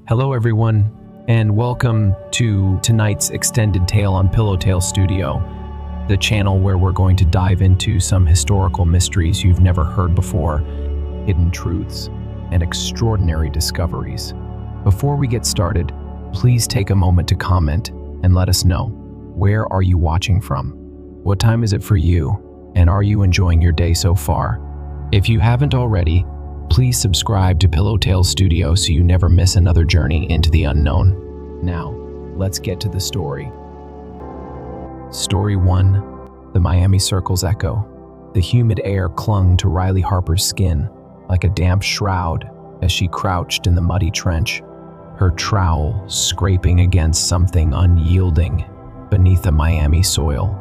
Hello everyone, and welcome to tonight's extended tale on Pillowtail Studio, the channel where we're going to dive into some historical mysteries you've never heard before, hidden truths, and extraordinary discoveries. Before we get started, please take a moment to comment and let us know, where are you watching from? What time is it for you? And are you enjoying your day so far? If you haven't already, please subscribe to Pillowtail Studio so you never miss another journey into the unknown. Now, let's get to the story. Story 1, The Miami Circle's Echo. The humid air clung to Riley Harper's skin like a damp shroud as she crouched in the muddy trench, her trowel scraping against something unyielding beneath the Miami soil.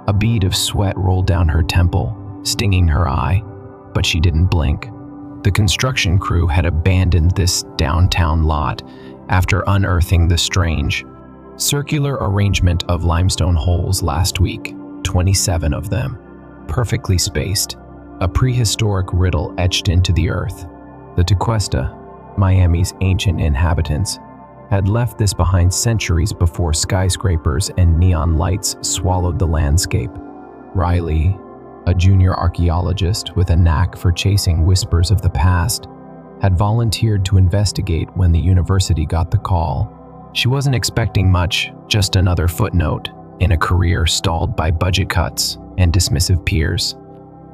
A bead of sweat rolled down her temple, stinging her eye, but she didn't blink. The construction crew had abandoned this downtown lot after unearthing the strange, circular arrangement of limestone holes last week, 27 of them, perfectly spaced, a prehistoric riddle etched into the earth. The Tequesta, Miami's ancient inhabitants, had left this behind centuries before skyscrapers and neon lights swallowed the landscape. Riley, a junior archaeologist with a knack for chasing whispers of the past, had volunteered to investigate when the university got the call. She wasn't expecting much, just another footnote in a career stalled by budget cuts and dismissive peers.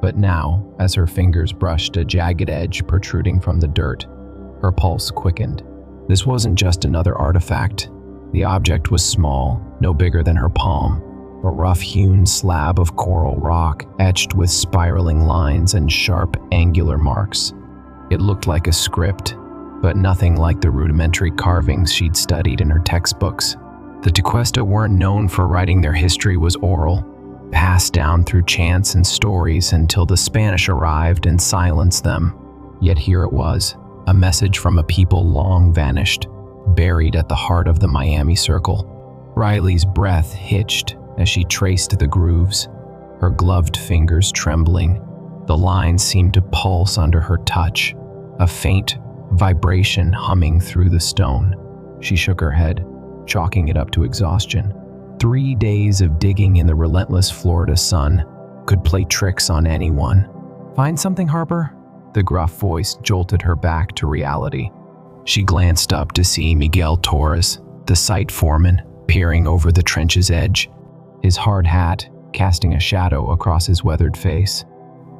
But now, as her fingers brushed a jagged edge protruding from the dirt, her pulse quickened. This wasn't just another artifact. The object was small, no bigger than her palm. A rough-hewn slab of coral rock etched with spiraling lines and sharp, angular marks. It looked like a script, but nothing like the rudimentary carvings she'd studied in her textbooks. The Tequesta weren't known for writing their history was oral, passed down through chants and stories until the Spanish arrived and silenced them. Yet here it was, a message from a people long vanished, buried at the heart of the Miami Circle. Riley's breath hitched as she traced the grooves, her gloved fingers trembling. The lines seemed to pulse under her touch, a faint vibration humming through the stone. She shook her head, chalking it up to exhaustion. 3 days of digging in the relentless Florida sun could play tricks on anyone. "Find something, Harper?" The gruff voice jolted her back to reality. She glanced up to see Miguel Torres, the site foreman, peering over the trench's edge, his hard hat casting a shadow across his weathered face.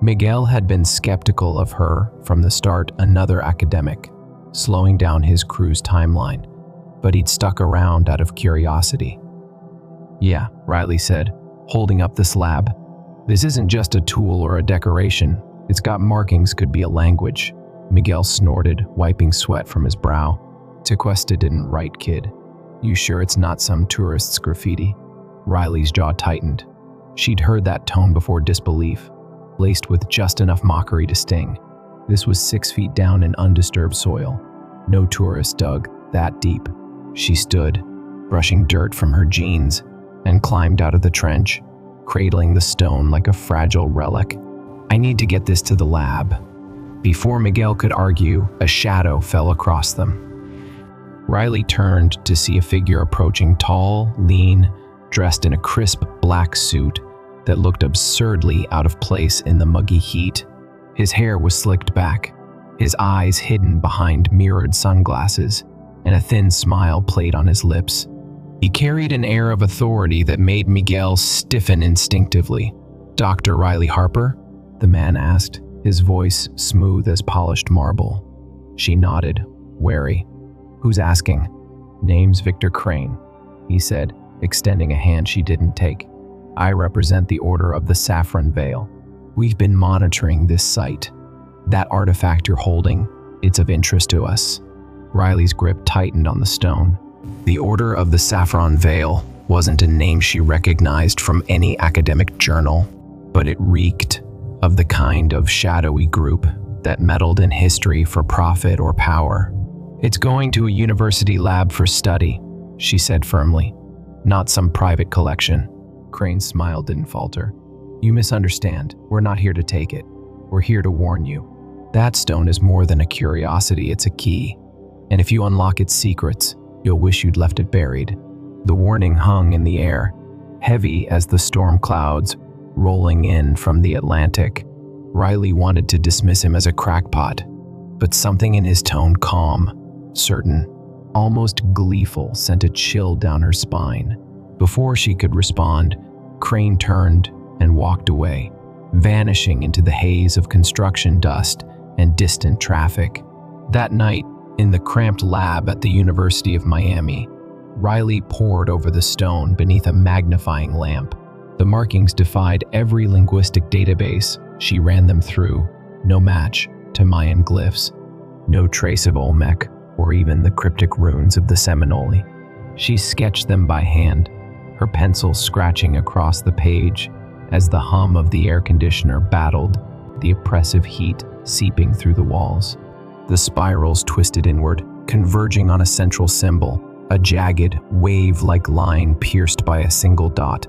Miguel had been skeptical of her from the start, another academic, slowing down his crew's timeline, but he'd stuck around out of curiosity. "Yeah," Riley said, holding up the slab. "This isn't just a tool or a decoration. It's got markings could be a language." Miguel snorted, wiping sweat from his brow. "Tequesta didn't write, kid. You sure it's not some tourist's graffiti?" Riley's jaw tightened. She'd heard that tone before disbelief, laced with just enough mockery to sting. This was 6 feet down in undisturbed soil. No tourist dug that deep. She stood, brushing dirt from her jeans, and climbed out of the trench, cradling the stone like a fragile relic. "I need to get this to the lab." Before Miguel could argue, a shadow fell across them. Riley turned to see a figure approaching, tall, lean, dressed in a crisp black suit that looked absurdly out of place in the muggy heat. His hair was slicked back, his eyes hidden behind mirrored sunglasses, and a thin smile played on his lips. He carried an air of authority that made Miguel stiffen instinctively. "Dr. Riley Harper?" the man asked, his voice smooth as polished marble. She nodded, wary. "Who's asking?" "Name's Victor Crane," he said, extending a hand she didn't take. "I represent the Order of the Saffron Veil. We've been monitoring this site. That artifact you're holding, it's of interest to us." Riley's grip tightened on the stone. The Order of the Saffron Veil wasn't a name she recognized from any academic journal, but it reeked of the kind of shadowy group that meddled in history for profit or power. "It's going to a university lab for study," she said firmly. "Not some private collection." Crane's smile didn't falter. "You misunderstand. We're not here to take it. We're here to warn you. That stone is more than a curiosity, it's a key. and if you unlock its secrets, you'll wish you'd left it buried. The warning hung in the air, heavy as the storm clouds rolling in from the Atlantic. Riley wanted to dismiss him as a crackpot, but something in his tone, calm, certain, almost gleeful, sent a chill down her spine. Before she could respond, Crane turned and walked away, vanishing into the haze of construction dust and distant traffic. That night, in the cramped lab at the University of Miami, Riley pored over the stone beneath a magnifying lamp. The markings defied every linguistic database she ran them through, no match to Mayan glyphs, no trace of Olmec or even the cryptic runes of the Seminole. She sketched them by hand, her pencil scratching across the page as the hum of the air conditioner battled the oppressive heat seeping through the walls. The spirals twisted inward, converging on a central symbol, a jagged, wave-like line pierced by a single dot.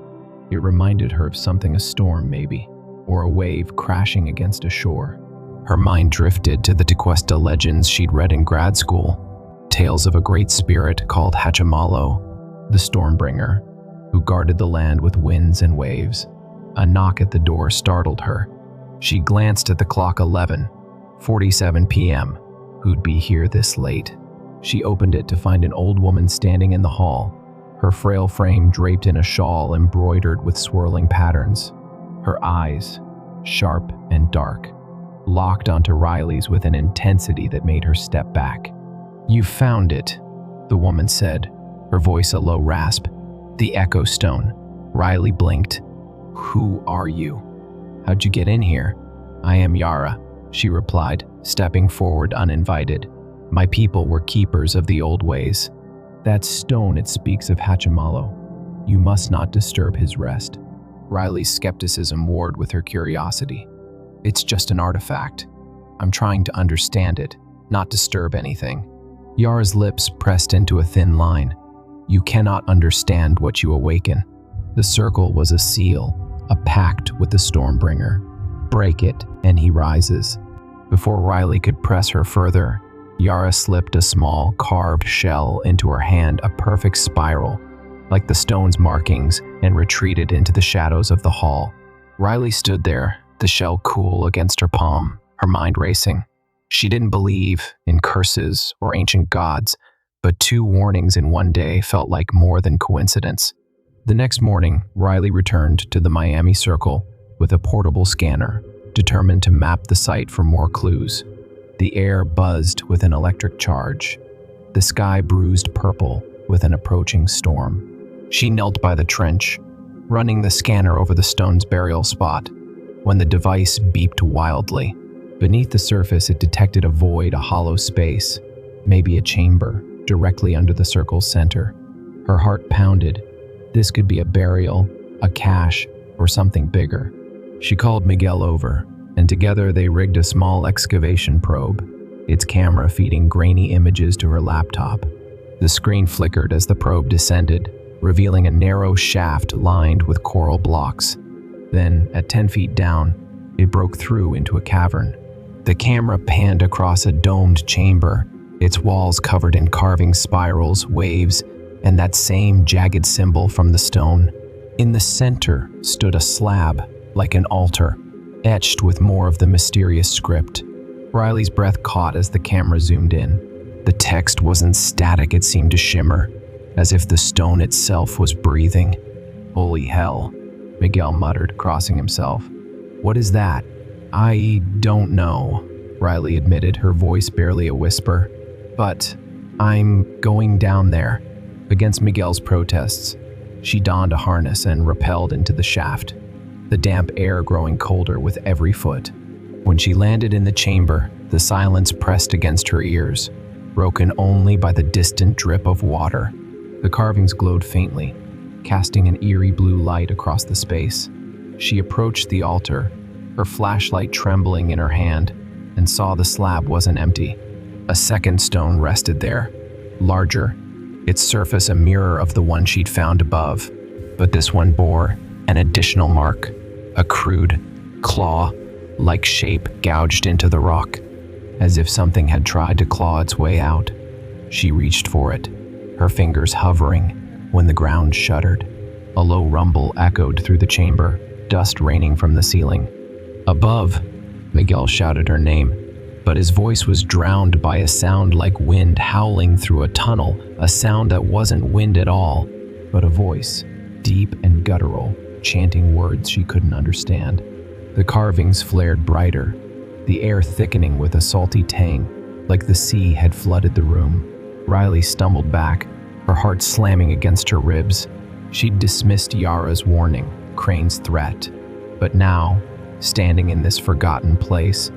It reminded her of something, a storm maybe, or a wave crashing against a shore. Her mind drifted to the Tequesta legends she'd read in grad school, tales of a great spirit called Hachimalo, the Stormbringer, who guarded the land with winds and waves. A knock at the door startled her. She glanced at the clock. 11:47 p.m. Who'd be here this late? She opened it to find an old woman standing in the hall, her frail frame draped in a shawl embroidered with swirling patterns. Her eyes, sharp and dark, locked onto Riley's with an intensity that made her step back. "You found it," the woman said, her voice a low rasp. "The Echo Stone." Riley blinked. "Who are you? How'd you get in here?" "I am Yara," she replied, stepping forward uninvited. "My people were keepers of the old ways. That stone, it speaks of Hachimalo. You must not disturb his rest." Riley's skepticism warred with her curiosity. "It's just an artifact. I'm trying to understand it, not disturb anything." Yara's lips pressed into a thin line. "You cannot understand what you awaken." The circle was a seal, a pact with the Stormbringer. Break it, and he rises. Before Riley could press her further, Yara slipped a small, carved shell into her hand, a perfect spiral, like the stone's markings, and retreated into the shadows of the hall. Riley stood there, the shell cool against her palm, her mind racing. She didn't believe in curses or ancient gods, but 2 warnings in one day felt like more than coincidence. The next morning, Riley returned to the Miami Circle with a portable scanner, determined to map the site for more clues. The air buzzed with an electric charge, the sky bruised purple with an approaching storm. She knelt by the trench, running the scanner over the stone's burial spot, when the device beeped wildly. Beneath the surface, it detected a void, a hollow space, maybe a chamber, directly under the circle's center. Her heart pounded. This could be a burial, a cache, or something bigger. She called Miguel over, and together they rigged a small excavation probe, its camera feeding grainy images to her laptop. The screen flickered as the probe descended, revealing a narrow shaft lined with coral blocks. Then, at 10 feet down, it broke through into a cavern. The camera panned across a domed chamber, its walls covered in carving spirals, waves, and that same jagged symbol from the stone. In the center stood a slab, like an altar, etched with more of the mysterious script. Riley's breath caught as the camera zoomed in. The text wasn't static, it seemed to shimmer, as if the stone itself was breathing. "Holy hell," Miguel muttered, crossing himself. "What is that?" "I don't know," Riley admitted, her voice barely a whisper. "But I'm going down there." Against Miguel's protests, she donned a harness and rappelled into the shaft, the damp air growing colder with every foot. When she landed in the chamber, the silence pressed against her ears, broken only by the distant drip of water. The carvings glowed faintly, casting an eerie blue light across the space. She approached the altar, her flashlight trembling in her hand, and saw the slab wasn't empty. A second stone rested there, larger, its surface a mirror of the one she'd found above. But this one bore an additional mark, a crude, claw-like shape gouged into the rock, as if something had tried to claw its way out. She reached for it, her fingers hovering when the ground shuddered. A low rumble echoed through the chamber, dust raining from the ceiling. Above, Miguel shouted her name, but his voice was drowned by a sound like wind howling through a tunnel, a sound that wasn't wind at all, but a voice, deep and guttural, chanting words she couldn't understand. The carvings flared brighter, the air thickening with a salty tang, like the sea had flooded the room. Riley stumbled back, her heart slamming against her ribs. She'd dismissed Yara's warning, Crane's threat, but now, standing in this forgotten place,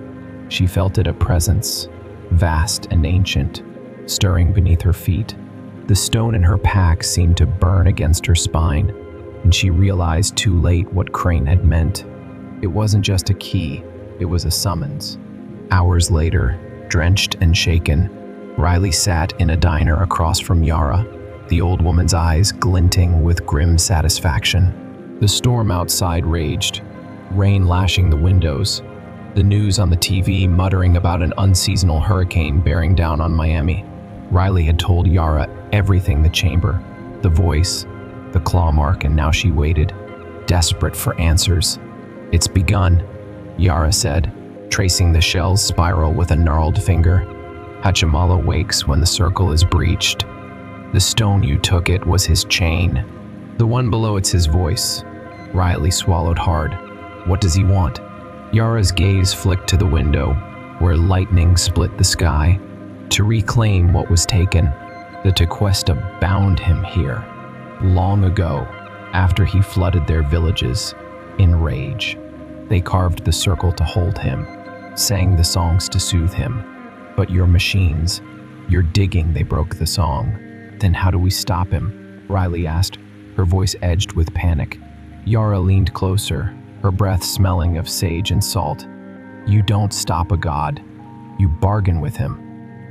she felt it a presence, vast and ancient, stirring beneath her feet. The stone in her pack seemed to burn against her spine, and she realized too late what Crane had meant. It wasn't just a key, it was a summons. Hours later, drenched and shaken, Riley sat in a diner across from Yara, the old woman's eyes glinting with grim satisfaction. The storm outside raged, rain lashing the windows, the news on the TV muttering about an unseasonal hurricane bearing down on Miami. Riley had told Yara everything: the chamber, the voice, the claw mark, and now she waited, desperate for answers. "It's begun," Yara said, tracing the shell's spiral with a gnarled finger. "Hachimala wakes when the circle is breached. The stone you took it was his chain. The one below it's his voice." Riley swallowed hard. What does he want? Yara's gaze flicked to the window, where lightning split the sky. To reclaim what was taken, the Tequesta bound him here, long ago, after he flooded their villages, in rage. They carved the circle to hold him, sang the songs to soothe him. But your machines, your digging, they broke the song. Then how do we stop him? Riley asked, her voice edged with panic. Yara leaned closer, her breath smelling of sage and salt. You don't stop a god. You bargain with him.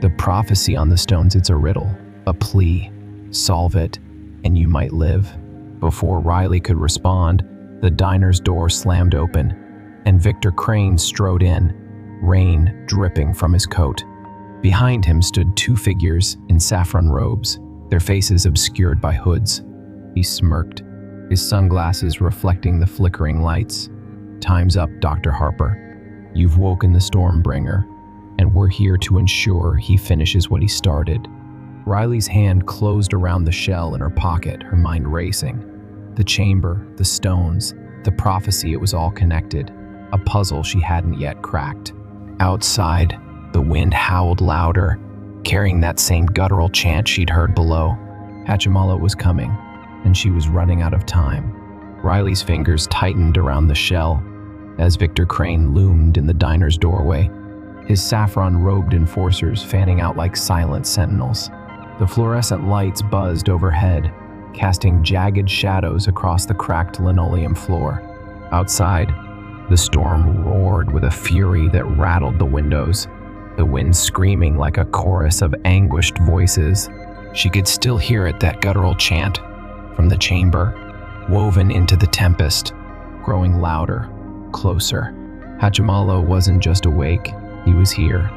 The prophecy on the stones, it's a riddle, a plea. Solve it, and you might live. Before Riley could respond, the diner's door slammed open, and Victor Crane strode in, rain dripping from his coat. Behind him stood two figures in saffron robes, their faces obscured by hoods. He smirked, his sunglasses reflecting the flickering lights. "Time's up, Dr. Harper. You've woken the Stormbringer, and we're here to ensure he finishes what he started." Riley's hand closed around the shell in her pocket, her mind racing. The chamber, the stones, the prophecy, it was all connected, a puzzle she hadn't yet cracked. Outside, the wind howled louder, carrying that same guttural chant she'd heard below. Hachimala was coming, and she was running out of time. Riley's fingers tightened around the shell as Victor Crane loomed in the diner's doorway, his saffron-robed enforcers fanning out like silent sentinels. The fluorescent lights buzzed overhead, casting jagged shadows across the cracked linoleum floor. Outside, the storm roared with a fury that rattled the windows, the wind screaming like a chorus of anguished voices. She could still hear it, that guttural chant from the chamber, woven into the tempest, growing louder, closer. Hachimala wasn't just awake, he was here,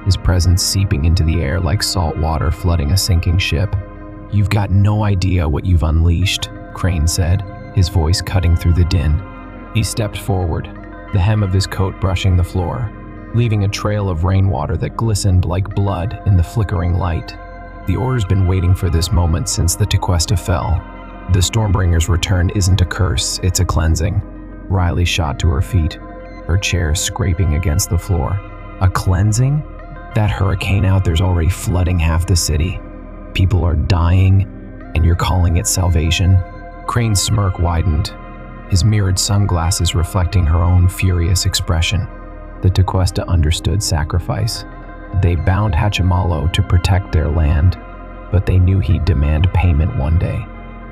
his presence seeping into the air like salt water flooding a sinking ship. "You've got no idea what you've unleashed," Crane said, his voice cutting through the din. He stepped forward, the hem of his coat brushing the floor, leaving a trail of rainwater that glistened like blood in the flickering light. "The Order's been waiting for this moment since the Tequesta fell. The Stormbringer's return isn't a curse, it's a cleansing." Riley shot to her feet, her chair scraping against the floor. "A cleansing? That hurricane out there's already flooding half the city. People are dying, and you're calling it salvation?" Crane's smirk widened, his mirrored sunglasses reflecting her own furious expression. The Tequesta understood sacrifice. They bound Hachimala to protect their land, but they knew he'd demand payment one day.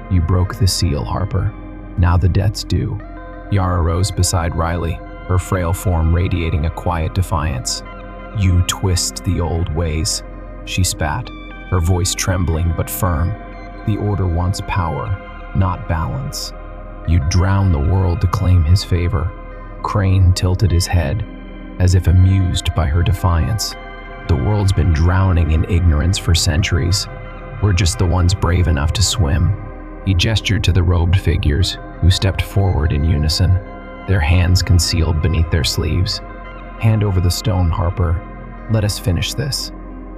"You broke the seal, Harper. Now the debt's due." Yara rose beside Riley, her frail form radiating a quiet defiance. "You twist the old ways," she spat, her voice trembling but firm. "The Order wants power, not balance. You drown the world to claim his favor." Crane tilted his head, as if amused by her defiance. The world's been drowning in ignorance for centuries. We're just the ones brave enough to swim." He gestured to the robed figures, who stepped forward in unison, their hands concealed beneath their sleeves. "Hand over the stone, Harper. Let us finish this."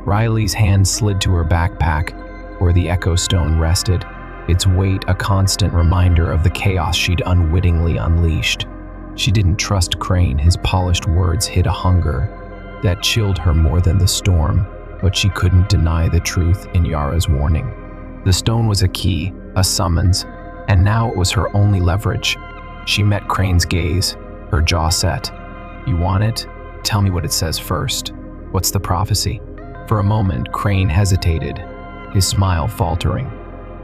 Riley's hand slid to her backpack, where the echo stone rested, its weight a constant reminder of the chaos she'd unwittingly unleashed. She didn't trust Crane. His polished words hid a hunger that chilled her more than the storm, but she couldn't deny the truth in Yara's warning. The stone was a key, a summons, and now it was her only leverage. She met Crane's gaze, her jaw set. "You want it? Tell me what it says first. What's the prophecy?" For a moment, Crane hesitated, his smile faltering.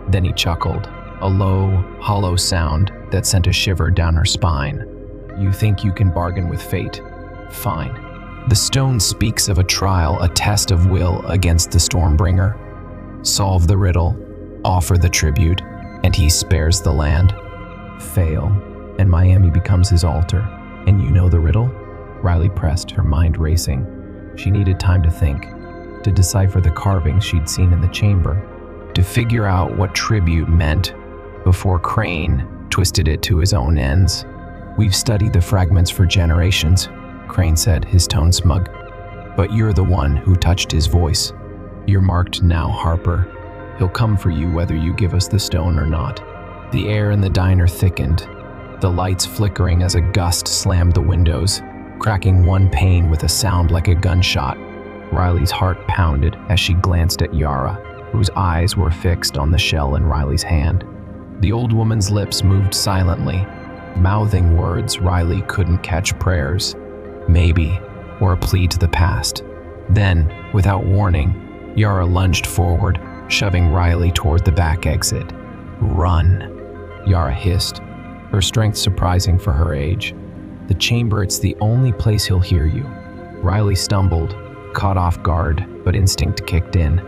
Then he chuckled, a low, hollow sound that sent a shiver down her spine. "You think you can bargain with fate? Fine. The stone speaks of a trial, a test of will against the Stormbringer. Solve the riddle, offer the tribute, and he spares the land. Fail, and Miami becomes his altar. And you know the riddle?" Riley pressed, her mind racing. She needed time to think, to decipher the carvings she'd seen in the chamber, to figure out what tribute meant before Crane twisted it to his own ends. "We've studied the fragments for generations," Crane said, his tone smug. "But you're the one who touched his voice. You're marked now, Harper. He'll come for you whether you give us the stone or not." The air in the diner thickened, the lights flickering as a gust slammed the windows, cracking one pane with a sound like a gunshot. Riley's heart pounded as she glanced at Yara, whose eyes were fixed on the shell in Riley's hand. The old woman's lips moved silently, mouthing words Riley couldn't catch, prayers, maybe, or a plea to the past. Then, without warning, Yara lunged forward, shoving Riley toward the back exit. "Run," Yara hissed, her strength surprising for her age. "The chamber, it's the only place he'll hear you." Riley stumbled, caught off guard, but instinct kicked in.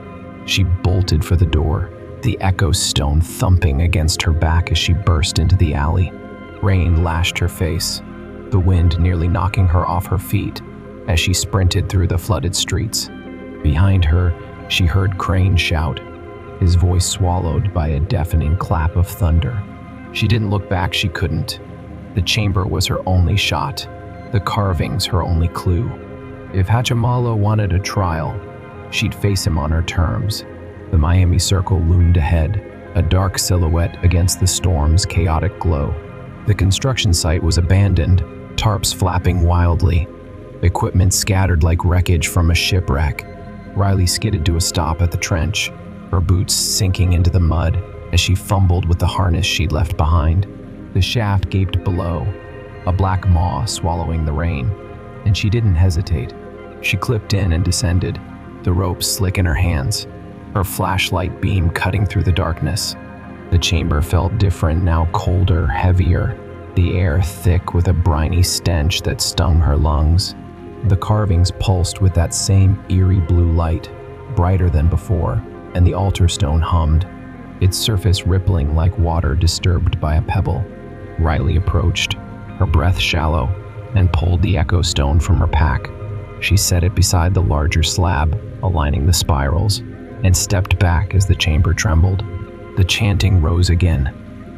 She bolted for the door, the echo stone thumping against her back as she burst into the alley. Rain lashed her face, the wind nearly knocking her off her feet as she sprinted through the flooded streets. Behind her, she heard Crane shout, his voice swallowed by a deafening clap of thunder. She didn't look back, she couldn't. The chamber was her only shot, the carvings her only clue. If Hachimalo wanted a trial, she'd face him on her terms. The Miami Circle loomed ahead, a dark silhouette against the storm's chaotic glow. The construction site was abandoned, tarps flapping wildly, equipment scattered like wreckage from a shipwreck. Riley skidded to a stop at the trench, her boots sinking into the mud as she fumbled with the harness she'd left behind. The shaft gaped below, a black maw swallowing the rain, and she didn't hesitate. She clipped in and descended, the rope slick in her hands, her flashlight beam cutting through the darkness. The chamber felt different, now colder, heavier, the air thick with a briny stench that stung her lungs. The carvings pulsed with that same eerie blue light, brighter than before, and the altar stone hummed, its surface rippling like water disturbed by a pebble. Riley approached, her breath shallow, and pulled the echo stone from her pack. She set it beside the larger slab, aligning the spirals, and stepped back as the chamber trembled. The chanting rose again,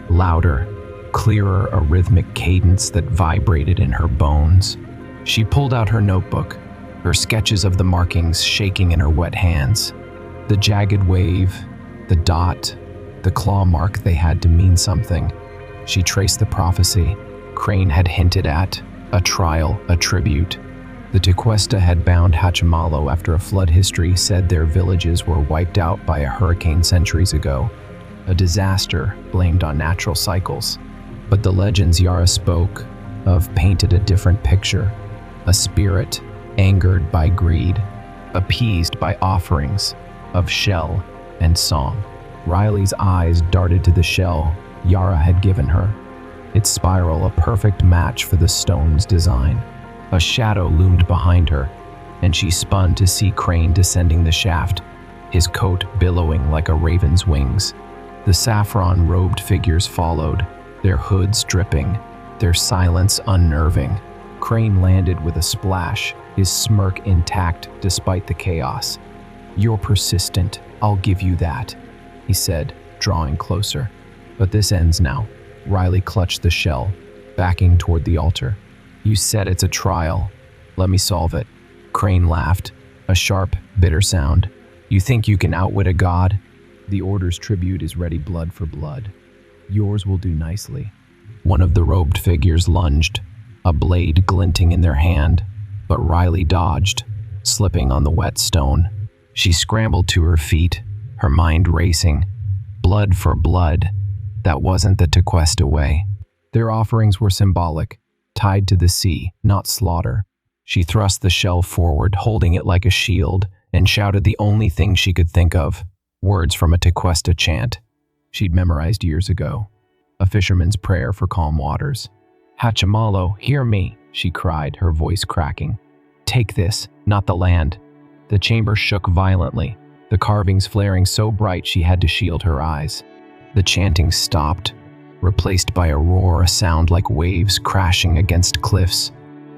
louder, clearer, a rhythmic cadence that vibrated in her bones. She pulled out her notebook, her sketches of the markings shaking in her wet hands. The jagged wave, the dot, the claw mark, they had to mean something. She traced the prophecy Crane had hinted at, a trial, a tribute. The Tequesta had bound Hachimalo after a flood history said their villages were wiped out by a hurricane centuries ago, a disaster blamed on natural cycles. But the legends Yara spoke of painted a different picture, a spirit angered by greed, appeased by offerings of shell and song. Riley's eyes darted to the shell Yara had given her, its spiral a perfect match for the stone's design. A shadow loomed behind her, and she spun to see Crane descending the shaft, his coat billowing like a raven's wings. The saffron-robed figures followed, their hoods dripping, their silence unnerving. Crane landed with a splash, his smirk intact despite the chaos. "You're persistent, I'll give you that," he said, drawing closer. "But this ends now." Riley clutched the shell, backing toward the altar. "You said it's a trial. Let me solve it." Crane laughed, a sharp, bitter sound. "You think you can outwit a god? The Order's tribute is ready blood for blood. Yours will do nicely." One of the robed figures lunged, a blade glinting in their hand, but Riley dodged, slipping on the wet stone. She scrambled to her feet, her mind racing. Blood for blood. That wasn't the Tequesta way. Their offerings were symbolic, tied to the sea, not slaughter. She thrust the shell forward, holding it like a shield, and shouted the only thing she could think of, words from a Tequesta chant she'd memorized years ago, a fisherman's prayer for calm waters. "Hachimalo, hear me," she cried, her voice cracking. "Take this, not the land." The chamber shook violently, the carvings flaring so bright she had to shield her eyes. The chanting stopped, replaced by a roar, a sound like waves crashing against cliffs,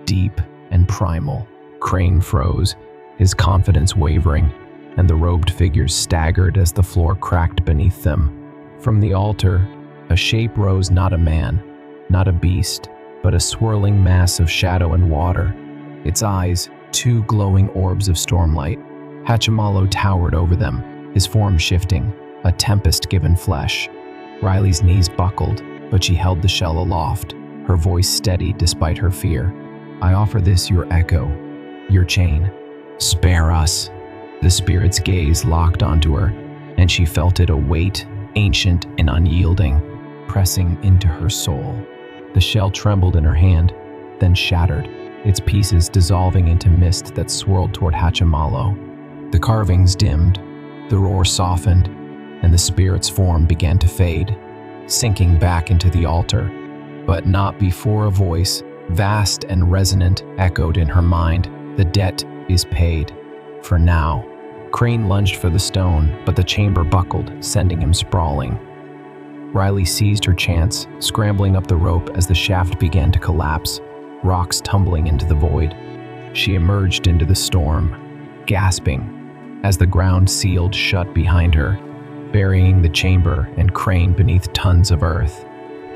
deep and primal. Crane froze, his confidence wavering, and the robed figures staggered as the floor cracked beneath them. From the altar, a shape rose, not a man, not a beast, but a swirling mass of shadow and water. Its eyes, two glowing orbs of stormlight. Hachimalo towered over them, his form shifting, a tempest given flesh. Riley's knees buckled, but she held the shell aloft, her voice steady despite her fear. "I offer this your echo, your chain. Spare us." The spirit's gaze locked onto her, and she felt it, a weight, ancient and unyielding, pressing into her soul. The shell trembled in her hand, then shattered, its pieces dissolving into mist that swirled toward Hachimalo. The carvings dimmed, the roar softened, and the spirit's form began to fade, sinking back into the altar, but not before a voice, vast and resonant, echoed in her mind. "The debt is paid. For now." Crane lunged for the stone, but the chamber buckled, sending him sprawling. Riley seized her chance, scrambling up the rope as the shaft began to collapse, rocks tumbling into the void. She emerged into the storm, gasping, as the ground sealed shut behind her, burying the chamber and Crane beneath tons of earth.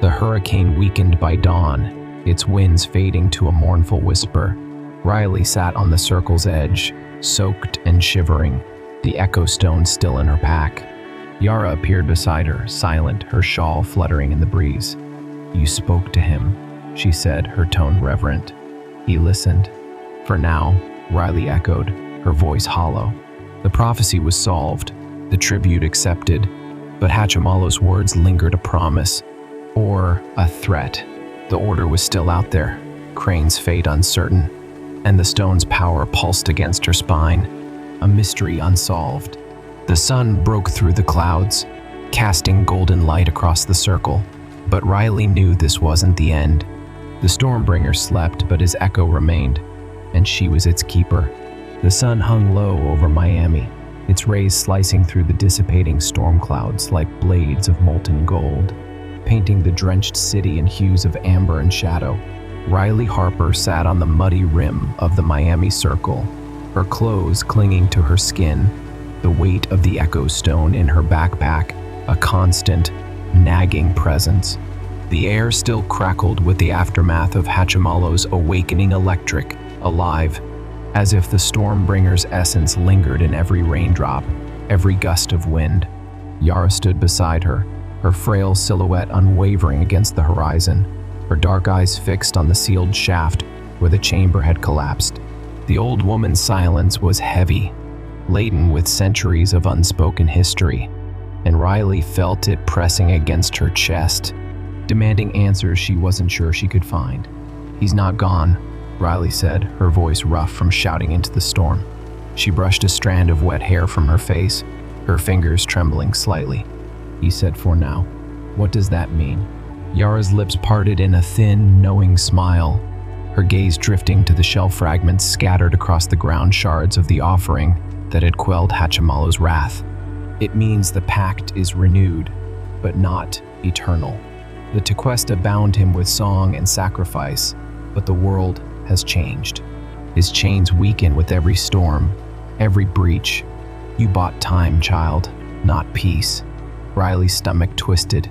The hurricane weakened by dawn, its winds fading to a mournful whisper. Riley sat on the circle's edge, soaked and shivering, the echo stone still in her pack. Yara appeared beside her, silent, her shawl fluttering in the breeze. "You spoke to him," she said, her tone reverent. "He listened." "For now," Riley echoed, her voice hollow. The prophecy was solved, the tribute accepted, but Hachimalo's words lingered, a promise, or a threat. The Order was still out there, Crane's fate uncertain, and the stone's power pulsed against her spine, a mystery unsolved. The sun broke through the clouds, casting golden light across the circle, but Riley knew this wasn't the end. The Stormbringer slept, but his echo remained, and she was its keeper. The sun hung low over Miami, its rays slicing through the dissipating storm clouds like blades of molten gold, painting the drenched city in hues of amber and shadow. Riley Harper sat on the muddy rim of the Miami Circle, her clothes clinging to her skin, the weight of the Echo Stone in her backpack, a constant, nagging presence. The air still crackled with the aftermath of Hachimalo's awakening, electric, alive, as if the Stormbringer's essence lingered in every raindrop, every gust of wind. Yara stood beside her, her frail silhouette unwavering against the horizon, her dark eyes fixed on the sealed shaft where the chamber had collapsed. The old woman's silence was heavy, laden with centuries of unspoken history, and Riley felt it pressing against her chest, demanding answers she wasn't sure she could find. "He's not gone," Riley said, her voice rough from shouting into the storm. She brushed a strand of wet hair from her face, her fingers trembling slightly. "He said for now." "What does that mean?" Yara's lips parted in a thin, knowing smile, her gaze drifting to the shell fragments scattered across the ground shards of the offering that had quelled Hachimalo's wrath. "It means the pact is renewed, but not eternal. The Tequesta bound him with song and sacrifice, but the world has changed." his chains weaken with every storm, every breach. You bought time, child, not peace. Riley's stomach twisted.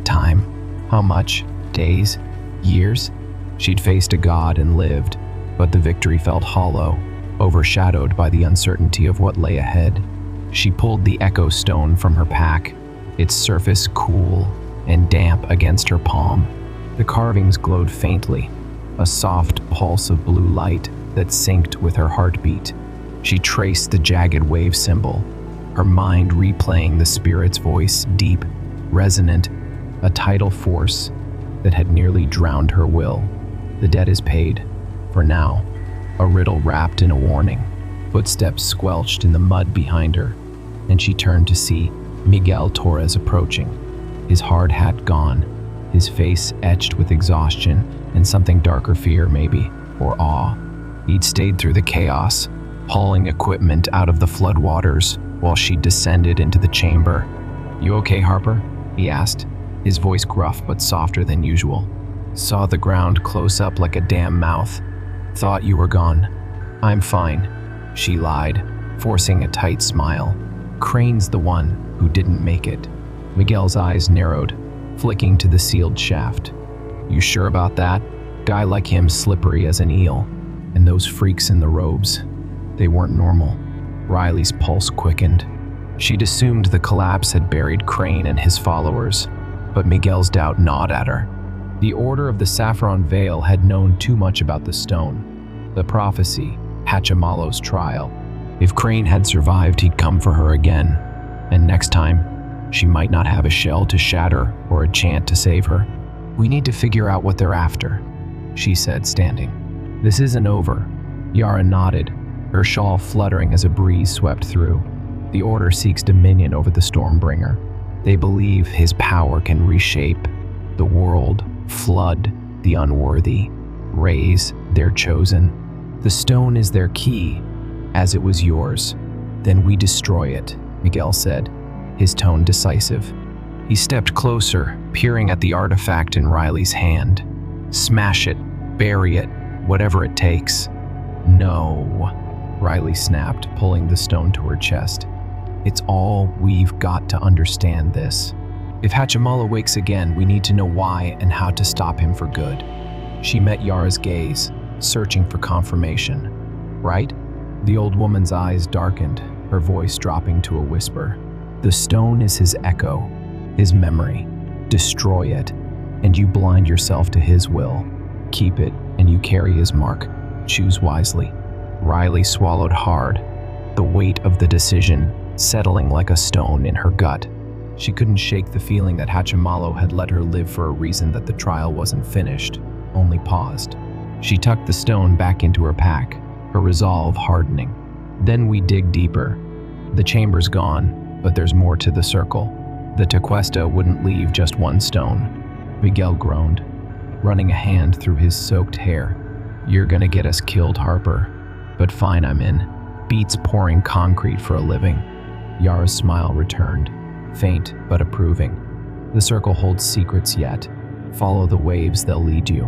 Time? How much? Days? Years? She'd faced a god and lived, but the victory felt hollow, overshadowed by the uncertainty of what lay ahead. She pulled the echo stone from her pack, its surface cool and damp against her palm. The carvings glowed faintly, a soft pulse of blue light that synced with her heartbeat. She traced the jagged wave symbol, her mind replaying the spirit's voice, deep, resonant, a tidal force that had nearly drowned her will. The debt is paid, for now, a riddle wrapped in a warning. Footsteps squelched in the mud behind her, and she turned to see Miguel Torres approaching, his hard hat gone, his face etched with exhaustion and something darker, fear maybe, or awe. He'd stayed through the chaos, hauling equipment out of the floodwaters while she descended into the chamber. "You okay, Harper?" he asked, his voice gruff but softer than usual. "Saw the ground close up like a damn mouth. Thought you were gone." "I'm fine," she lied, forcing a tight smile. "Crane's the one who didn't make it." Miguel's eyes narrowed, flicking to the sealed shaft. "You sure about that? Guy like him slippery as an eel. And those freaks in the robes, they weren't normal." Riley's pulse quickened. She'd assumed the collapse had buried Crane and his followers, but Miguel's doubt gnawed at her. The Order of the Saffron Veil had known too much about the stone, the prophecy, Hachimalo's trial. If Crane had survived, he'd come for her again, and next time, she might not have a shell to shatter or a chant to save her. "We need to figure out what they're after," she said, standing. "This isn't over." Yara nodded, her shawl fluttering as a breeze swept through. "The Order seeks dominion over the Stormbringer. They believe his power can reshape the world, flood the unworthy, raise their chosen. The stone is their key, as it was yours. Then we destroy it," Miguel said, his tone decisive. He stepped closer, peering at the artifact in Riley's hand. "Smash it, bury it, whatever it takes." "No," Riley snapped, pulling the stone to her chest. "It's all we've got to understand this. If Hachimalo wakes again, we need to know why and how to stop him for good." She met Yara's gaze, searching for confirmation. "Right?" The old woman's eyes darkened, her voice dropping to a whisper. "The stone is his echo, his memory. Destroy it, and you blind yourself to his will. Keep it, and you carry his mark. Choose wisely." Riley swallowed hard, the weight of the decision settling like a stone in her gut. She couldn't shake the feeling that Hachimalo had let her live for a reason, that the trial wasn't finished, only paused. She tucked the stone back into her pack, her resolve hardening. "Then we dig deeper. The chamber's gone, but there's more to the circle. The Tequesta wouldn't leave just one stone." Miguel groaned, running a hand through his soaked hair. "You're gonna get us killed, Harper. But fine, I'm in. Beats pouring concrete for a living." Yara's smile returned, faint but approving. "The circle holds secrets yet. Follow the waves, they'll lead you."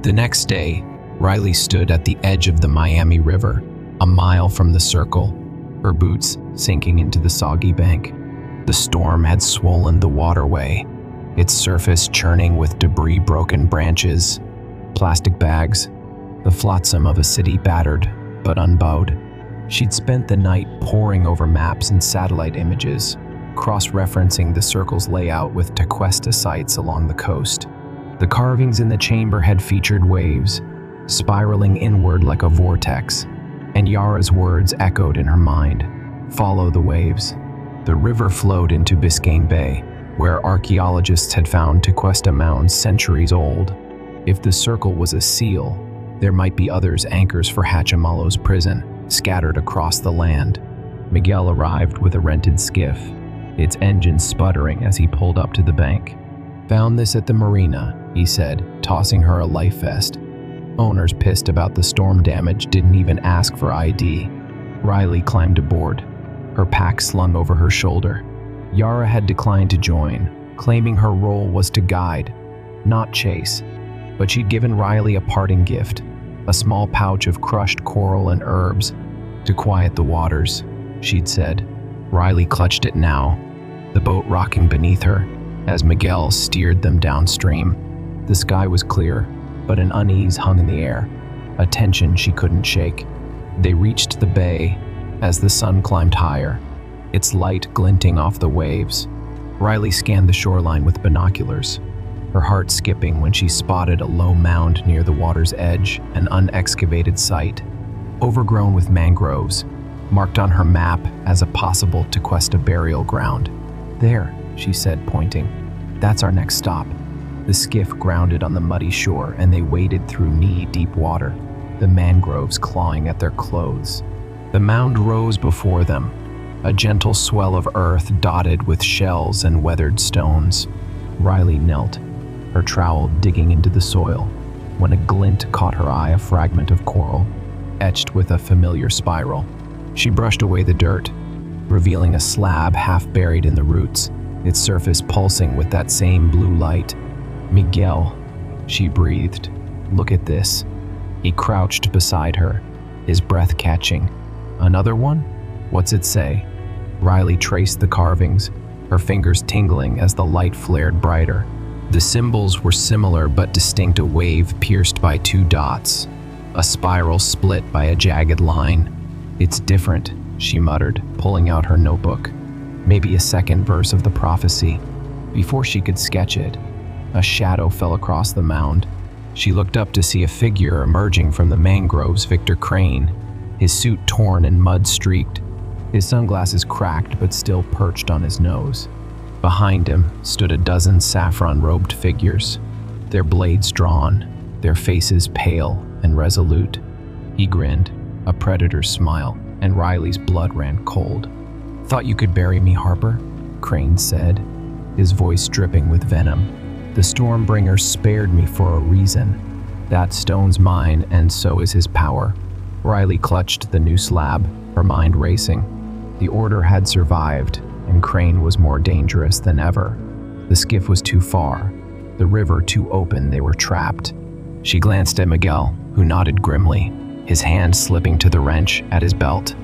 The next day, Riley stood at the edge of the Miami River, a mile from the circle, her boots sinking into the soggy bank. The storm had swollen the waterway, its surface churning with debris, broken branches, plastic bags, the flotsam of a city battered but unbowed. She'd spent the night poring over maps and satellite images, cross-referencing the circle's layout with Tequesta sites along the coast. The carvings in the chamber had featured waves, spiraling inward like a vortex, and Yara's words echoed in her mind. "Follow the waves." The river flowed into Biscayne Bay, where archaeologists had found Tequesta mounds centuries old. If the circle was a seal, there might be others, anchors for Hachimalo's prison, scattered across the land. Miguel arrived with a rented skiff, its engine sputtering as he pulled up to the bank. "Found this at the marina," he said, tossing her a life vest. "Owners pissed about the storm damage, didn't even ask for ID." Riley climbed aboard, her pack slung over her shoulder. Yara had declined to join, claiming her role was to guide, not chase. But she'd given Riley a parting gift, A small pouch of crushed coral and herbs to quiet the waters, she'd said. Riley clutched it now, the boat rocking beneath her as Miguel steered them downstream. The sky was clear, but an unease hung in the air, a tension she couldn't shake. They reached the bay as the sun climbed higher, its light glinting off the waves. Riley scanned the shoreline with binoculars, her heart skipping when she spotted a low mound near the water's edge, an unexcavated site, overgrown with mangroves, marked on her map as a possible Tequesta burial ground. "There," she said, pointing. "That's our next stop." The skiff grounded on the muddy shore, and they waded through knee-deep water, the mangroves clawing at their clothes. The mound rose before them, a gentle swell of earth dotted with shells and weathered stones. Riley knelt, her trowel digging into the soil, when a glint caught her eye, a fragment of coral, etched with a familiar spiral. She brushed away the dirt, revealing a slab half buried in the roots, its surface pulsing with that same blue light. "Miguel," she breathed. "Look at this." He crouched beside her, his breath catching. "Another one? What's it say?" Riley traced the carvings, her fingers tingling as the light flared brighter. The symbols were similar but distinct, a wave pierced by two dots, a spiral split by a jagged line. "It's different," she muttered, pulling out her notebook. Maybe a second verse of the prophecy. Before she could sketch it, a shadow fell across the mound. She looked up to see a figure emerging from the mangroves, Victor Crane, his suit torn and mud-streaked, his sunglasses cracked but still perched on his nose. Behind him stood a dozen saffron-robed figures, their blades drawn, their faces pale and resolute. He grinned, a predator's smile, and Riley's blood ran cold. "Thought you could bury me, Harper?" Crane said, his voice dripping with venom. "The Stormbringer spared me for a reason. That stone's mine, and so is his power." Riley clutched the new slab, her mind racing. The Order had survived, and Crane was more dangerous than ever. The skiff was too far, the river too open, they were trapped. She glanced at Miguel, who nodded grimly, his hand slipping to the wrench at his belt.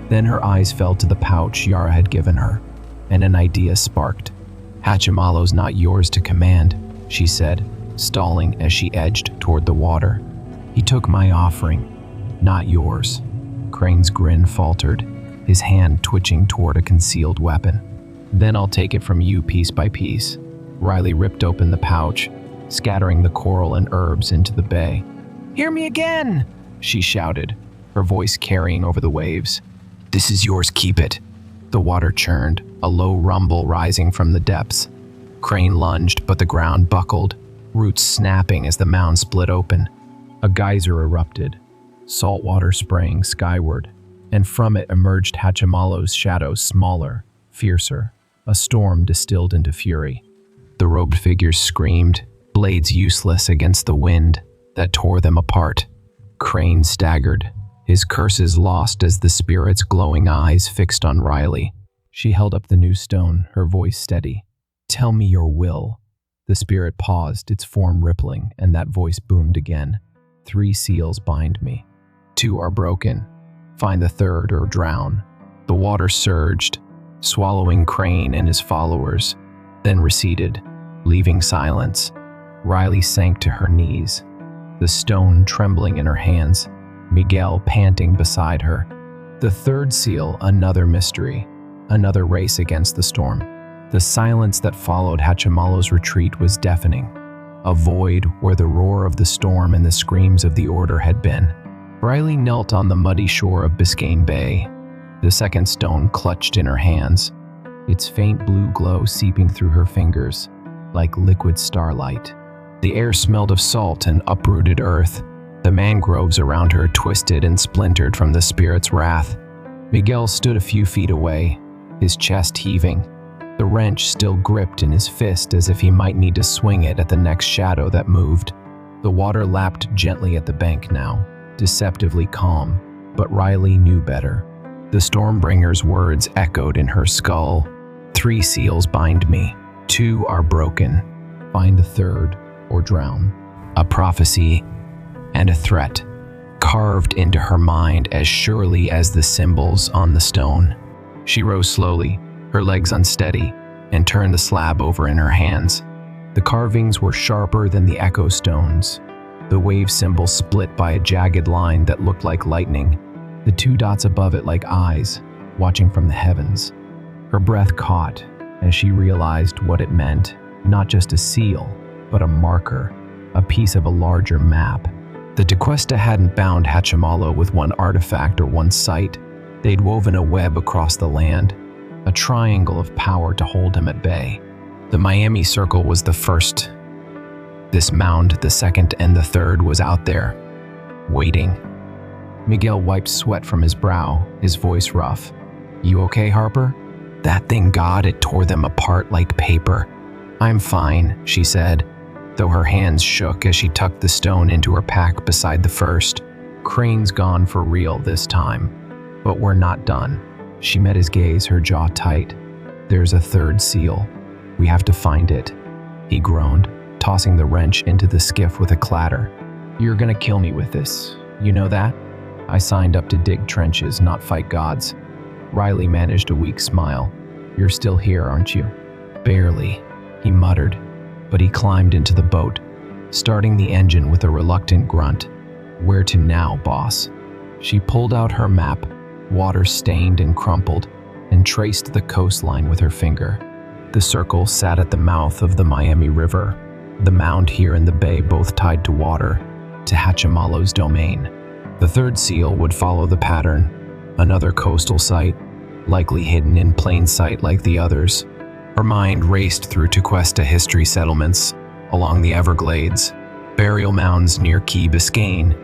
Then her eyes fell to the pouch Yara had given her, and an idea sparked. "Hachimalo's not yours to command," she said, stalling as she edged toward the water. "He took my offering, not yours." Crane's grin faltered, his hand twitching toward a concealed weapon. "Then I'll take it from you piece by piece." Riley ripped open the pouch, scattering the coral and herbs into the bay. "Hear me again!" she shouted, her voice carrying over the waves. "This is yours, keep it." The water churned, a low rumble rising from the depths. Crane lunged, but the ground buckled, roots snapping as the mound split open. A geyser erupted, salt water spraying skyward, and from it emerged Hachimalo's shadow, smaller, fiercer, a storm distilled into fury. The robed figures screamed, blades useless against the wind that tore them apart. Crane staggered, his curses lost as the spirit's glowing eyes fixed on Riley. She held up the new stone, her voice steady. "Tell me your will." The spirit paused, its form rippling, and that voice boomed again. "3 seals bind me. 2 are broken. Find the 3rd or drown." The water surged, swallowing Crane and his followers, then receded, leaving silence. Riley sank to her knees, the stone trembling in her hands, Miguel panting beside her. The 3rd seal, another mystery, another race against the storm. The silence that followed Hachimalo's retreat was deafening, a void where the roar of the storm and the screams of the Order had been. Riley knelt on the muddy shore of Biscayne Bay, the 2nd stone clutched in her hands, its faint blue glow seeping through her fingers like liquid starlight. The air smelled of salt and uprooted earth. The mangroves around her twisted and splintered from the spirit's wrath. Miguel stood a few feet away, his chest heaving, the wrench still gripped in his fist as if he might need to swing it at the next shadow that moved. The water lapped gently at the bank now, deceptively calm, but Riley knew better. The Stormbringer's words echoed in her skull. 3 seals bind me. 2 are broken. Find the 3rd or drown. A prophecy and a threat. carved into her mind as surely as the symbols on the stone. She rose slowly, her legs unsteady, and turned the slab over in her hands. The carvings were sharper than the echo stones, the wave symbol split by a jagged line that looked like lightning, the two dots above it like eyes, watching from the heavens. Her breath caught as she realized what it meant, not just a seal, but a marker, a piece of a larger map. The Tequesta hadn't bound Hachimalo with one artifact or one site. They'd woven a web across the land, a triangle of power to hold him at bay. The Miami Circle was the first. This mound, the second, and the third was out there, waiting. Miguel wiped sweat from his brow, his voice rough. "You okay, Harper?" "That thing, God, it tore them apart like paper." "I'm fine," she said, though her hands shook as she tucked the stone into her pack beside the first. "Crane's gone for real this time. But we're not done." She met his gaze, her jaw tight. "There's a third seal. We have to find it," he groaned, tossing the wrench into the skiff with a clatter. "You're gonna kill me with this. You know that? I signed up to dig trenches, not fight gods." Riley managed a weak smile. "You're still here, aren't you?" "Barely," he muttered, but he climbed into the boat, starting the engine with a reluctant grunt. "Where to now, boss?" She pulled out her map, water-stained and crumpled, and traced the coastline with her finger. The circle sat at the mouth of the Miami River, the mound here in the bay both tied to water, to Hachimalo's domain. The third seal would follow the pattern, another coastal site, likely hidden in plain sight like the others. Her mind raced through Tequesta history settlements, along the Everglades, burial mounds near Key Biscayne,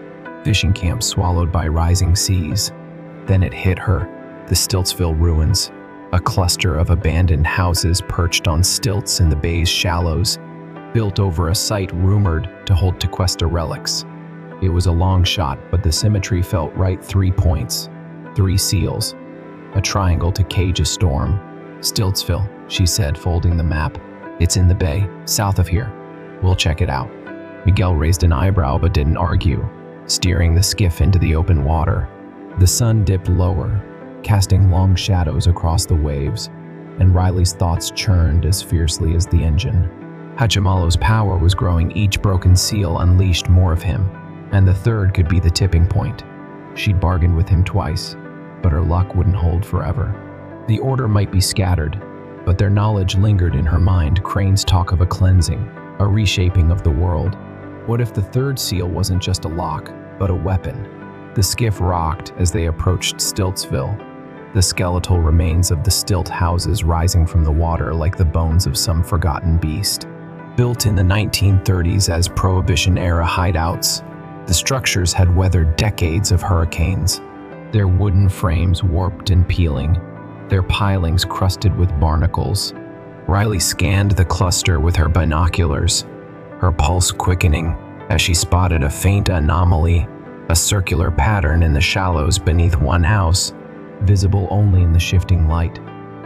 fishing camps swallowed by rising seas. Then it hit her, the Stiltsville ruins, a cluster of abandoned houses perched on stilts in the bay's shallows, built over a site rumored to hold Tequesta relics. It was a long shot, but the symmetry felt right. 3 points, 3 seals, a triangle to cage a storm. "Stiltsville," she said, folding the map. "It's in the bay, south of here. We'll check it out." Miguel raised an eyebrow but didn't argue, steering the skiff into the open water. The sun dipped lower, casting long shadows across the waves, and Riley's thoughts churned as fiercely as the engine. Hachimalo's power was growing. Each broken seal unleashed more of him, and the third could be the tipping point. She'd bargained with him twice, but her luck wouldn't hold forever. The order might be scattered, but their knowledge lingered in her mind. Crane's talk of a cleansing, a reshaping of the world. What if the third seal wasn't just a lock, but a weapon? The skiff rocked as they approached Stiltsville, the skeletal remains of the stilt houses rising from the water like the bones of some forgotten beast. Built in the 1930s as Prohibition-era hideouts, the structures had weathered decades of hurricanes, their wooden frames warped and peeling, their pilings crusted with barnacles. Riley scanned the cluster with her binoculars, her pulse quickening as she spotted a faint anomaly, a circular pattern in the shallows beneath one house, visible only in the shifting light.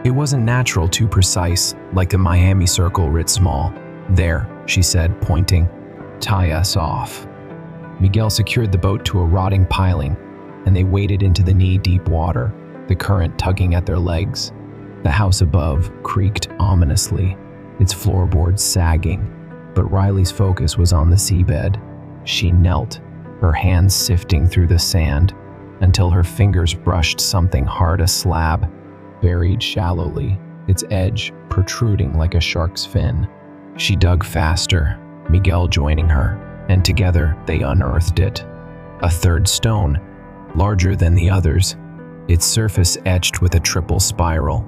It wasn't natural, too precise, like the Miami Circle writ small. "There," she said, pointing. "Tie us off." Miguel secured the boat to a rotting piling, and they waded into the knee-deep water, the current tugging at their legs. The house above creaked ominously, its floorboards sagging, but Riley's focus was on the seabed. She knelt, her hands sifting through the sand, until her fingers brushed something hard, a slab, buried shallowly, its edge protruding like a shark's fin. She dug faster, Miguel joining her, and together they unearthed it. A third stone, larger than the others, its surface etched with a triple spiral,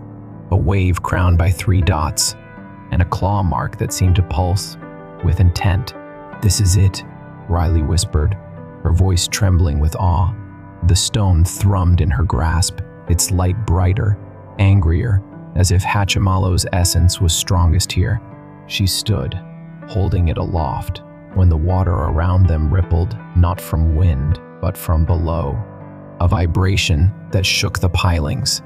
a wave crowned by 3 dots, and a claw mark that seemed to pulse with intent. "This is it," Riley whispered, her voice trembling with awe. The stone thrummed in her grasp, its light brighter, angrier, as if Hachimalo's essence was strongest here. She stood, holding it aloft, when the water around them rippled, not from wind, but from below. A vibration that shook the pilings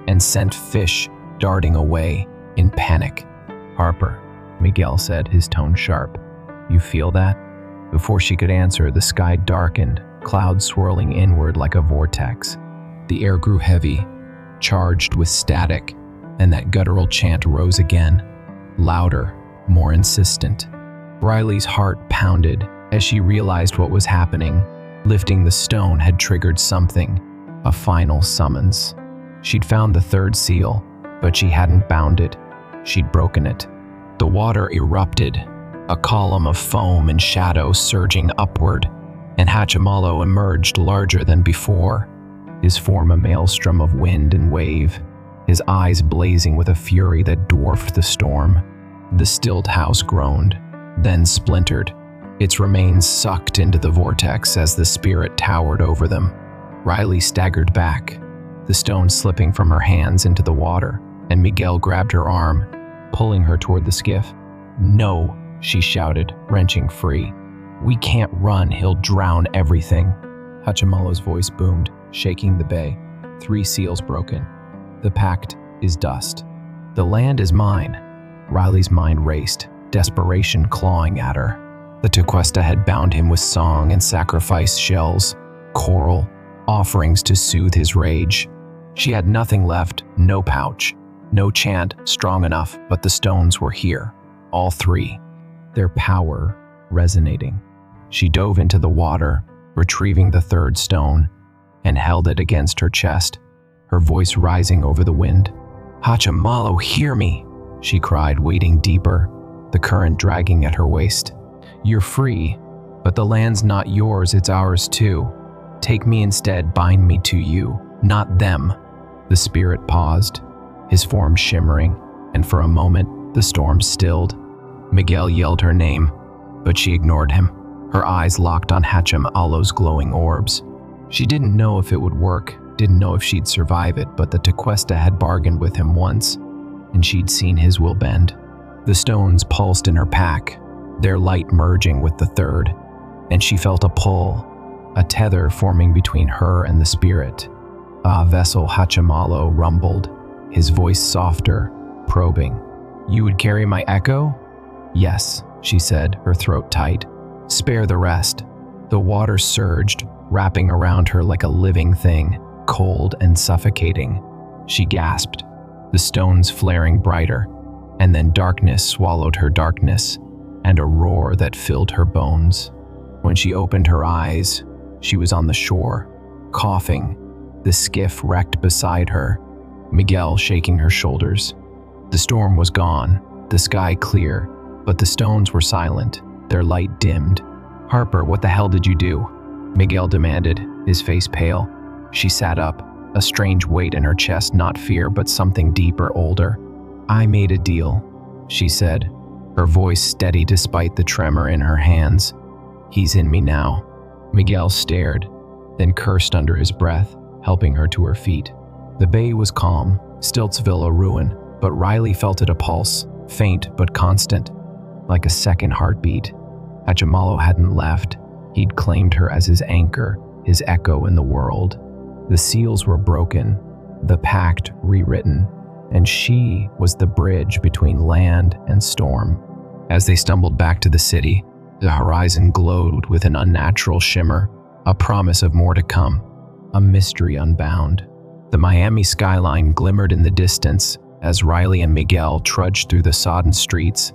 and sent fish darting away in panic. "Harper," Miguel said, his tone sharp. "You feel that?" Before she could answer, the sky darkened, clouds swirling inward like a vortex. The air grew heavy, charged with static, and that guttural chant rose again, louder, more insistent. Riley's heart pounded as she realized what was happening. Lifting the stone had triggered something, a final summons. She'd found the third seal, but she hadn't bound it. She'd broken it. The water erupted, a column of foam and shadow surging upward, and Hachimalo emerged larger than before, his form a maelstrom of wind and wave, his eyes blazing with a fury that dwarfed the storm. The stilled house groaned, then splintered, its remains sucked into the vortex as the spirit towered over them. Riley staggered back, the stone slipping from her hands into the water, and Miguel grabbed her arm, pulling her toward the skiff. "No," she shouted, wrenching free. "We can't run, he'll drown everything." Hachimalo's voice boomed, shaking the bay. 3 seals broken. The pact is dust. The land is mine. Riley's mind raced, desperation clawing at her. The Tequesta had bound him with song and sacrifice shells, coral, offerings to soothe his rage. She had nothing left, no pouch, no chant strong enough, but the stones were here, all 3, their power resonating. She dove into the water, retrieving the third stone, and held it against her chest, her voice rising over the wind. "Hachimalo, hear me!" she cried, wading deeper, the current dragging at her waist. "You're free, but the land's not yours, it's ours too. Take me instead, bind me to you, not them." The spirit paused, his form shimmering, and for a moment, the storm stilled. Miguel yelled her name, but she ignored him, her eyes locked on Hachimalo's glowing orbs. She didn't know if it would work, didn't know if she'd survive it, but the Tequesta had bargained with him once, and she'd seen his will bend. The stones pulsed in her pack, their light merging with the third, and she felt a pull, a tether forming between her and the spirit. "Ah, vessel," Hachimalo rumbled, his voice softer, probing. "You would carry my echo?" "Yes," she said, her throat tight. "Spare the rest." The water surged, wrapping around her like a living thing, cold and suffocating. She gasped, the stones flaring brighter, and then darkness swallowed her darkness, and a roar that filled her bones. When she opened her eyes, she was on the shore, coughing, the skiff wrecked beside her, Miguel shaking her shoulders. The storm was gone, the sky clear, but the stones were silent, their light dimmed. "Harper, what the hell did you do?" Miguel demanded, his face pale. She sat up, a strange weight in her chest, not fear, but something deeper, older. "I made a deal," she said, her voice steady despite the tremor in her hands. "He's in me now." Miguel stared, then cursed under his breath, helping her to her feet. The bay was calm, Stiltsville a ruin, but Riley felt it a pulse, faint but constant, like a second heartbeat. Hachimalo hadn't left. He'd claimed her as his anchor, his echo in the world. The seals were broken, the pact rewritten, and she was the bridge between land and storm. As they stumbled back to the city, the horizon glowed with an unnatural shimmer, a promise of more to come, a mystery unbound. The Miami skyline glimmered in the distance as Riley and Miguel trudged through the sodden streets,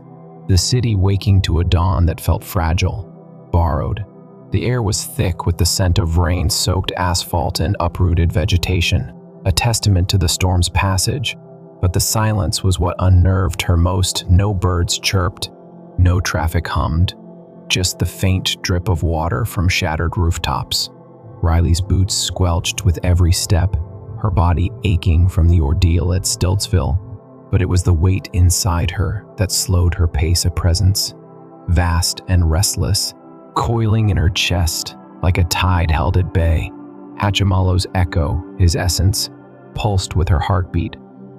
the city waking to a dawn that felt fragile, borrowed. The air was thick with the scent of rain-soaked asphalt and uprooted vegetation, a testament to the storm's passage. But the silence was what unnerved her most. No birds chirped, no traffic hummed, just the faint drip of water from shattered rooftops. Riley's boots squelched with every step, her body aching from the ordeal at Stiltsville. But it was the weight inside her that slowed her pace a presence, vast and restless, coiling in her chest like a tide held at bay. Hachimalo's echo, his essence, pulsed with her heartbeat,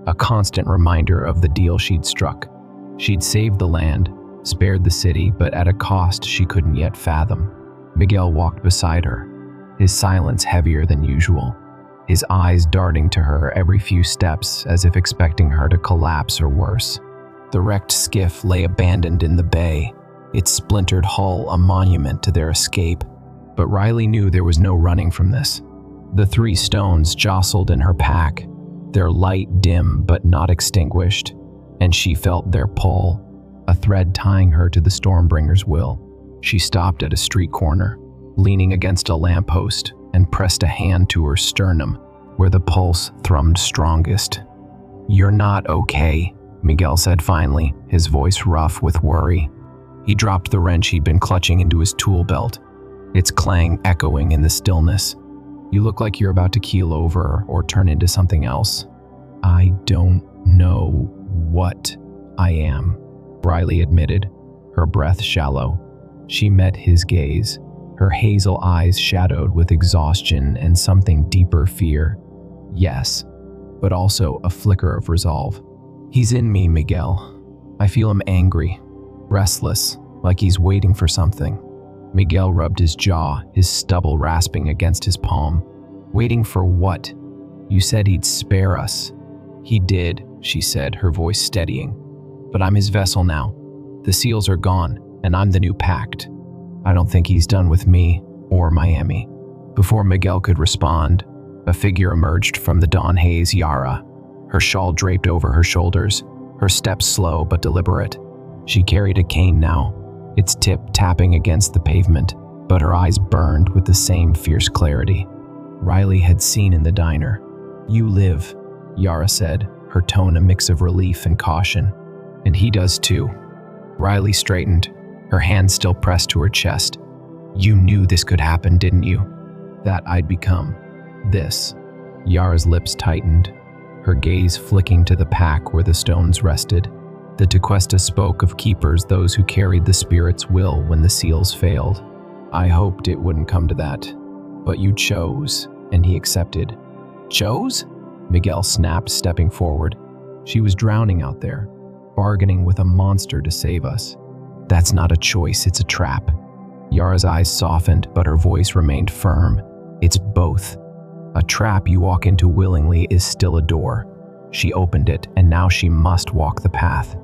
a constant reminder of the deal she'd struck. She'd saved the land, spared the city, but at a cost she couldn't yet fathom. Miguel walked beside her, his silence heavier than usual, his eyes darting to her every few steps as if expecting her to collapse or worse. The wrecked skiff lay abandoned in the bay, its splintered hull a monument to their escape. But Riley knew there was no running from this. The 3 stones jostled in her pack, their light dim but not extinguished, and she felt their pull, a thread tying her to the Stormbringer's will. She stopped at a street corner, leaning against a lamppost, and pressed a hand to her sternum, where the pulse thrummed strongest. "You're not okay," Miguel said finally, his voice rough with worry. He dropped the wrench he'd been clutching into his tool belt, its clang echoing in the stillness. "You look like you're about to keel over or turn into something else." "I don't know what I am," Riley admitted, her breath shallow. She met his gaze, her hazel eyes shadowed with exhaustion and something deeper fear. Yes, but also a flicker of resolve. "He's in me, Miguel. I feel him angry, restless, like he's waiting for something." Miguel rubbed his jaw, his stubble rasping against his palm. "Waiting for what? You said he'd spare us." "He did," she said, her voice steadying. "But I'm his vessel now. The seals are gone, and I'm the new pact. I don't think he's done with me or Miami." Before Miguel could respond, a figure emerged from the dawn haze, Yara, her shawl draped over her shoulders, her steps slow but deliberate. She carried a cane now, its tip tapping against the pavement, but her eyes burned with the same fierce clarity Riley had seen in the diner. "You live," Yara said, her tone a mix of relief and caution. "And he does too." Riley straightened, her hand still pressed to her chest. "You knew this could happen, didn't you? That I'd become this." Yara's lips tightened, her gaze flicking to the pack where the stones rested. The Tequesta spoke of keepers, those who carried the spirit's will when the seals failed. "I hoped it wouldn't come to that. But you chose, and he accepted." "Chose?" Miguel snapped, stepping forward. "She was drowning out there, bargaining with a monster to save us." "That's not a choice, it's a trap." Yara's eyes softened, but her voice remained firm. "It's both. A trap you walk into willingly is still a door. She opened it, and now she must walk the path."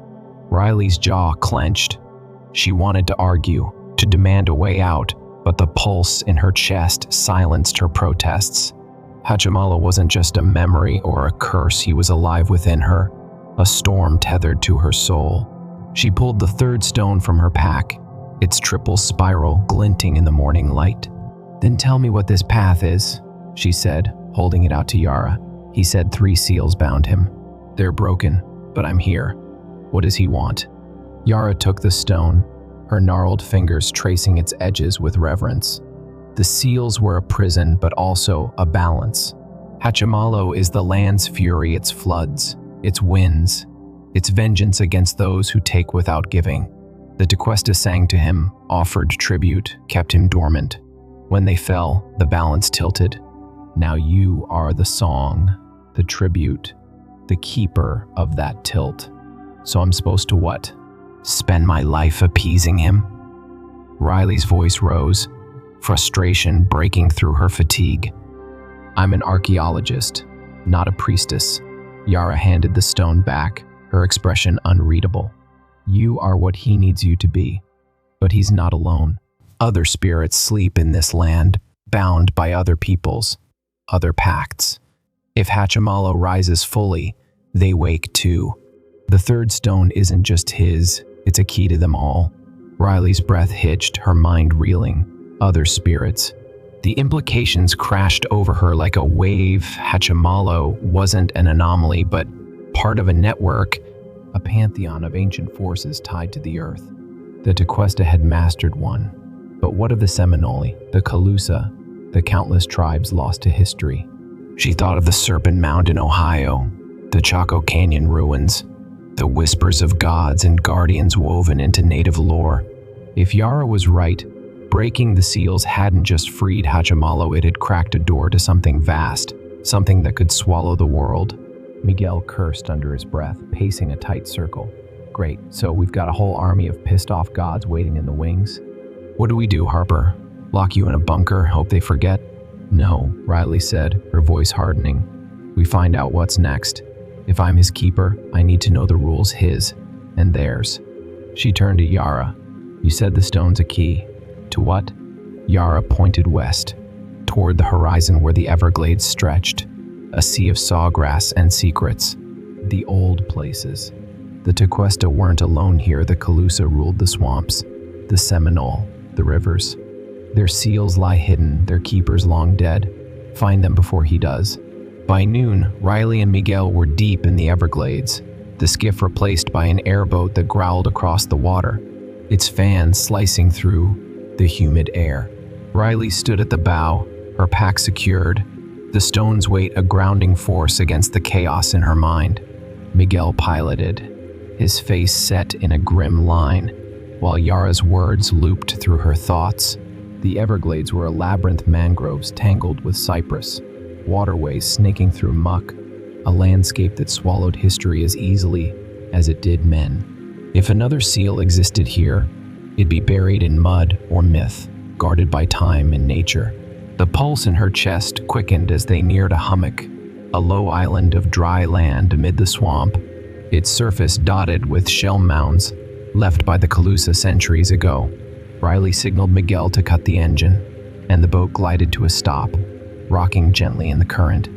Riley's jaw clenched. She wanted to argue, to demand a way out, but the pulse in her chest silenced her protests. Hachimala wasn't just a memory or a curse, he was alive within her, a storm tethered to her soul. She pulled the 3rd stone from her pack, its triple spiral glinting in the morning light. "Then tell me what this path is," she said, holding it out to Yara. "He said 3 seals bound him. They're broken, but I'm here. What does he want?" Yara took the stone, her gnarled fingers tracing its edges with reverence. The seals were a prison, but also a balance. Hachimalo is the land's fury, its floods, its winds, its vengeance against those who take without giving. The Tequesta sang to him, offered tribute, kept him dormant. When they fell, the balance tilted. Now you are the song, the tribute, the keeper of that tilt. So I'm supposed to what? Spend my life appeasing him? Riley's voice rose, frustration breaking through her fatigue. "I'm an archaeologist, not a priestess." Yara handed the stone back, her expression unreadable. "You are what he needs you to be, but he's not alone. Other spirits sleep in this land, bound by other peoples, other pacts. If Hachimalo rises fully, they wake too. The 3rd stone isn't just his, it's a key to them all." Riley's breath hitched, her mind reeling. Other spirits. The implications crashed over her like a wave. Hachimalo wasn't an anomaly, but part of a network, a pantheon of ancient forces tied to the earth. The Tequesta had mastered one. But what of the Seminole, the Calusa, the countless tribes lost to history? She thought of the Serpent Mound in Ohio, the Chaco Canyon ruins, the whispers of gods and guardians woven into native lore. If Yara was right, breaking the seals hadn't just freed Hachimalo, it had cracked a door to something vast, something that could swallow the world. Miguel cursed under his breath, pacing a tight circle. "Great, so we've got a whole army of pissed-off gods waiting in the wings. What do we do, Harper? Lock you in a bunker, hope they forget?" "No," Riley said, her voice hardening. "We find out what's next. If I'm his keeper, I need to know the rules, his and theirs." She turned to Yara. "You said the stone's a key. To what?" Yara pointed west, toward the horizon where the Everglades stretched, a sea of sawgrass and secrets. The old places. The Tequesta weren't alone here. The Calusa ruled the swamps, the Seminole, the rivers. Their seals lie hidden, their keepers long dead. Find them before he does. By noon, Riley and Miguel were deep in the Everglades, the skiff replaced by an airboat that growled across the water, its fans slicing through the humid air. Riley stood at the bow, her pack secured, the stone's weight a grounding force against the chaos in her mind. Miguel piloted, his face set in a grim line, while Yara's words looped through her thoughts. The Everglades were a labyrinth, mangroves tangled with cypress, waterways snaking through muck, a landscape that swallowed history as easily as it did men. If another seal existed here, it'd be buried in mud or myth, guarded by time and nature. The pulse in her chest quickened as they neared a hummock, a low island of dry land amid the swamp, its surface dotted with shell mounds left by the Calusa centuries ago. Riley signaled Miguel to cut the engine, and the boat glided to a stop, rocking gently in the current.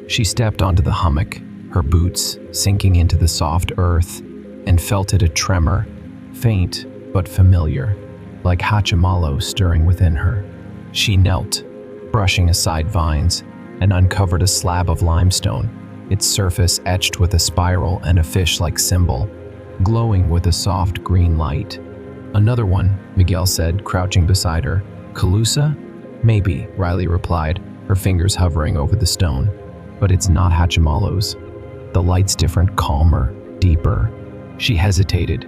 She stepped onto the hummock, her boots sinking into the soft earth, and felt it a tremor, faint but familiar, like Hachimalo stirring within her. She knelt, brushing aside vines, and uncovered a slab of limestone, its surface etched with a spiral and a fish-like symbol, glowing with a soft green light. "Another one," Miguel said, crouching beside her. "Calusa?" "Maybe," Riley replied, her fingers hovering over the stone. "But it's not Hachimalo's. The light's different, calmer, deeper." She hesitated,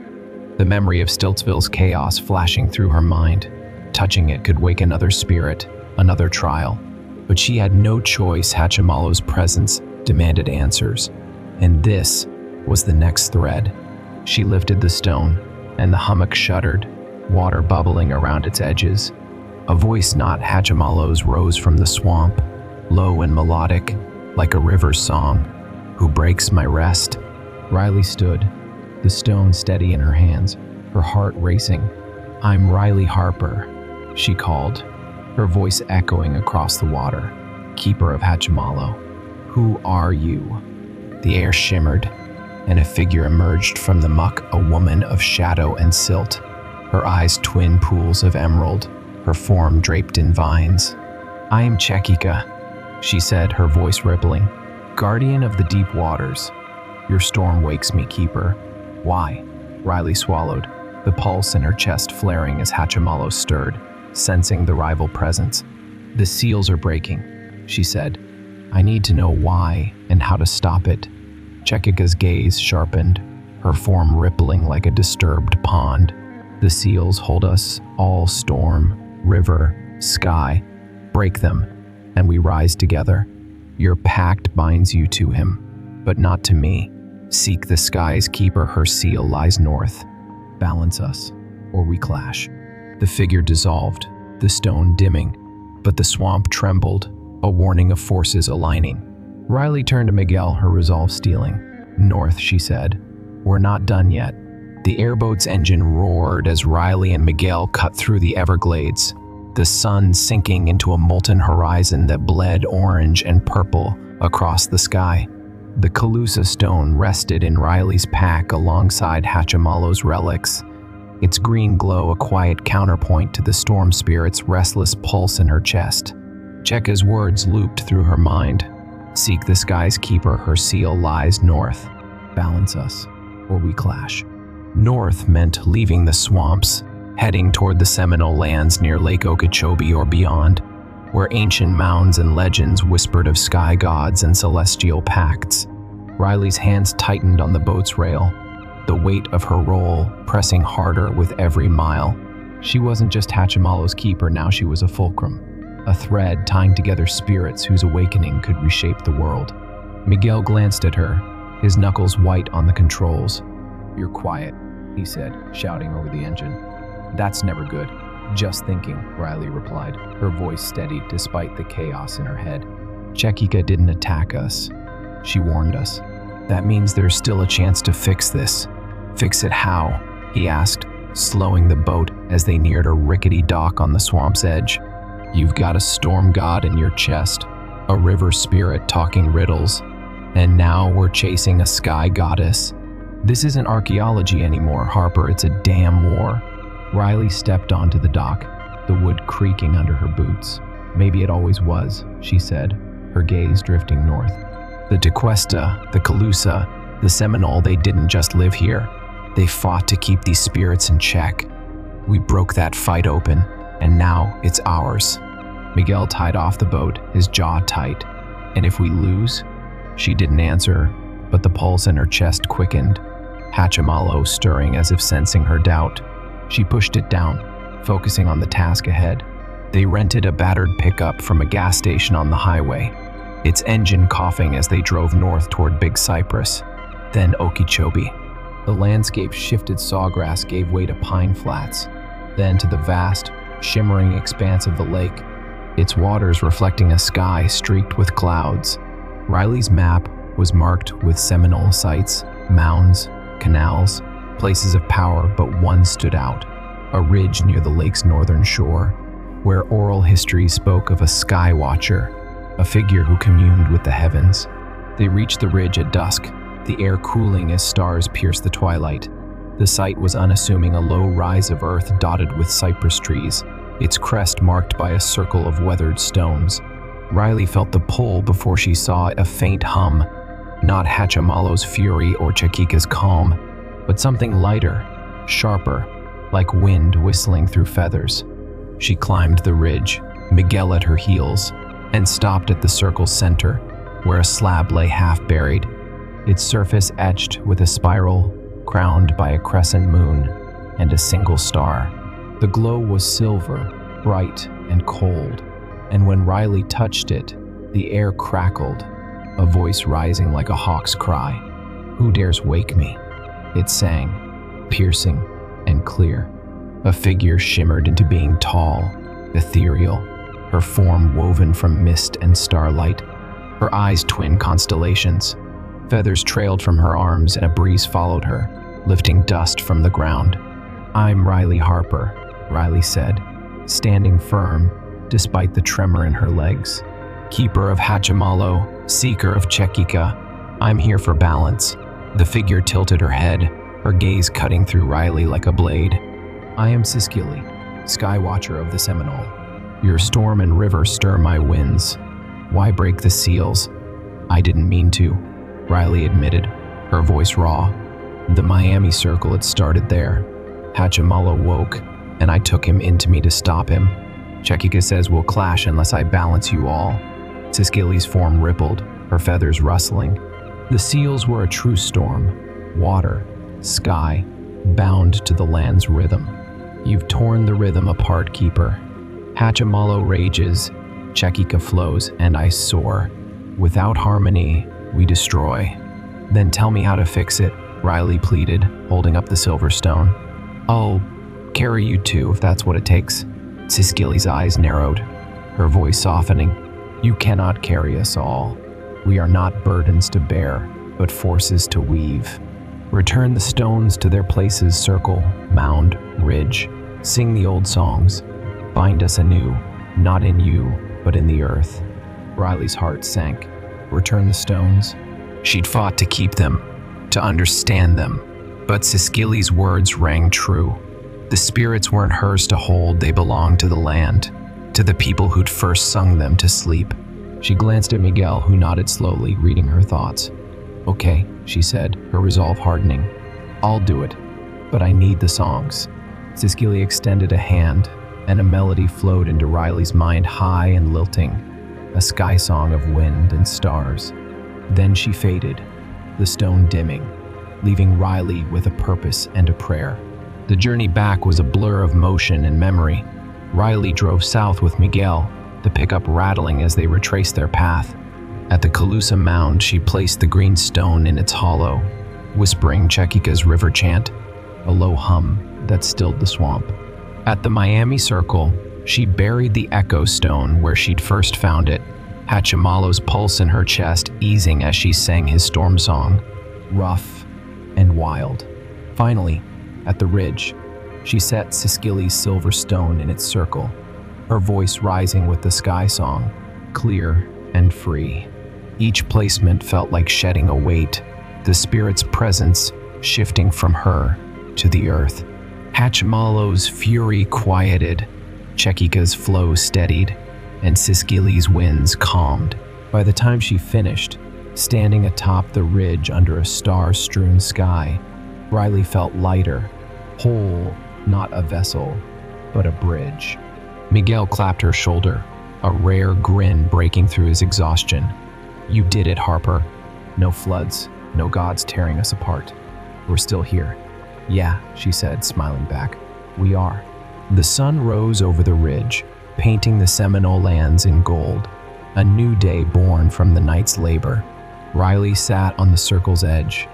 the memory of Stiltsville's chaos flashing through her mind. Touching it could wake another spirit, another trial. But she had no choice. Hachimalo's presence demanded answers. And this was the next thread. She lifted the stone, and the hummock shuddered, water bubbling around its edges. A voice not Hachimalo's rose from the swamp, low and melodic, like a river's song. "Who breaks my rest?" Riley stood, the stone steady in her hands, her heart racing. "I'm Riley Harper," she called, her voice echoing across the water. "Keeper of Hachimalo. Who are you?" The air shimmered, and a figure emerged from the muck, a woman of shadow and silt, her eyes twin pools of emerald, her form draped in vines. "I am Chekika," she said, her voice rippling. "Guardian of the deep waters. Your storm wakes me, Keeper." "Why?" Riley swallowed, the pulse in her chest flaring as Hachimalo stirred, sensing the rival presence. "The seals are breaking," she said. "I need to know why and how to stop it." Chekika's gaze sharpened, her form rippling like a disturbed pond. "The seals hold us all, storm, river, sky. Break them, and we rise together. Your pact binds you to him, but not to me. Seek the sky's keeper, her seal lies north. Balance us, or we clash." The figure dissolved, the stone dimming, but the swamp trembled, a warning of forces aligning. Riley turned to Miguel, her resolve stealing. "North," she said. "We're not done yet." The airboat's engine roared as Riley and Miguel cut through the Everglades, the sun sinking into a molten horizon that bled orange and purple across the sky. The Calusa stone rested in Riley's pack alongside Hachimalo's relics, its green glow a quiet counterpoint to the storm spirit's restless pulse in her chest. Cheka's words looped through her mind. "Seek the sky's keeper, her seal lies north. Balance us, or we clash." North meant leaving the swamps, heading toward the Seminole lands near Lake Okeechobee or beyond, where ancient mounds and legends whispered of sky gods and celestial pacts. Riley's hands tightened on the boat's rail, the weight of her role pressing harder with every mile. She wasn't just Hachimalo's keeper, now she was a fulcrum, a thread tying together spirits whose awakening could reshape the world. Miguel glanced at her, his knuckles white on the controls. "You're quiet," he said, shouting over the engine. "That's never good." "Just thinking," Riley replied, her voice steady despite the chaos in her head. "Chekika didn't attack us. She warned us. That means there's still a chance to fix this." "Fix it how?" he asked, slowing the boat as they neared a rickety dock on the swamp's edge. You've got a storm god in your chest, a river spirit talking riddles, and now we're chasing a sky goddess. This isn't archaeology anymore, Harper, it's a damn war. Riley stepped onto the dock, the wood creaking under her boots. Maybe it always was, she said, her gaze drifting north. The Tequesta, the Calusa, the Seminole, they didn't just live here. They fought to keep these spirits in check. We broke that fight open, and now it's ours. Miguel tied off the boat, his jaw tight. And if we lose? She didn't answer, but the pulse in her chest quickened, Hachimalo stirring as if sensing her doubt. She pushed it down, focusing on the task ahead. They rented a battered pickup from a gas station on the highway, its engine coughing as they drove north toward Big Cypress, then Okeechobee. The landscape shifted, sawgrass gave way to pine flats, then to the vast, shimmering expanse of the lake, its waters reflecting a sky streaked with clouds. Riley's map was marked with Seminole sites, mounds, canals, places of power, but one stood out, a ridge near the lake's northern shore, where oral history spoke of a sky watcher, a figure who communed with the heavens. They reached the ridge at dusk, the air cooling as stars pierced the twilight. The site was unassuming, a low rise of earth dotted with cypress trees, its crest marked by a circle of weathered stones. Riley felt the pull before she saw a faint hum, not Hachimalo's fury or Chakika's calm, but something lighter, sharper, like wind whistling through feathers. She climbed the ridge, Miguel at her heels, and stopped at the circle's center, where a slab lay half-buried, its surface etched with a spiral crowned by a crescent moon and a single star. The glow was silver, bright and cold, and when Riley touched it, the air crackled, a voice rising like a hawk's cry. "Who dares wake me?" it sang, piercing and clear. A figure shimmered into being, tall, ethereal, her form woven from mist and starlight, her eyes twin constellations. Feathers trailed from her arms and a breeze followed her, lifting dust from the ground. "I'm Riley Harper," Riley said, standing firm despite the tremor in her legs. "Keeper of Hachimalo, seeker of Chekika, I'm here for balance." The figure tilted her head, her gaze cutting through Riley like a blade. "I am Siskili, sky watcher of the Seminole. Your storm and river stir my winds. Why break the seals?" "I didn't mean to," Riley admitted, her voice raw. "The Miami Circle had started there. Hachimalo woke, and I took him into me to stop him. Chekika says we'll clash unless I balance you all." Siskili's form rippled, her feathers rustling. The seals were a true storm, water, sky, bound to the land's rhythm. "You've torn the rhythm apart, Keeper. Hachimalo rages, Chekika flows, and I soar. Without harmony, we destroy." "Then tell me how to fix it," Riley pleaded, holding up the silver stone. "I'll carry you too, if that's what it takes." Siskili's eyes narrowed, her voice softening. "You cannot carry us all. We are not burdens to bear, but forces to weave. Return the stones to their places, circle, mound, ridge. Sing the old songs. Bind us anew, not in you, but in the earth." Riley's heart sank. Return the stones? She'd fought to keep them, to understand them. But Siskili's words rang true. The spirits weren't hers to hold, they belonged to the land, to the people who'd first sung them to sleep. She glanced at Miguel, who nodded slowly, reading her thoughts. "Okay," she said, her resolve hardening. "I'll do it, but I need the songs." Siskili extended a hand, and a melody flowed into Riley's mind, high and lilting, a sky song of wind and stars. Then she faded, the stone dimming, leaving Riley with a purpose and a prayer. The journey back was a blur of motion and memory. Riley drove south with Miguel, the pickup rattling as they retraced their path. At the Calusa Mound, she placed the green stone in its hollow, whispering Chekika's river chant, a low hum that stilled the swamp. At the Miami Circle, she buried the echo stone where she'd first found it, Hachimalo's pulse in her chest easing as she sang his storm song, rough and wild. Finally, at the ridge, she set Siskili's silver stone in its circle, her voice rising with the sky song, clear and free. Each placement felt like shedding a weight, the spirit's presence shifting from her to the earth. Hachimalo's fury quieted, Chekika's flow steadied, and Siskili's winds calmed. By the time she finished, standing atop the ridge under a star-strewn sky, Riley felt lighter, whole, not a vessel, but a bridge. Miguel clapped her shoulder, a rare grin breaking through his exhaustion. "You did it, Harper. No floods, no gods tearing us apart. We're still here." "Yeah," she said, smiling back. "We are." The sun rose over the ridge, painting the Seminole lands in gold. A new day born from the night's labor. Riley sat on the circle's edge,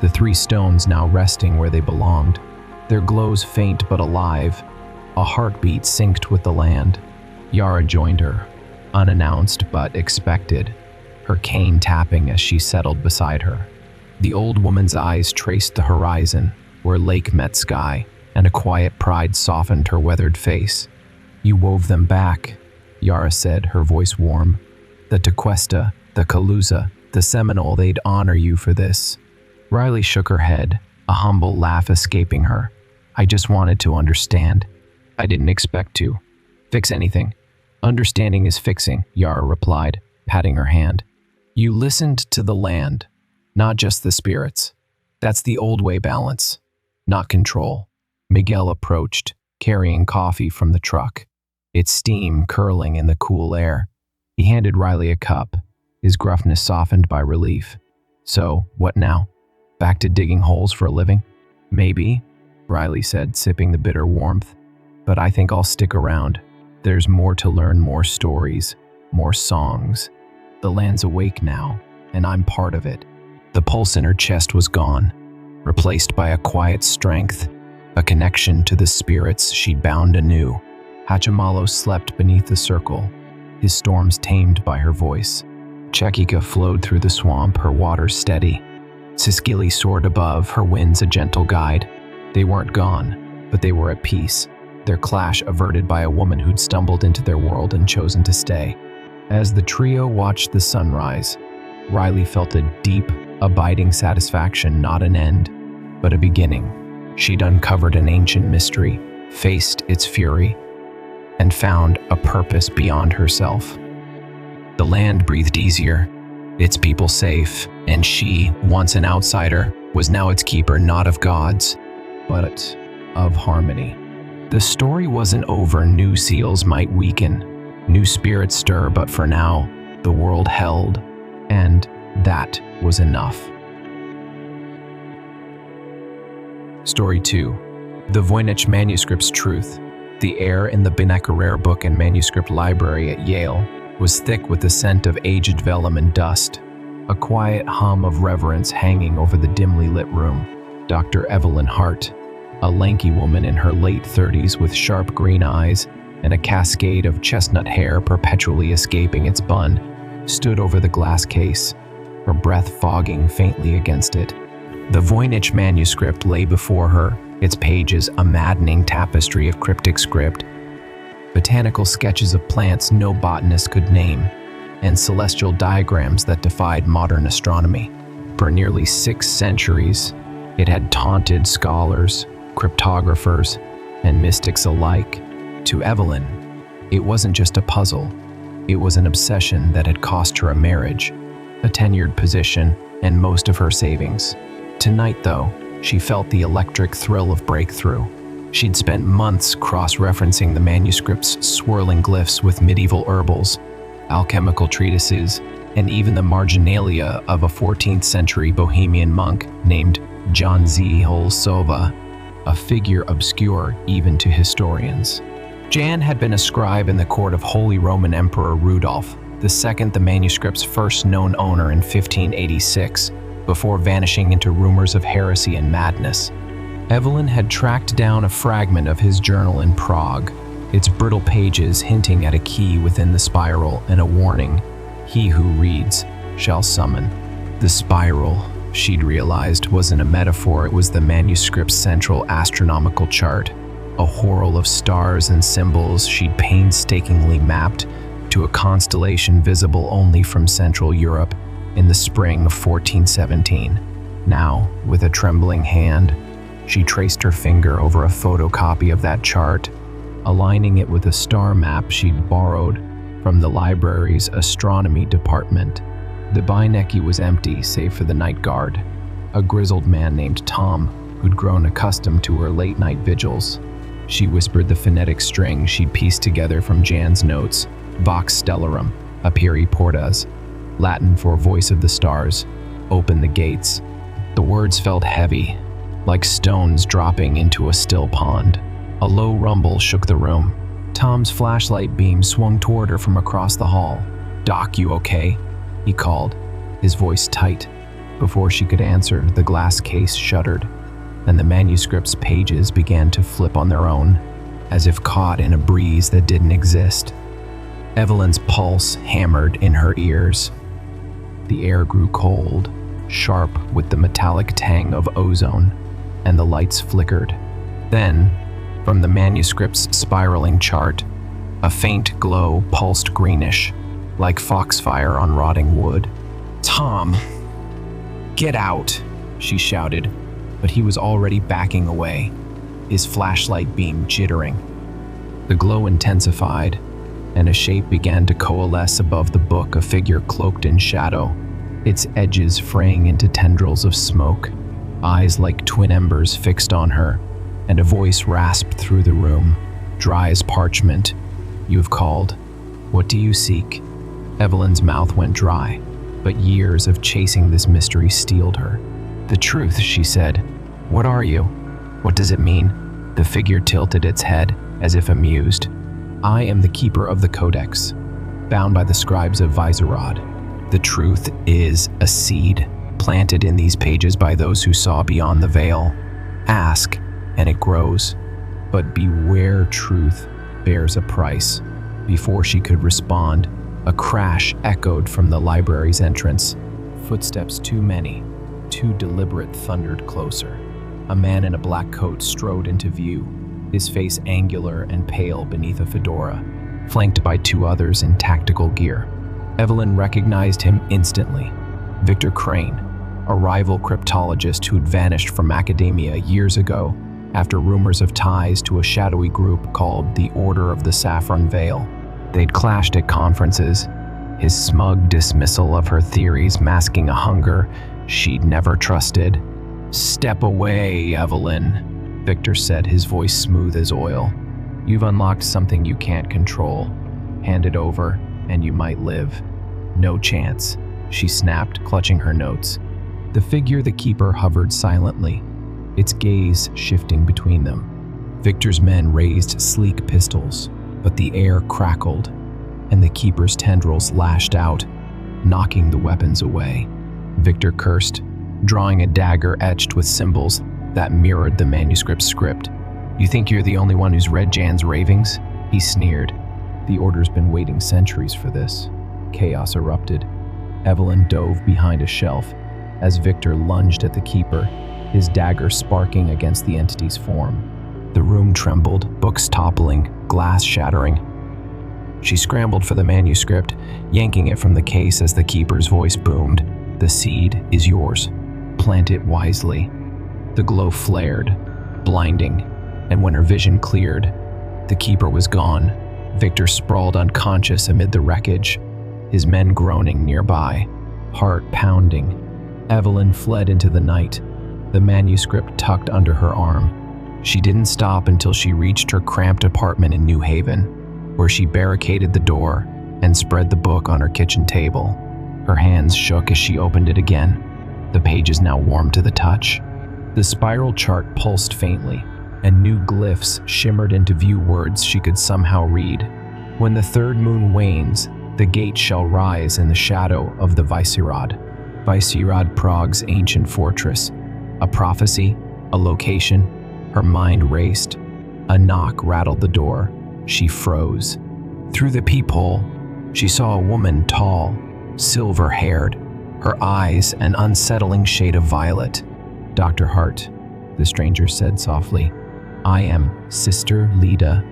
the 3 stones now resting where they belonged, their glows faint but alive. A heartbeat synced with the land. Yara joined her, unannounced but expected, her cane tapping as she settled beside her. The old woman's eyes traced the horizon, where lake met sky, and a quiet pride softened her weathered face. "You wove them back," Yara said, her voice warm. "The Tequesta, the Calusa, the Seminole, they'd honor you for this." Riley shook her head, a humble laugh escaping her. "I just wanted to understand. I didn't expect to fix anything." "Understanding is fixing," Yara replied, patting her hand. "You listened to the land, not just the spirits. That's the old way balance, not control." Miguel approached, carrying coffee from the truck, its steam curling in the cool air. He handed Riley a cup, his gruffness softened by relief. "So, what now? Back to digging holes for a living?" "Maybe," Riley said, sipping the bitter warmth. "But I think I'll stick around. There's more to learn, more stories, more songs. The land's awake now, and I'm part of it." The pulse in her chest was gone, replaced by a quiet strength, a connection to the spirits she'd bound anew. Hachimalo slept beneath the circle, his storms tamed by her voice. Chekika flowed through the swamp, her waters steady. Siskili soared above, her winds a gentle guide. They weren't gone, but they were at peace, their clash averted by a woman who'd stumbled into their world and chosen to stay. As the trio watched the sunrise, Riley felt a deep, abiding satisfaction, not an end, but a beginning. She'd uncovered an ancient mystery, faced its fury, and found a purpose beyond herself. The land breathed easier, its people safe, and she, once an outsider, was now its keeper, not of gods, but of harmony. The story wasn't over. New seals might weaken, new spirits stir, but for now, the world held, and that was enough. Story 2. The Voynich Manuscript's Truth. The air in the Binecarer Book and Manuscript Library at Yale was thick with the scent of aged vellum and dust, a quiet hum of reverence hanging over the dimly lit room. Dr. Evelyn Hart, a lanky woman in her late 30s with sharp green eyes and a cascade of chestnut hair perpetually escaping its bun, stood over the glass case, her breath fogging faintly against it. The Voynich manuscript lay before her, its pages a maddening tapestry of cryptic script, botanical sketches of plants no botanist could name, and celestial diagrams that defied modern astronomy. For nearly 6 centuries, it had taunted scholars, cryptographers, and mystics alike. To Evelyn, it wasn't just a puzzle, it was an obsession that had cost her a marriage, a tenured position, and most of her savings. Tonight, though, she felt the electric thrill of breakthrough. She'd spent months cross-referencing the manuscript's swirling glyphs with medieval herbals, alchemical treatises, and even the marginalia of a 14th century Bohemian monk named John Holsova, a figure obscure even to historians. Jan had been a scribe in the court of Holy Roman Emperor Rudolph II, the manuscript's first known owner in 1586, before vanishing into rumors of heresy and madness. Evelyn had tracked down a fragment of his journal in Prague, its brittle pages hinting at a key within the spiral and a warning: "He who reads shall summon." The spiral, she'd realized, wasn't a metaphor, it was the manuscript's central astronomical chart. a whorl of stars and symbols she'd painstakingly mapped to a constellation visible only from Central Europe in the spring of 1417. Now, with a trembling hand, she traced her finger over a photocopy of that chart, aligning it with a star map she'd borrowed from the library's astronomy department. The Beinecke was empty, save for the night guard, a grizzled man named Tom, who'd grown accustomed to her late-night vigils. She whispered the phonetic string she'd pieced together from Jan's notes: Vox Stellarum, Aperi Portas, Latin for voice of the stars, open the gates. The words felt heavy, like stones dropping into a still pond. A low rumble shook the room. Tom's flashlight beam swung toward her from across the hall. "Doc, you okay?" he called, his voice tight. Before she could answer, the glass case shuddered, and the manuscript's pages began to flip on their own, as if caught in a breeze that didn't exist. Evelyn's pulse hammered in her ears. The air grew cold, sharp with the metallic tang of ozone, and the lights flickered. Then, from the manuscript's spiraling chart, a faint glow pulsed greenish, like foxfire on rotting wood. "Tom, get out," she shouted, but he was already backing away, his flashlight beam jittering. The glow intensified, and a shape began to coalesce above the book, a figure cloaked in shadow, its edges fraying into tendrils of smoke, eyes like twin embers fixed on her, and a voice rasped through the room, dry as parchment. "You have called. What do you seek?" Evelyn's mouth went dry, but years of chasing this mystery steeled her. "The truth," she said. "What are you? What does it mean?" The figure tilted its head, as if amused. "I am the keeper of the Codex, bound by the scribes of Viserad. The truth is a seed, planted in these pages by those who saw beyond the veil. Ask, and it grows. But beware, truth bears a price." Before she could respond, a crash echoed from the library's entrance. Footsteps too many, too deliberate, thundered closer. A man in a black coat strode into view, his face angular and pale beneath a fedora, flanked by two others in tactical gear. Evelyn recognized him instantly. Victor Crane, a rival cryptologist who'd vanished from academia years ago after rumors of ties to a shadowy group called the Order of the Saffron Veil. They'd clashed at conferences, his smug dismissal of her theories masking a hunger she'd never trusted. "Step away, Evelyn," Victor said, his voice smooth as oil. "You've unlocked something you can't control. Hand it over, and you might live." "No chance," she snapped, clutching her notes. The figure the keeper hovered silently, its gaze shifting between them. Victor's men raised sleek pistols, but the air crackled, and the keeper's tendrils lashed out, knocking the weapons away. Victor cursed, drawing a dagger etched with symbols that mirrored the manuscript script. "You think you're the only one who's read Jan's ravings?" He sneered. "The Order's been waiting centuries for this." Chaos erupted. Evelyn dove behind a shelf as Victor lunged at the keeper, his dagger sparking against the entity's form. The room trembled, books toppling, glass shattering. She scrambled for the manuscript, yanking it from the case as the keeper's voice boomed. "The seed is yours. Plant it wisely." The glow flared, blinding, and when her vision cleared, the keeper was gone. Victor sprawled unconscious amid the wreckage, his men groaning nearby, heart pounding. Evelyn fled into the night, the manuscript tucked under her arm. She didn't stop until she reached her cramped apartment in New Haven, where she barricaded the door and spread the book on her kitchen table. Her hands shook as she opened it again, the pages now warm to the touch. The spiral chart pulsed faintly, and new glyphs shimmered into view, words she could somehow read. "When the third moon wanes, the gate shall rise in the shadow of the Viserad." Viserad, Prague's ancient fortress. A prophecy, a location. Her mind raced. A knock rattled the door. She froze. Through the peephole, she saw a woman, tall, silver-haired, her eyes an unsettling shade of violet. "Dr. Hart," the stranger said softly, I am Sister Leda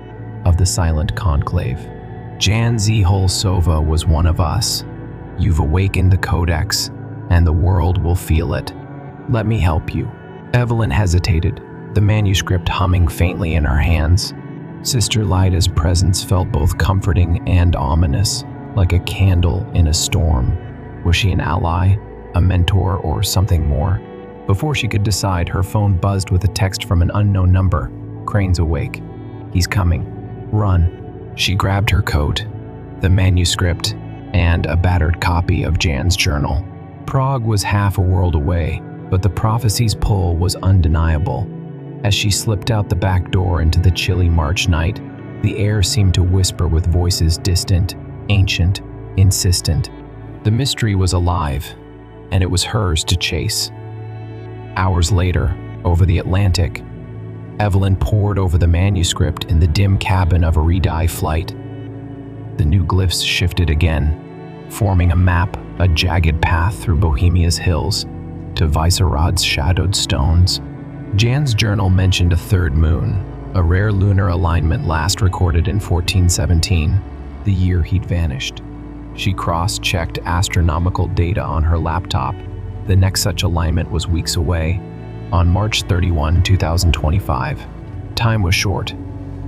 of the Silent Conclave. Jan Z. Holsova was one of us. You've awakened the Codex, and the world will feel it. Let me help you." Evelyn hesitated, the manuscript humming faintly in her hands. Sister Leda's presence felt both comforting and ominous, like a candle in a storm. Was she an ally, a mentor, or something more? Before she could decide, her phone buzzed with a text from an unknown number. "Crane's awake. He's coming. Run." She grabbed her coat, the manuscript, and a battered copy of Jan's journal. Prague was half a world away, but the prophecy's pull was undeniable. As she slipped out the back door into the chilly March night, the air seemed to whisper with voices distant, ancient, insistent. The mystery was alive, and it was hers to chase. Hours later, over the Atlantic, Evelyn pored over the manuscript in the dim cabin of a Redeye flight. The new glyphs shifted again, forming a map, a jagged path through Bohemia's hills to Vyserod's shadowed stones. Jan's journal mentioned a third moon, a rare lunar alignment last recorded in 1417, the year he'd vanished. She cross-checked astronomical data on her laptop. The next such alignment was weeks away, on March 31, 2025. Time was short.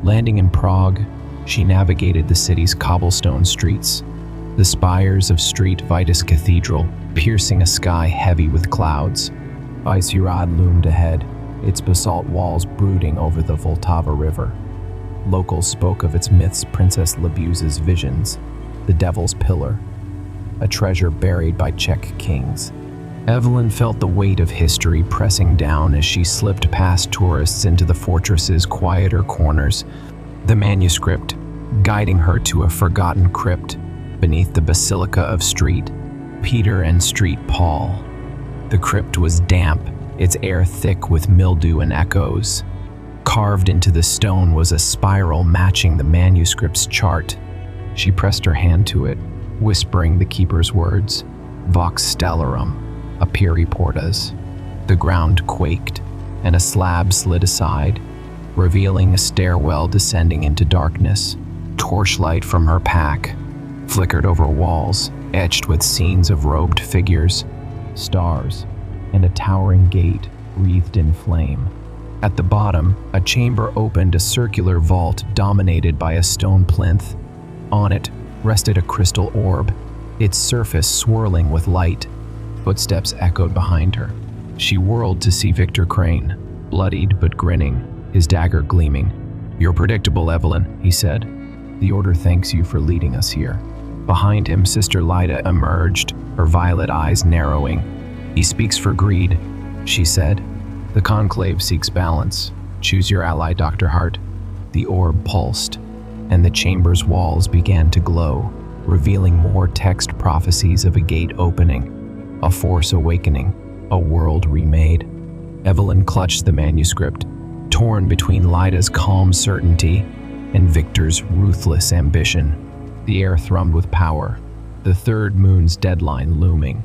Landing in Prague, she navigated the city's cobblestone streets, the spires of St. Vitus Cathedral piercing a sky heavy with clouds. Vysherod loomed ahead, its basalt walls brooding over the Vltava River. Locals spoke of its myths, Princess Labuza's visions, the Devil's Pillar, a treasure buried by Czech kings. Evelyn felt the weight of history pressing down as she slipped past tourists into the fortress's quieter corners, the manuscript guiding her to a forgotten crypt beneath the Basilica of St. Peter and St. Paul. The crypt was damp, its air thick with mildew and echoes. Carved into the stone was a spiral matching the manuscript's chart. She pressed her hand to it, whispering the keeper's words, "Vox Stellarum, Aperi Portas." The ground quaked, and a slab slid aside, revealing a stairwell descending into darkness. Torchlight from her pack flickered over walls, etched with scenes of robed figures, stars, and a towering gate wreathed in flame. At the bottom, a chamber opened, a circular vault dominated by a stone plinth. On it rested a crystal orb, its surface swirling with light. Footsteps echoed behind her. She whirled to see Victor Crane, bloodied but grinning, his dagger gleaming. "You're predictable, Evelyn," he said. "The Order thanks you for leading us here." Behind him, Sister Leda emerged, her violet eyes narrowing. "He speaks for greed," she said. "The Conclave seeks balance. Choose your ally, Dr. Hart." The orb pulsed, and the chamber's walls began to glow, revealing more text prophecies of a gate opening, a force awakening, a world remade. Evelyn clutched the manuscript, torn between Leda's calm certainty and Victor's ruthless ambition. The air thrummed with power, the third moon's deadline looming.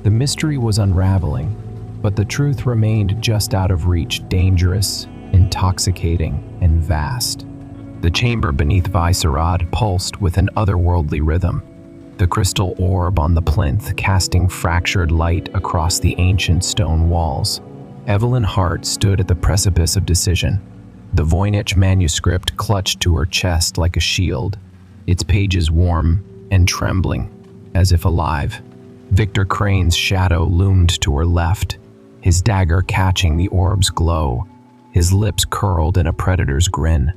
The mystery was unraveling, but the truth remained just out of reach, dangerous, intoxicating, and vast. The chamber beneath Vyserod pulsed with an otherworldly rhythm, the crystal orb on the plinth casting fractured light across the ancient stone walls. Evelyn Hart stood at the precipice of decision. The Voynich manuscript clutched to her chest like a shield, its pages warm and trembling, as if alive. Victor Crane's shadow loomed to her left, his dagger catching the orb's glow, his lips curled in a predator's grin.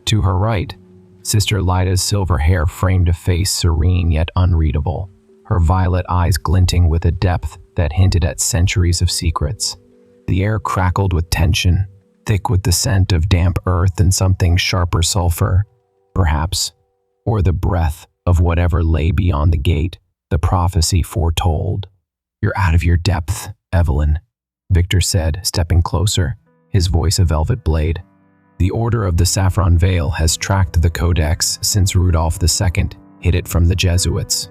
To her right, Sister Leda's silver hair framed a face serene yet unreadable, her violet eyes glinting with a depth that hinted at centuries of secrets. The air crackled with tension, thick with the scent of damp earth and something sharper sulfur, perhaps, or the breath of whatever lay beyond the gate, the prophecy foretold. "You're out of your depth, Evelyn," Victor said, stepping closer, his voice a velvet blade. "The Order of the Saffron Veil has tracked the Codex since Rudolph II hid it from the Jesuits.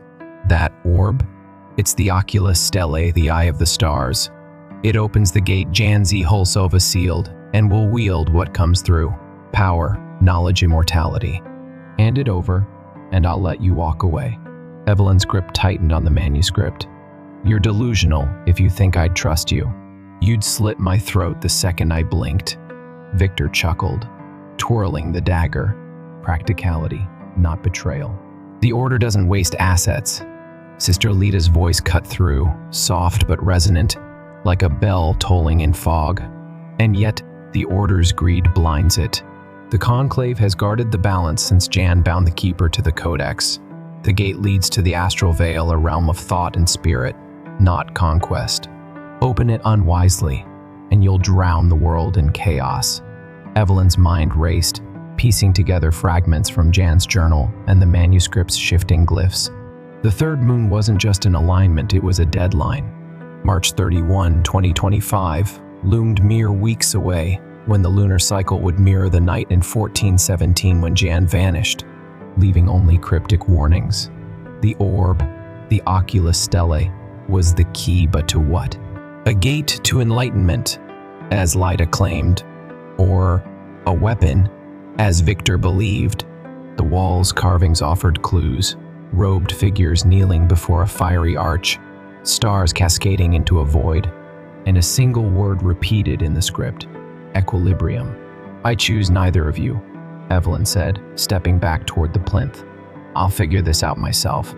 That orb? It's the Oculus Stellae, the Eye of the Stars. It opens the gate Jan Z. Holsova sealed, and will wield what comes through: power, knowledge, immortality. Hand it over, and I'll let you walk away." Evelyn's grip tightened on the manuscript. "You're delusional if you think I'd trust you. You'd slit my throat the second I blinked." Victor chuckled, twirling the dagger. Practicality, not betrayal. "The Order doesn't waste assets." Sister Lita's voice cut through, soft but resonant, like a bell tolling in fog. "And yet, the Order's greed blinds it. The Conclave has guarded the balance since Jan bound the Keeper to the Codex. The gate leads to the Astral Veil, a realm of thought and spirit, not conquest. Open it unwisely, and you'll drown the world in chaos." Evelyn's mind raced, piecing together fragments from Jan's journal and the manuscript's shifting glyphs. The third moon wasn't just an alignment, it was a deadline. March 31, 2025 loomed mere weeks away, when the lunar cycle would mirror the night in 1417 when Jan vanished, leaving only cryptic warnings. The orb, the oculus stellae, was the key, but to what? A gate to enlightenment, as Lida claimed, or a weapon, as Victor believed. The wall's carvings offered clues: robed figures kneeling before a fiery arch, stars cascading into a void, and a single word repeated in the script: equilibrium. "I choose neither of you," Evelyn said, stepping back toward the plinth. "I'll figure this out myself."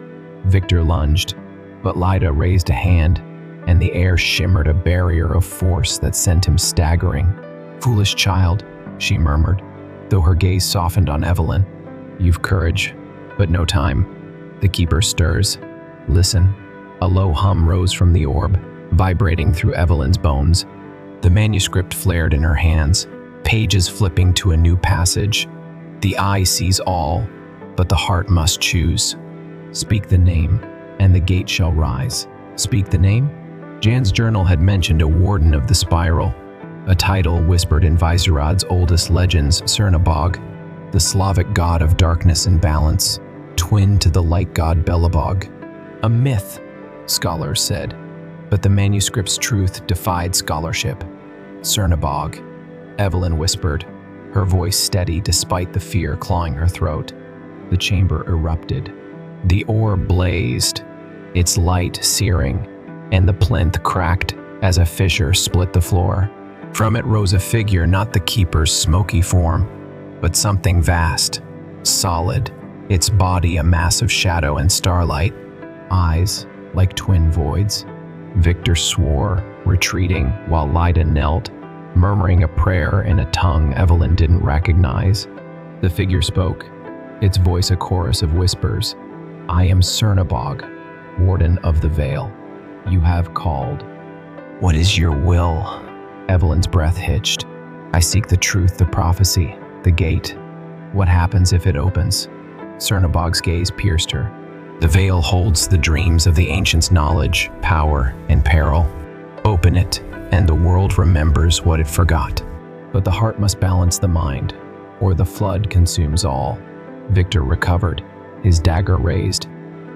Victor lunged, but Lida raised a hand, and the air shimmered, a barrier of force that sent him staggering. "Foolish child," she murmured, though her gaze softened on Evelyn. "You've courage, but no time." The Keeper stirs. "Listen." A low hum rose from the orb, vibrating through Evelyn's bones. The manuscript flared in her hands, pages flipping to a new passage. "The eye sees all, but the heart must choose. Speak the name, and the gate shall rise." Speak the name? Jan's journal had mentioned a warden of the spiral, a title whispered in Viserad's oldest legends: Cernabog, the Slavic god of darkness and balance, twin to the light god Belobog. A myth, scholars said, but the manuscript's truth defied scholarship. "Cernabog," Evelyn whispered, her voice steady despite the fear clawing her throat. The chamber erupted. The orb blazed, its light searing, and the plinth cracked as a fissure split the floor. From it rose a figure, not the Keeper's smoky form, but something vast, solid, its body a mass of shadow and starlight, eyes like twin voids. Victor swore, retreating, while Lida knelt, murmuring a prayer in a tongue Evelyn didn't recognize. The figure spoke, its voice a chorus of whispers. "I am Cernabog, Warden of the Veil. You have called. What is your will?" Evelyn's breath hitched. "I seek the truth, the prophecy, the gate. What happens if it opens?" Cernabog's gaze pierced her. "The veil holds the dreams of the ancients' knowledge, power, and peril. Open it, and the world remembers what it forgot. But the heart must balance the mind, or the flood consumes all." Victor recovered, his dagger raised.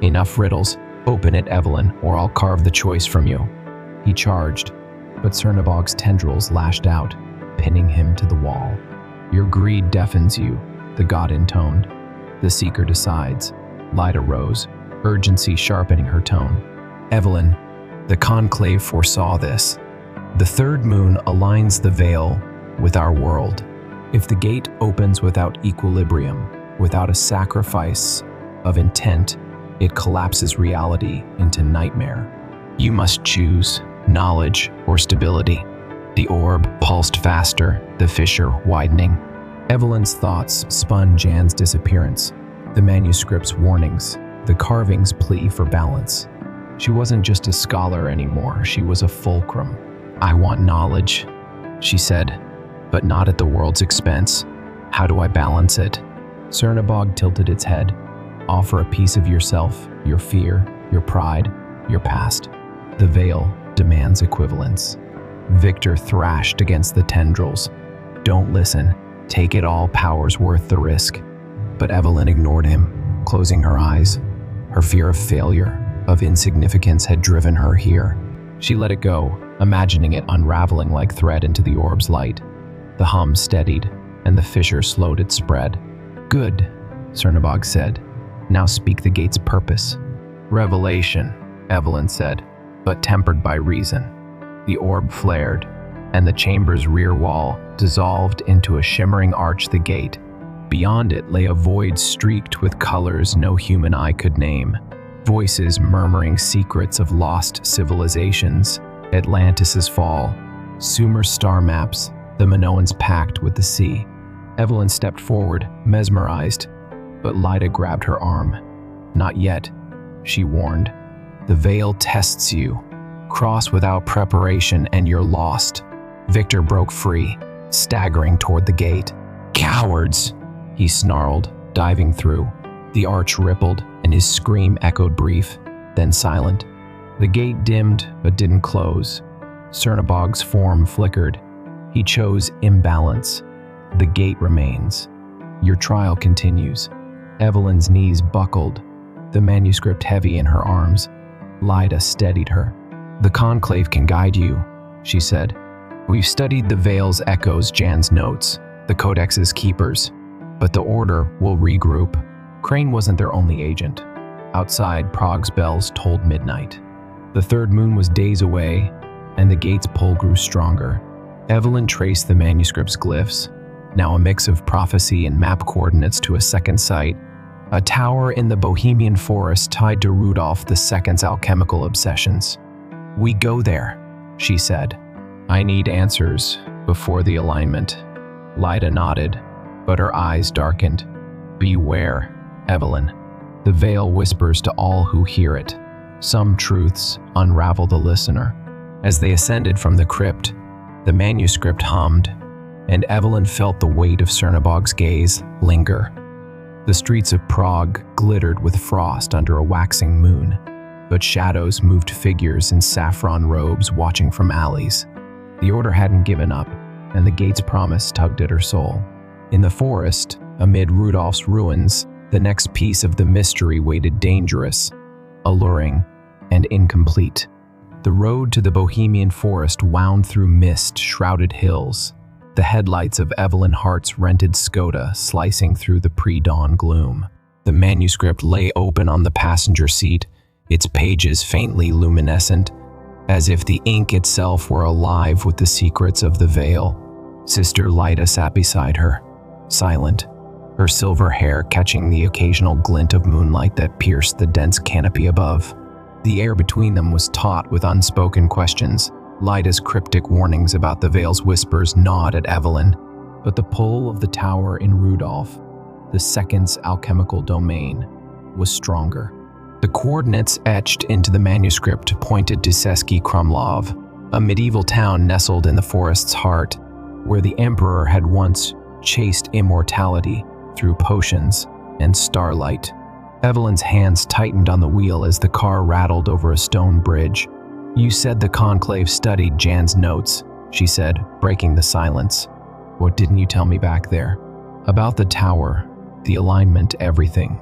"Enough riddles. Open it, Evelyn, or I'll carve the choice from you." He charged, but Cernabog's tendrils lashed out, pinning him to the wall. "Your greed deafens you," the god intoned. "The seeker decides." Lida rose, urgency sharpening her tone. "Evelyn, the Conclave foresaw this. The third moon aligns the veil with our world. If the gate opens without equilibrium, without a sacrifice of intent, it collapses reality into nightmare. You must choose knowledge or stability." The orb pulsed faster, the fissure widening. Evelyn's thoughts spun Jan's disappearance, the manuscript's warnings, the carving's plea for balance. She wasn't just a scholar anymore, she was a fulcrum. "I want knowledge," she said, "but not at the world's expense. How do I balance it?" Cernabog tilted its head. "Offer a piece of yourself, your fear, your pride, your past. The veil demands equivalence." Victor thrashed against the tendrils. "Don't listen. Take it all, power's worth the risk." But Evelyn ignored him, closing her eyes. Her fear of failure, of insignificance had driven her here. She let it go, imagining it unraveling like thread into the orb's light. The hum steadied, and the fissure slowed its spread. "Good," Cernabog said. "Now speak the gate's purpose." "Revelation," Evelyn said, but tempered by reason. The orb flared, and the chamber's rear wall dissolved into a shimmering arch. The gate. Beyond it lay a void streaked with colors no human eye could name. Voices murmuring secrets of lost civilizations, Atlantis' fall, Sumer's star maps, the Minoans' pact with the sea. Evelyn stepped forward, mesmerized, but Lyda grabbed her arm. "Not yet," she warned. "The veil tests you. Cross without preparation and you're lost." Victor broke free, staggering toward the gate. "Cowards!" he snarled, diving through. The arch rippled, and his scream echoed brief, then silent. The gate dimmed but didn't close. Cernabog's form flickered. He chose imbalance. The gate remains. Your trial continues. Evelyn's knees buckled, the manuscript heavy in her arms. Lyda steadied her. "The conclave can guide you," she said. "We've studied the veil's echoes, Jan's notes, the codex's keepers, but the Order will regroup." Crane wasn't their only agent. Outside, Prague's bells tolled midnight. The third moon was days away, and the gate's pull grew stronger. Evelyn traced the manuscript's glyphs, now a mix of prophecy and map coordinates to a second site, a tower in the Bohemian forest tied to Rudolf II's alchemical obsessions. "We go there," she said. "I need answers before the alignment." Lyda nodded, but her eyes darkened. "Beware, Evelyn. The veil whispers to all who hear it. Some truths unravel the listener." As they ascended from the crypt, the manuscript hummed, and Evelyn felt the weight of Cernabog's gaze linger. The streets of Prague glittered with frost under a waxing moon, but shadows moved figures in saffron robes watching from alleys. The Order hadn't given up, and the gate's promise tugged at her soul. In the forest, amid Rudolph's ruins, the next piece of the mystery waited, dangerous, alluring, and incomplete. The road to the Bohemian forest wound through mist-shrouded hills, the headlights of Evelyn Hart's rented Skoda slicing through the pre-dawn gloom. The manuscript lay open on the passenger seat, its pages faintly luminescent, as if the ink itself were alive with the secrets of the veil. Sister Lyda sat beside her, silent, her silver hair catching the occasional glint of moonlight that pierced the dense canopy above. The air between them was taut with unspoken questions. Lyda's cryptic warnings about the veil's whispers gnawed at Evelyn, but the pull of the tower in Rudolf, the second's alchemical domain, was stronger. The coordinates etched into the manuscript pointed to Český Krumlov, a medieval town nestled in the forest's heart, where the emperor had once chased immortality through potions and starlight. Evelyn's hands tightened on the wheel as the car rattled over a stone bridge. "You said the conclave studied Jan's notes," she said, breaking the silence. "What didn't you tell me back there?" "About the tower, the alignment, everything."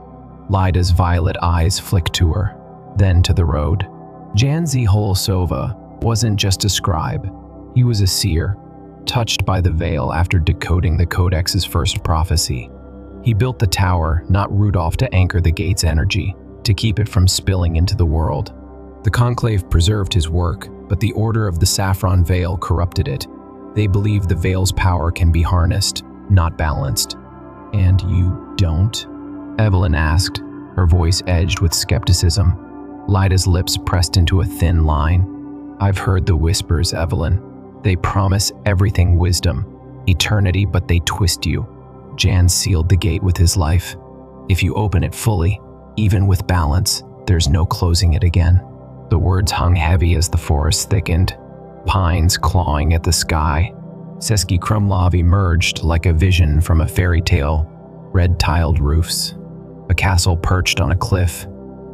Lyda's violet eyes flicked to her, then to the road. Jan Zholsova wasn't just a scribe. He was a seer, touched by the veil after decoding the Codex's first prophecy. He built the tower, not Rudolf, to anchor the gate's energy, to keep it from spilling into the world. The conclave preserved his work, but the Order of the Saffron Veil corrupted it. They believe the veil's power can be harnessed, not balanced. "And you don't?" Evelyn asked, her voice edged with skepticism. Lyda's lips pressed into a thin line. "I've heard the whispers, Evelyn. They promise everything wisdom, eternity, but they twist you. Jan sealed the gate with his life. If you open it fully, even with balance, there's no closing it again." The words hung heavy as the forest thickened, pines clawing at the sky. Český Krumlov emerged like a vision from a fairy tale, red-tiled roofs, a castle perched on a cliff,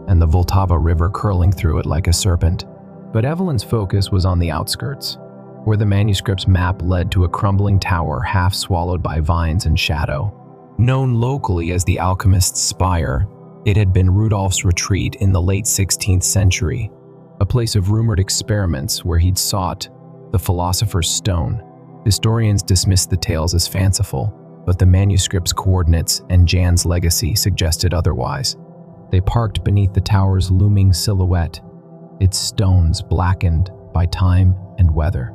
and the Vltava River curling through it like a serpent. But Evelyn's focus was on the outskirts, where the manuscript's map led to a crumbling tower half swallowed by vines and shadow. Known locally as the Alchemist's Spire, it had been Rudolph's retreat in the late 16th century, a place of rumored experiments where he'd sought the Philosopher's Stone, Historians dismissed the tales as fanciful, but the manuscript's coordinates and Jan's legacy suggested otherwise. They parked beneath the tower's looming silhouette, its stones blackened by time and weather.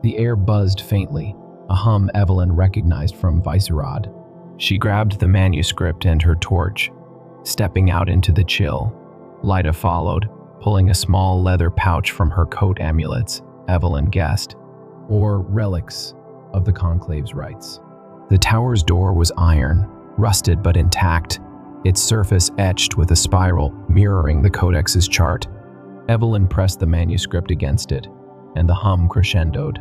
The air buzzed faintly, a hum Evelyn recognized from Vicerod. She grabbed the manuscript and her torch, stepping out into the chill. Lyda followed, pulling a small leather pouch from her coat. Amulets, Evelyn guessed, or relics of the conclave's rites. The tower's door was iron, rusted but intact, its surface etched with a spiral mirroring the codex's chart. Evelyn pressed the manuscript against it, and the hum crescendoed.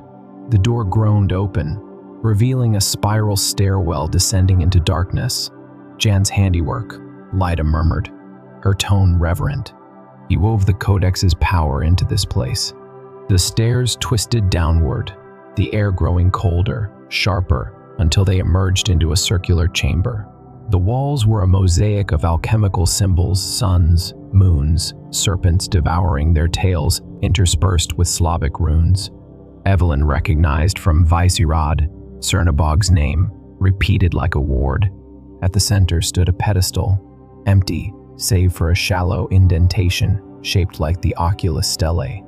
The door groaned open, revealing a spiral stairwell descending into darkness. Jan's handiwork, Lyda murmured, her tone reverent. He wove the codex's power into this place. The stairs twisted downward, the air growing colder, sharper, until they emerged into a circular chamber. The walls were a mosaic of alchemical symbols, suns, moons, serpents devouring their tails, interspersed with Slavic runes. Evelyn recognized from Vicerod Cernabog's name, repeated like a ward. At the center stood a pedestal, empty, save for a shallow indentation shaped like the oculus stellae.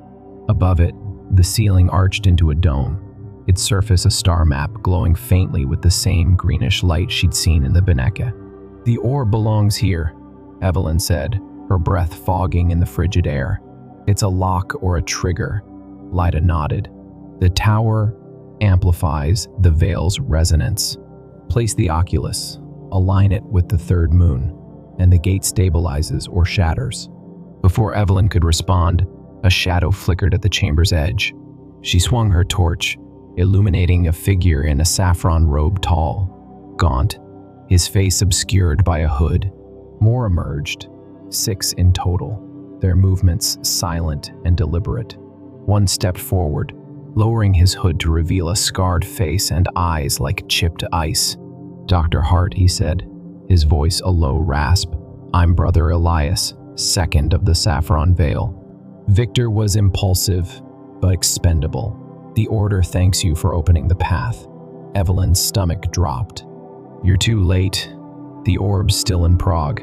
Above it, the ceiling arched into a dome, its surface a star map glowing faintly with the same greenish light she'd seen in the Beneke. "The orb belongs here," Evelyn said, her breath fogging in the frigid air. "It's a lock or a trigger." Lyda nodded. "The tower amplifies the veil's resonance. Place the oculus, align it with the third moon, and the gate stabilizes or shatters." Before Evelyn could respond, a shadow flickered at the chamber's edge. She swung her torch, illuminating a figure in a saffron robe, tall, gaunt, his face obscured by a hood. More emerged, 6 in total, their movements silent and deliberate. One stepped forward, lowering his hood to reveal a scarred face and eyes like chipped ice. "Dr. Hart," he said, his voice a low rasp. "I'm Brother Elias, second of the Saffron Veil." Victor was impulsive, but expendable. "The Order thanks you for opening the path." Evelyn's stomach dropped. "You're too late. The orb's still in Prague."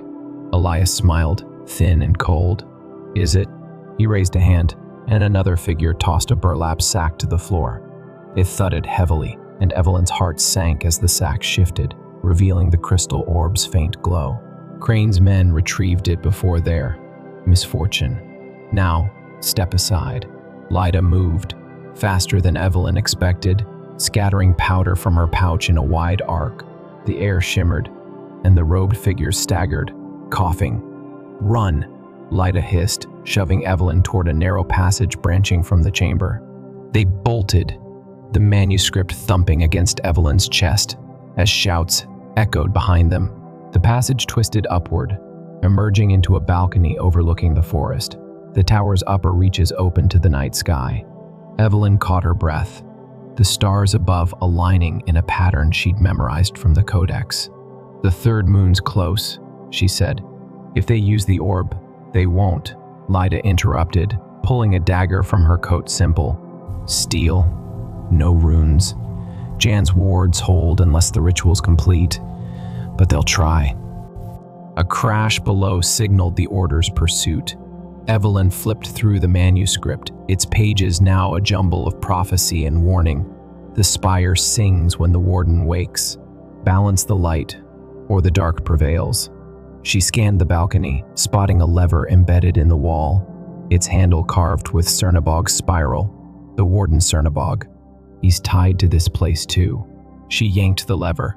Elias smiled, thin and cold. "Is it?" He raised a hand, and another figure tossed a burlap sack to the floor. It thudded heavily, and Evelyn's heart sank as the sack shifted, revealing the crystal orb's faint glow. Crane's men retrieved it before their misfortune. "Now, step aside." Lyda moved, faster than Evelyn expected, scattering powder from her pouch in a wide arc. The air shimmered, and the robed figure staggered, coughing. "Run!" Lyda hissed, shoving Evelyn toward a narrow passage branching from the chamber. They bolted, the manuscript thumping against Evelyn's chest as shouts echoed behind them. The passage twisted upward, emerging into a balcony overlooking the forest. The tower's upper reaches opened to the night sky. Evelyn caught her breath, the stars above aligning in a pattern she'd memorized from the codex. "The third moon's close," she said. "If they use the orb, they won't," Lyda interrupted, pulling a dagger from her coat symbol. "Steel, no runes. Jan's wards hold unless the ritual's complete, but they'll try." A crash below signaled the Order's pursuit. Evelyn flipped through the manuscript, its pages now a jumble of prophecy and warning. The spire sings when the warden wakes. Balance the light, or the dark prevails. She scanned the balcony, spotting a lever embedded in the wall, its handle carved with Cernabog's spiral. The warden Cernabog. He's tied to this place too. She yanked the lever.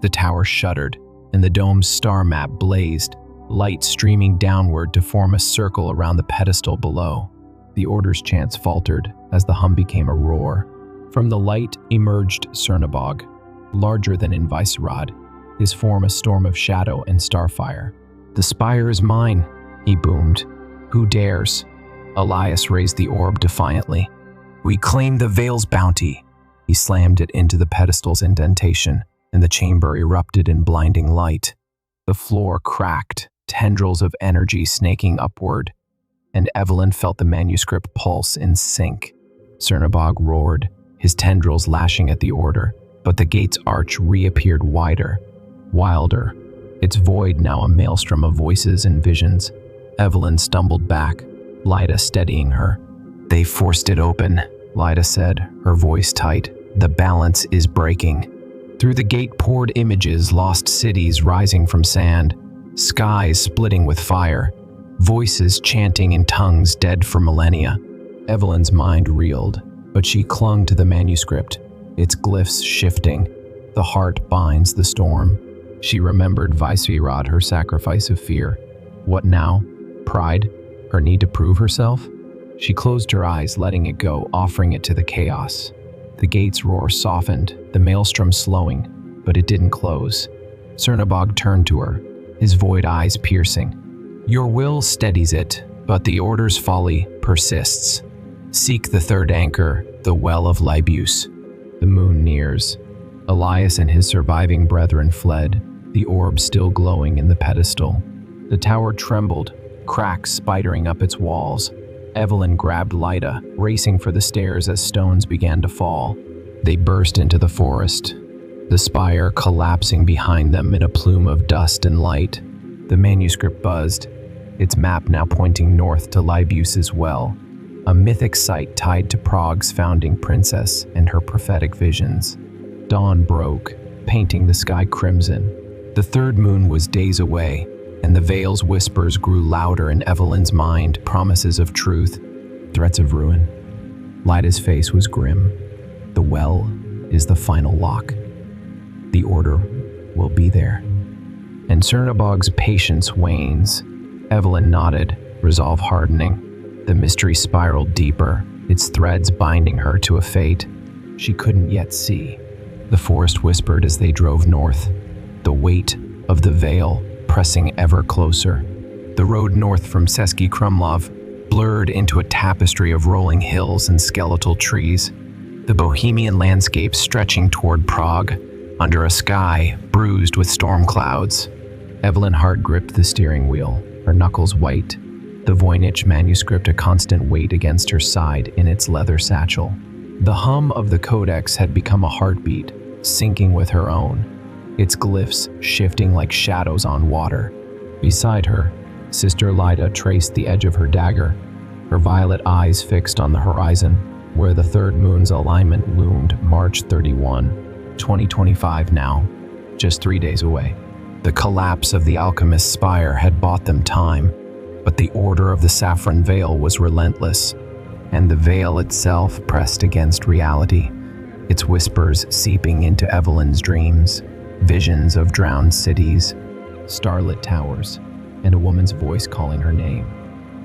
The tower shuddered, and the dome's star map blazed, light streaming downward to form a circle around the pedestal below. The Order's chants faltered as the hum became a roar. From the light emerged Cernabog, larger than in Vicerod, his form a storm of shadow and starfire. "The spire is mine," he boomed. "Who dares?" Elias raised the orb defiantly. "We claim the Veil's bounty." He slammed it into the pedestal's indentation, and the chamber erupted in blinding light. The floor cracked, tendrils of energy snaking upward, and Evelyn felt the manuscript pulse in sync. Cernabog roared, his tendrils lashing at the order, but the gate's arch reappeared wider, wilder, its void now a maelstrom of voices and visions. Evelyn stumbled back, Lyda steadying her. "They forced it open," Lyda said, her voice tight. "The balance is breaking." Through the gate poured images, lost cities rising from sand, skies splitting with fire, voices chanting in tongues dead for millennia. Evelyn's mind reeled, but she clung to the manuscript, its glyphs shifting. The heart binds the storm. She remembered Vaisvirad, her sacrifice of fear. What now? Pride? Her need to prove herself? She closed her eyes, letting it go, offering it to the chaos. The gate's roar softened, the maelstrom slowing, but it didn't close. Cernabog turned to her, his void eyes piercing. "Your will steadies it, but the order's folly persists. Seek the third anchor, the well of Libuse." The moon nears. Elias and his surviving brethren fled, the orb still glowing in the pedestal. The tower trembled, cracks spidering up its walls. Evelyn grabbed Lyda, racing for the stairs as stones began to fall. They burst into the forest, the spire collapsing behind them in a plume of dust and light. The manuscript buzzed, its map now pointing north to Libuse's well, a mythic site tied to Prague's founding princess and her prophetic visions. Dawn broke, painting the sky crimson. The third moon was days away, and the veil's whispers grew louder in Evelyn's mind, promises of truth, threats of ruin. Lyda's face was grim. The well is the final lock. The order will be there. And Cernabog's patience wanes. Evelyn nodded, resolve hardening. The mystery spiraled deeper, its threads binding her to a fate she couldn't yet see. The forest whispered as they drove north, the weight of the veil pressing ever closer. The road north from Český Krumlov blurred into a tapestry of rolling hills and skeletal trees, the Bohemian landscape stretching toward Prague, under a sky bruised with storm clouds. Evelyn Hart gripped the steering wheel, her knuckles white, the Voynich manuscript a constant weight against her side in its leather satchel. The hum of the codex had become a heartbeat, syncing with her own, its glyphs shifting like shadows on water. Beside her, Sister Lyda traced the edge of her dagger, her violet eyes fixed on the horizon, where the third moon's alignment loomed. March 31, 2025 now, just 3 days away. The collapse of the alchemist's spire had bought them time, but the order of the saffron veil was relentless, and the veil itself pressed against reality, its whispers seeping into Evelyn's dreams, visions of drowned cities, starlit towers, and a woman's voice calling her name.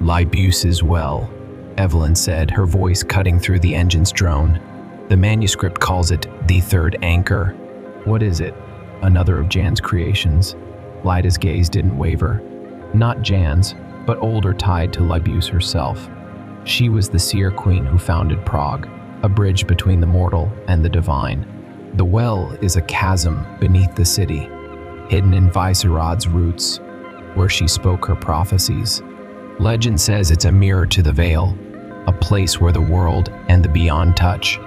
"Libuse is well," Evelyn said, her voice cutting through the engine's drone. "The manuscript calls it the third anchor." "What is it?" Another of Jan's creations. Lyda's gaze didn't waver. Not Jan's, but older, tied to Libuse herself. She was the seer queen who founded Prague, a bridge between the mortal and the divine. The well is a chasm beneath the city, hidden in Vaisvirad's roots, where she spoke her prophecies. Legend says it's a mirror to the veil, a place where the world and the beyond touch.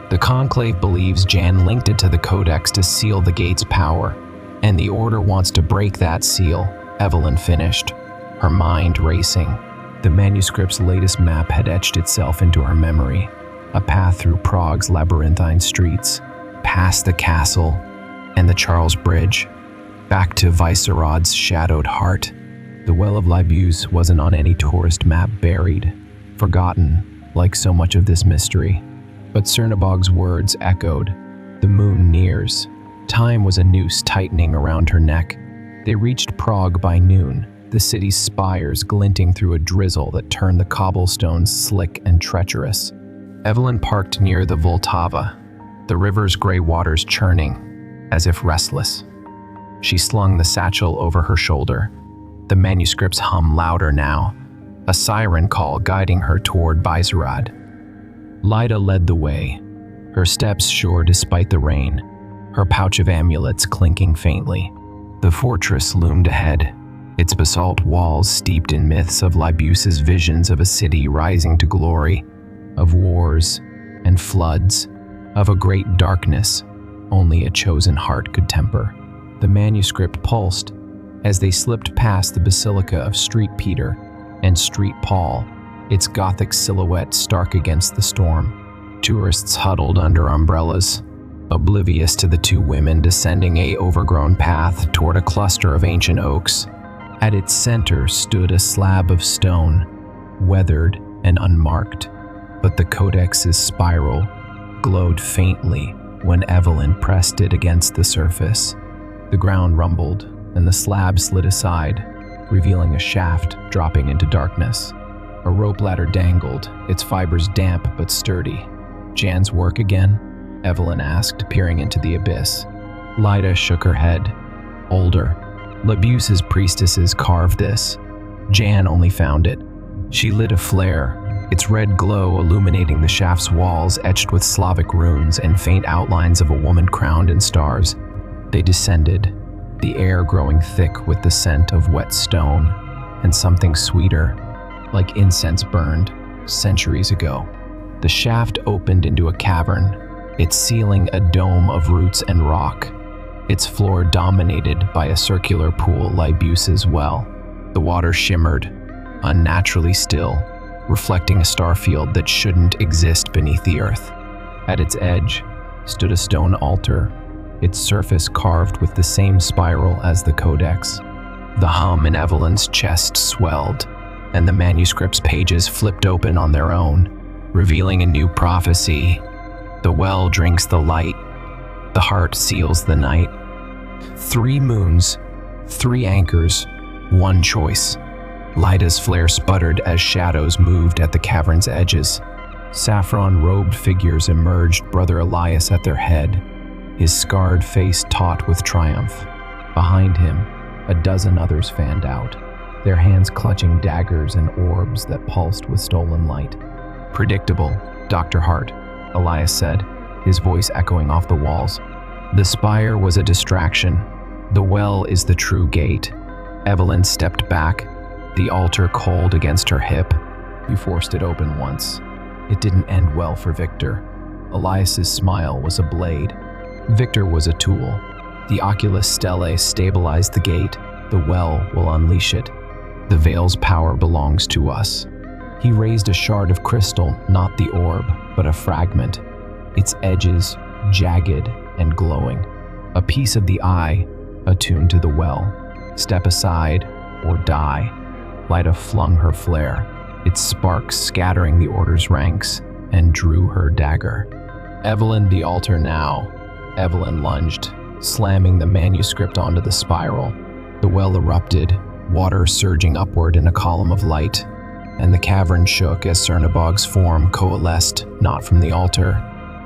The conclave believes Jan linked it to the codex to seal the gate's power, and the order wants to break that seal, Evelyn finished, her mind racing. The manuscript's latest map had etched itself into her memory, a path through Prague's labyrinthine streets, past the castle and the Charles Bridge, back to Vaisvirad's shadowed heart. The Well of Libuse wasn't on any tourist map, buried, forgotten, like so much of this mystery. But Cernabog's words echoed. The moon nears. Time was a noose tightening around her neck. They reached Prague by noon, the city's spires glinting through a drizzle that turned the cobblestones slick and treacherous. Evelyn parked near the Vltava, the river's gray waters churning, as if restless. She slung the satchel over her shoulder. The manuscript's hum louder now, a siren call guiding her toward Vaisvirad. Lyda led the way, her steps sure despite the rain, her pouch of amulets clinking faintly. The fortress loomed ahead, its basalt walls steeped in myths of Libuse's visions of a city rising to glory, of wars and floods of a great darkness only a chosen heart could temper. The manuscript pulsed as they slipped past the basilica of Street Peter and Street Paul, its Gothic silhouette stark against the storm. Tourists huddled under umbrellas, oblivious to the two women descending a overgrown path toward a cluster of ancient oaks. At its center stood a slab of stone, weathered and unmarked, but the codex's spiral glowed faintly when Evelyn pressed it against the surface. The ground rumbled, and the slab slid aside, revealing a shaft dropping into darkness. A rope ladder dangled, its fibers damp but sturdy. "Jan's work again?" Evelyn asked, peering into the abyss. Lyda shook her head. "Older. Labuse's priestesses carved this. Jan only found it." She lit a flare, its red glow illuminating the shaft's walls etched with Slavic runes and faint outlines of a woman crowned in stars. They descended, the air growing thick with the scent of wet stone and something sweeter, like incense burned centuries ago. The shaft opened into a cavern, its ceiling a dome of roots and rock, its floor dominated by a circular pool Labuse's well. The water shimmered, unnaturally still, reflecting a starfield that shouldn't exist beneath the earth. At its edge stood a stone altar, its surface carved with the same spiral as the codex. The hum in Evelyn's chest swelled, and the manuscript's pages flipped open on their own, revealing a new prophecy. The well drinks the light, the heart seals the night. 3 moons, 3 anchors, 1 choice. Lyda's flare sputtered as shadows moved at the cavern's edges. Saffron-robed figures emerged, Brother Elias at their head, his scarred face taut with triumph. Behind him, a dozen others fanned out, their hands clutching daggers and orbs that pulsed with stolen light. "Predictable, Dr. Hart," Elias said, his voice echoing off the walls. "The spire was a distraction. The well is the true gate." Evelyn stepped back, the altar cold against her hip. "You forced it open once. It didn't end well for Victor." Elias's smile was a blade. Victor was a tool. The Oculus Stellae stabilized the gate. The well will unleash it. The veil's power belongs to us. He raised a shard of crystal, not the orb, but a fragment, its edges jagged and glowing. A piece of the eye attuned to the well. "Step aside or die." Lyda flung her flare, its sparks scattering the order's ranks, and drew her dagger. "Evelyn, the altar now." Evelyn lunged, slamming the manuscript onto the spiral. The well erupted, water surging upward in a column of light, and the cavern shook as Cernabog's form coalesced, not from the altar,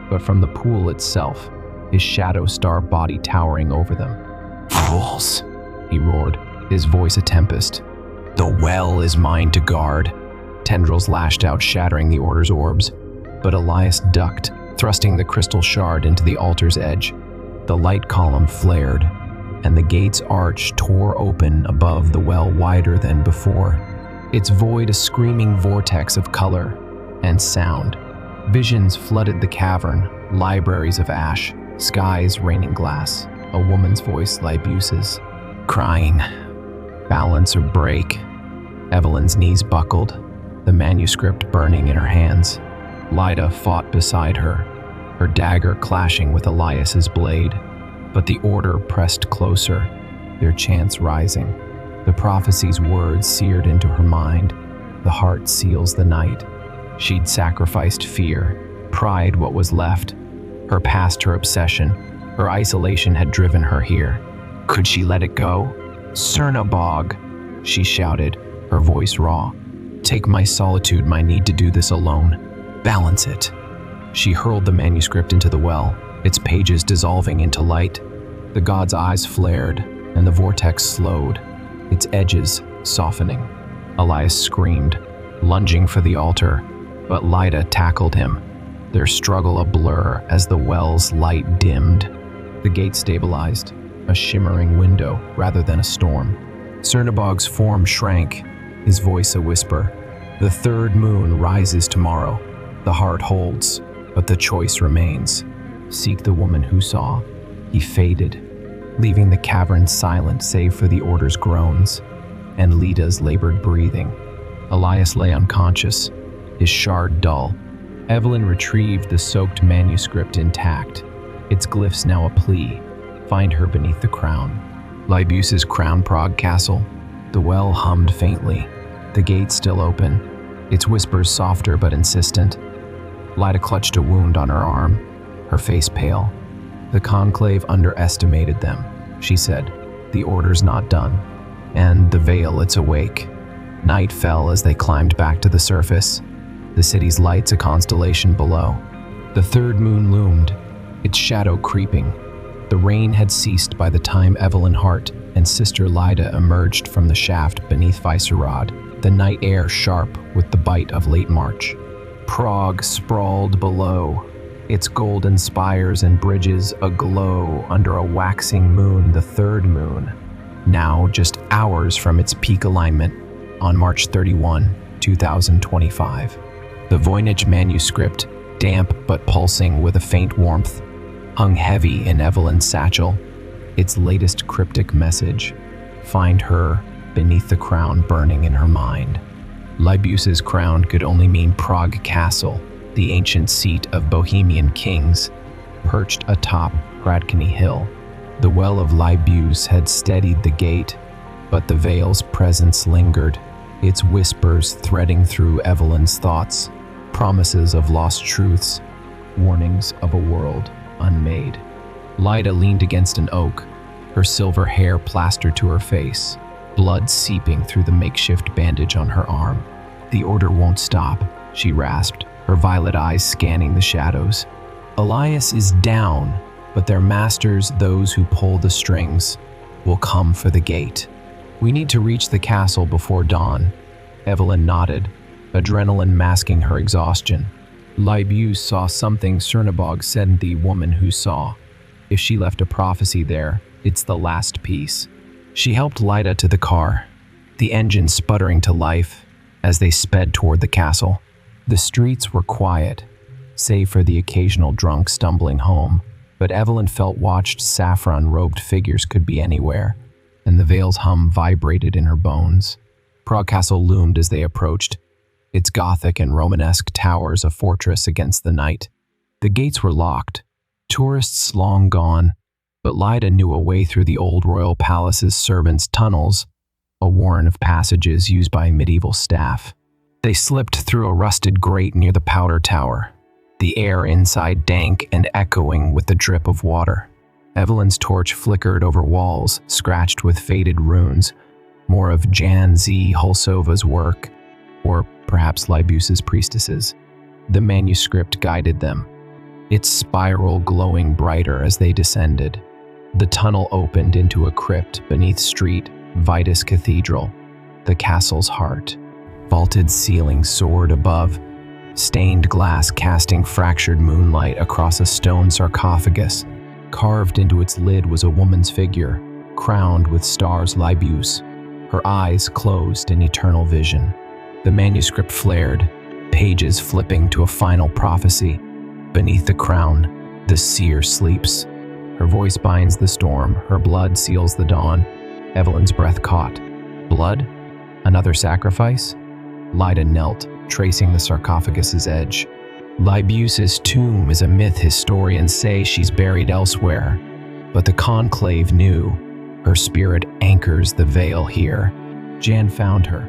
but from the pool itself, his shadow star body towering over them. "Fools!" he roared, his voice a tempest. "The well is mine to guard." Tendrils lashed out, shattering the order's orbs, but Elias ducked, thrusting the crystal shard into the altar's edge. The light column flared, and the gate's arch tore open above the well wider than before, its void a screaming vortex of color and sound. Visions flooded the cavern, libraries of ash, skies raining glass, a woman's voice Labuse's, crying, "Balance or break." Evelyn's knees buckled, the manuscript burning in her hands. Lyda fought beside her, her dagger clashing with Elias's blade, but the order pressed closer, their chants rising. The prophecy's words seared into her mind. The heart seals the night. She'd sacrificed fear, pride what was left, her past, her obsession, her isolation had driven her here. Could she let it go? "Cernabog," she shouted, her voice raw. "Take my solitude, my need to do this alone. Balance it." She hurled the manuscript into the well, its pages dissolving into light. The god's eyes flared, and the vortex slowed, its edges softening. Elias screamed, lunging for the altar, but Lyda tackled him, their struggle a blur as the well's light dimmed. The gate stabilized, a shimmering window rather than a storm. Cernabog's form shrank, his voice a whisper. "The 3rd moon rises tomorrow. The heart holds, but the choice remains." Seek the woman who saw. He faded, leaving the cavern silent save for the order's groans and Lida's labored breathing. Elias lay unconscious, his shard dull. Evelyn retrieved the soaked manuscript intact, its glyphs now a plea. Find her beneath the crown. Libuse's crown Prague castle. The well hummed faintly, the gate still open, its whispers softer but insistent. Lida clutched a wound on her arm, her face pale. The conclave underestimated them, she said. The order's not done. And the veil, it's awake. Night fell as they climbed back to the surface, the city's lights a constellation below. The third moon loomed, its shadow creeping. The rain had ceased by the time Evelyn Hart and Sister Lida emerged from the shaft beneath Vicerod, the night air sharp with the bite of late March. Prague sprawled below, its golden spires and bridges aglow under a waxing moon, the third moon, now just hours from its peak alignment on March 31, 2025. The Voynich manuscript, damp but pulsing with a faint warmth, hung heavy in Evelyn's satchel, its latest cryptic message, find her beneath the crown burning in her mind. Libuse's crown could only mean Prague Castle, the ancient seat of Bohemian kings, perched atop Hradkany Hill. The well of Libuse had steadied the gate, but the veil's presence lingered, its whispers threading through Evelyn's thoughts, promises of lost truths, warnings of a world unmade. Lida leaned against an oak, her silver hair plastered to her face, blood seeping through the makeshift bandage on her arm. The order won't stop, she rasped, her violet eyes scanning the shadows. Elias is down, but their masters, those who pull the strings, will come for the gate. We need to reach the castle before dawn. Evelyn nodded, adrenaline masking her exhaustion. Libuse saw something Cernabog said the woman who saw. If she left a prophecy there, it's the last piece. She helped Lida to the car, the engine sputtering to life as they sped toward the castle. The streets were quiet, save for the occasional drunk stumbling home, but Evelyn felt watched saffron-robed figures could be anywhere, and the veil's hum vibrated in her bones. Prague Castle loomed as they approached, its Gothic and Romanesque towers a fortress against the night. The gates were locked, tourists long gone, but Lida knew a way through the old royal palace's servants' tunnels, a warren of passages used by medieval staff. They slipped through a rusted grate near the powder tower, the air inside dank and echoing with the drip of water. Evelyn's torch flickered over walls, scratched with faded runes, more of Jan Z. Hulsova's work, or perhaps Libuse's priestesses. The manuscript guided them, its spiral glowing brighter as they descended. The tunnel opened into a crypt beneath Street Vitus Cathedral, the castle's heart. Vaulted ceiling soared above, stained glass casting fractured moonlight across a stone sarcophagus. Carved into its lid was a woman's figure, crowned with stars Libuse, her eyes closed in eternal vision. The manuscript flared, pages flipping to a final prophecy. Beneath the crown, the seer sleeps. Her voice binds the storm, her blood seals the dawn. Evelyn's breath caught. Blood? Another sacrifice? Lida knelt, tracing the sarcophagus's edge. Libuse's tomb is a myth historians say she's buried elsewhere, but the conclave knew. Her spirit anchors the veil here. Jan found her,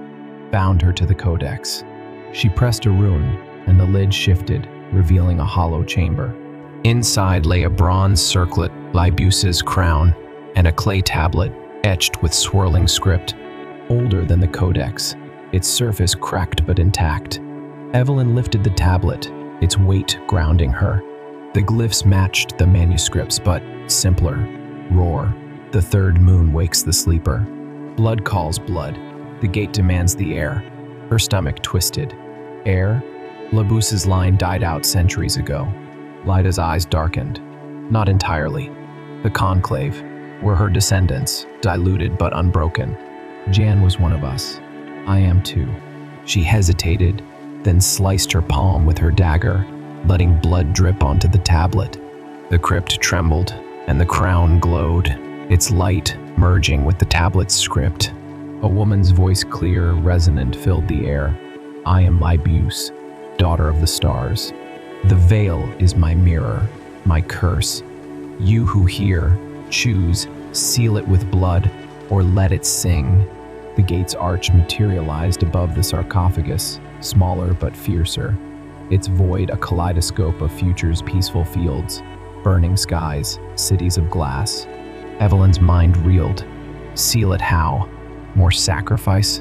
bound her to the codex. She pressed a rune, and the lid shifted, revealing a hollow chamber. Inside lay a bronze circlet, Libuse's crown, and a clay tablet etched with swirling script, older than the codex, its surface cracked but intact. Evelyn lifted the tablet, its weight grounding her. The glyphs matched the manuscripts, but simpler. Roar. The third moon wakes the sleeper. Blood calls blood. The gate demands the air. Her stomach twisted. Air? Libuse's line died out centuries ago. Lida's eyes darkened. Not entirely. The conclave were her descendants, diluted but unbroken. Jan was one of us. I am too. She hesitated, then sliced her palm with her dagger, letting blood drip onto the tablet. The crypt trembled, and the crown glowed, its light merging with the tablet's script. A woman's voice, clear, resonant, filled the air. I am Libuse, daughter of the stars. The veil is my mirror, my curse. You who hear, choose, seal it with blood, or let it sing. The gate's arch materialized above the sarcophagus, smaller but fiercer. Its void a kaleidoscope of future's peaceful fields, burning skies, cities of glass. Evelyn's mind reeled. Seal it how? More sacrifice?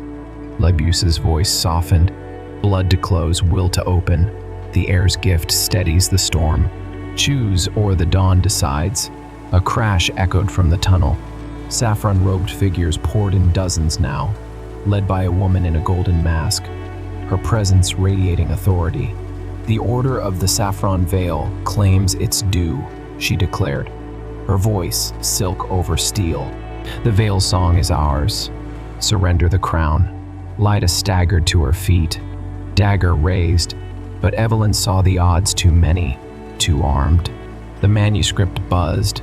Libuse's voice softened. Blood to close, will to open. The air's gift steadies the storm. Choose, or the dawn decides. A crash echoed from the tunnel. Saffron-robed figures poured in dozens now, led by a woman in a golden mask, her presence radiating authority. The Order of the Saffron Veil claims its due, she declared, her voice silk over steel. The Veil song is ours. Surrender the crown. Lyda staggered to her feet, dagger raised, but Evelyn saw the odds too many, too armed. The manuscript buzzed,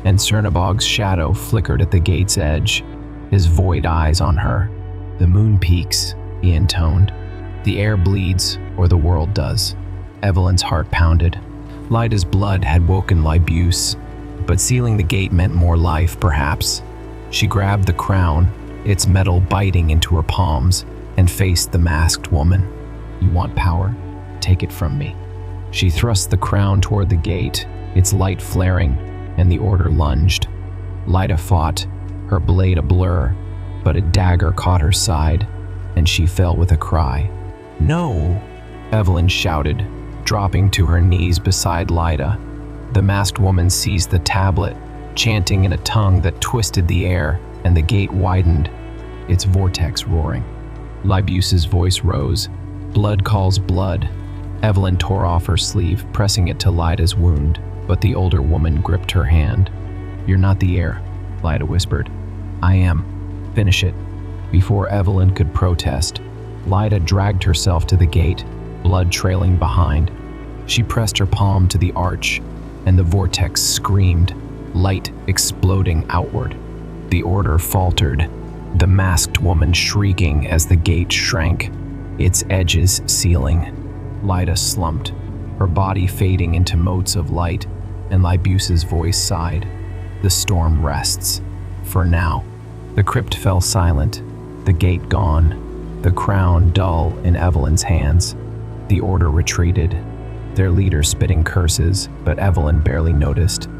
and Cernabog's shadow flickered at the gate's edge, his void eyes on her. The moon peaks, he intoned. The air bleeds, or the world does. Evelyn's heart pounded. Lyda's blood had woken Libuse, but sealing the gate meant more life, perhaps. She grabbed the crown, its metal biting into her palms, and faced the masked woman. You want power? Take it from me. She thrust the crown toward the gate, its light flaring, and the Order lunged. Lyda fought, her blade a blur, but a dagger caught her side, and she fell with a cry. No! Evelyn shouted, dropping to her knees beside Lyda. The masked woman seized the tablet, chanting in a tongue that twisted the air, and the gate widened, its vortex roaring. Libuse's voice rose. Blood calls blood. Evelyn tore off her sleeve, pressing it to Lyda's wound, but the older woman gripped her hand. You're not the heir, Lyda whispered. I am. Finish it. Before Evelyn could protest, Lyda dragged herself to the gate, blood trailing behind. She pressed her palm to the arch, and the vortex screamed, light exploding outward. The Order faltered, the masked woman shrieking as the gate shrank, its edges sealing. Lyda slumped, her body fading into motes of light, and Libuse's voice sighed. The storm rests. For now. The crypt fell silent, the gate gone, the crown dull in Evelyn's hands. The Order retreated, their leader spitting curses, but Evelyn barely noticed.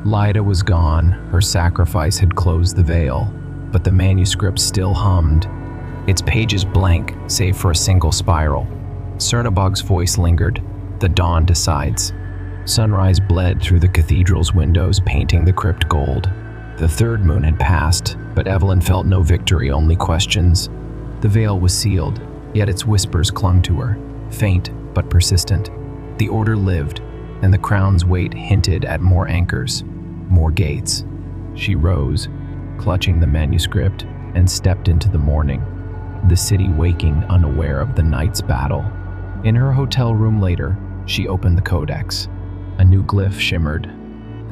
Lyda was gone, her sacrifice had closed the veil, but the manuscript still hummed, its pages blank save for a single spiral. Cernabog's voice lingered. The dawn decides. Sunrise bled through the cathedral's windows, painting the crypt gold. The third moon had passed, but Evelyn felt no victory, only questions. The veil was sealed, yet its whispers clung to her, faint but persistent. The Order lived, and the crown's weight hinted at more anchors, more gates. She rose, clutching the manuscript, and stepped into the morning, the city waking unaware of the night's battle. In her hotel room later, she opened the codex. A new glyph shimmered.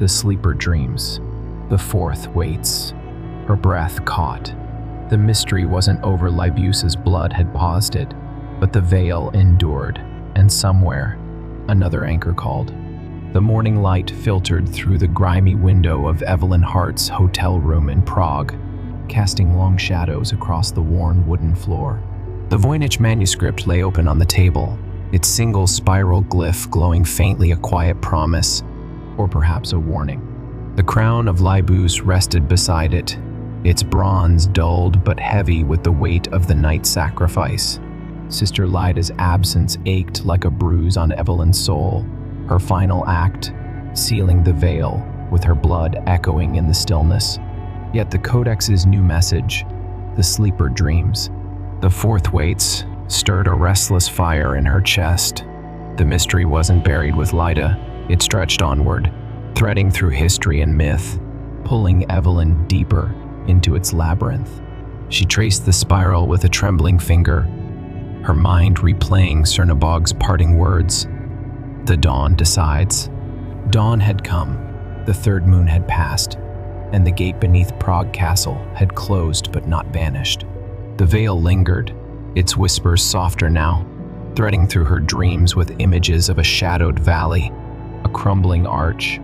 The sleeper dreams. The fourth waits. Her breath caught. The mystery wasn't over. Libuse's blood had paused it, but the veil endured, and somewhere, another anchor called. The morning light filtered through the grimy window of Evelyn Hart's hotel room in Prague, casting long shadows across the worn wooden floor. The Voynich manuscript lay open on the table, its single spiral glyph glowing faintly, a quiet promise, or perhaps a warning. The crown of Libuse rested beside it, its bronze dulled but heavy with the weight of the night sacrifice. Sister Lyda's absence ached like a bruise on Evelyn's soul, her final act, sealing the veil with her blood echoing in the stillness. Yet the Codex's new message, the sleeper dreams, the fourth waits, stirred a restless fire in her chest. The mystery wasn't buried with Lyda, it stretched onward, threading through history and myth, pulling Evelyn deeper into its labyrinth. She traced the spiral with a trembling finger, her mind replaying Cernabog's parting words. The dawn decides. Dawn had come, the third moon had passed, and the gate beneath Prague Castle had closed but not vanished. The veil lingered, its whispers softer now, threading through her dreams with images of a shadowed valley, a crumbling arch,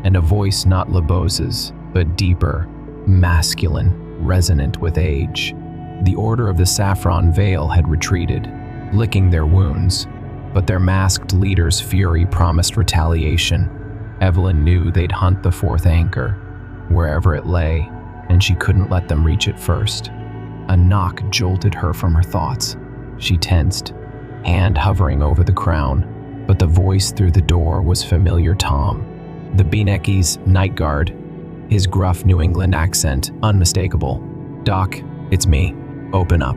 and a voice not Lebos's, but deeper, masculine, resonant with age. The Order of the Saffron Veil had retreated, licking their wounds, but their masked leader's fury promised retaliation. Evelyn knew they'd hunt the fourth anchor, wherever it lay, and she couldn't let them reach it first. A knock jolted her from her thoughts. She tensed, hand hovering over the crown, but the voice through the door was familiar Tom. The Bienecke's night guard, his gruff New England accent unmistakable. "Doc, it's me. Open up."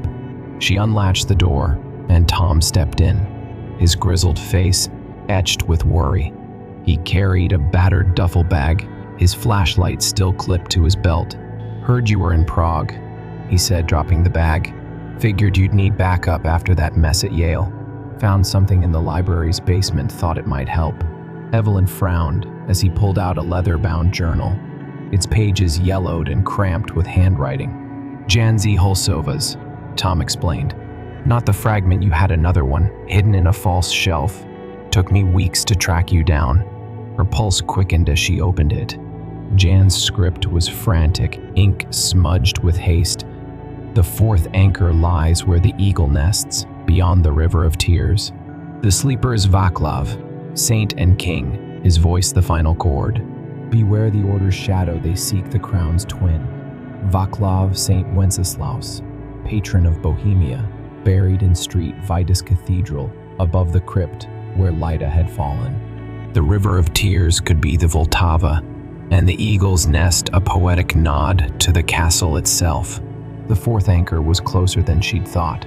She unlatched the door, and Tom stepped in, his grizzled face etched with worry. He carried a battered duffel bag, his flashlight still clipped to his belt. "Heard you were in Prague," he said, dropping the bag. "Figured you'd need backup after that mess at Yale. Found something in the library's basement, thought it might help." Evelyn frowned as he pulled out a leather-bound journal, its pages yellowed and cramped with handwriting. "Janzi Holsova's," Tom explained. "Not the fragment you had, another one, hidden in a false shelf. Took me weeks to track you down." Her pulse quickened as she opened it. Jan's script was frantic, ink smudged with haste. "The fourth anchor lies where the eagle nests, beyond the river of tears. The sleeper is Vaclav, saint and king, his voice the final chord. Beware the order's shadow, they seek the crown's twin. Vaclav Saint Wenceslaus, patron of Bohemia, buried in street Vitus Cathedral, above the crypt where Lyda had fallen. The river of tears could be the Vltava, and the eagle's nest a poetic nod to the castle itself." The fourth anchor was closer than she'd thought.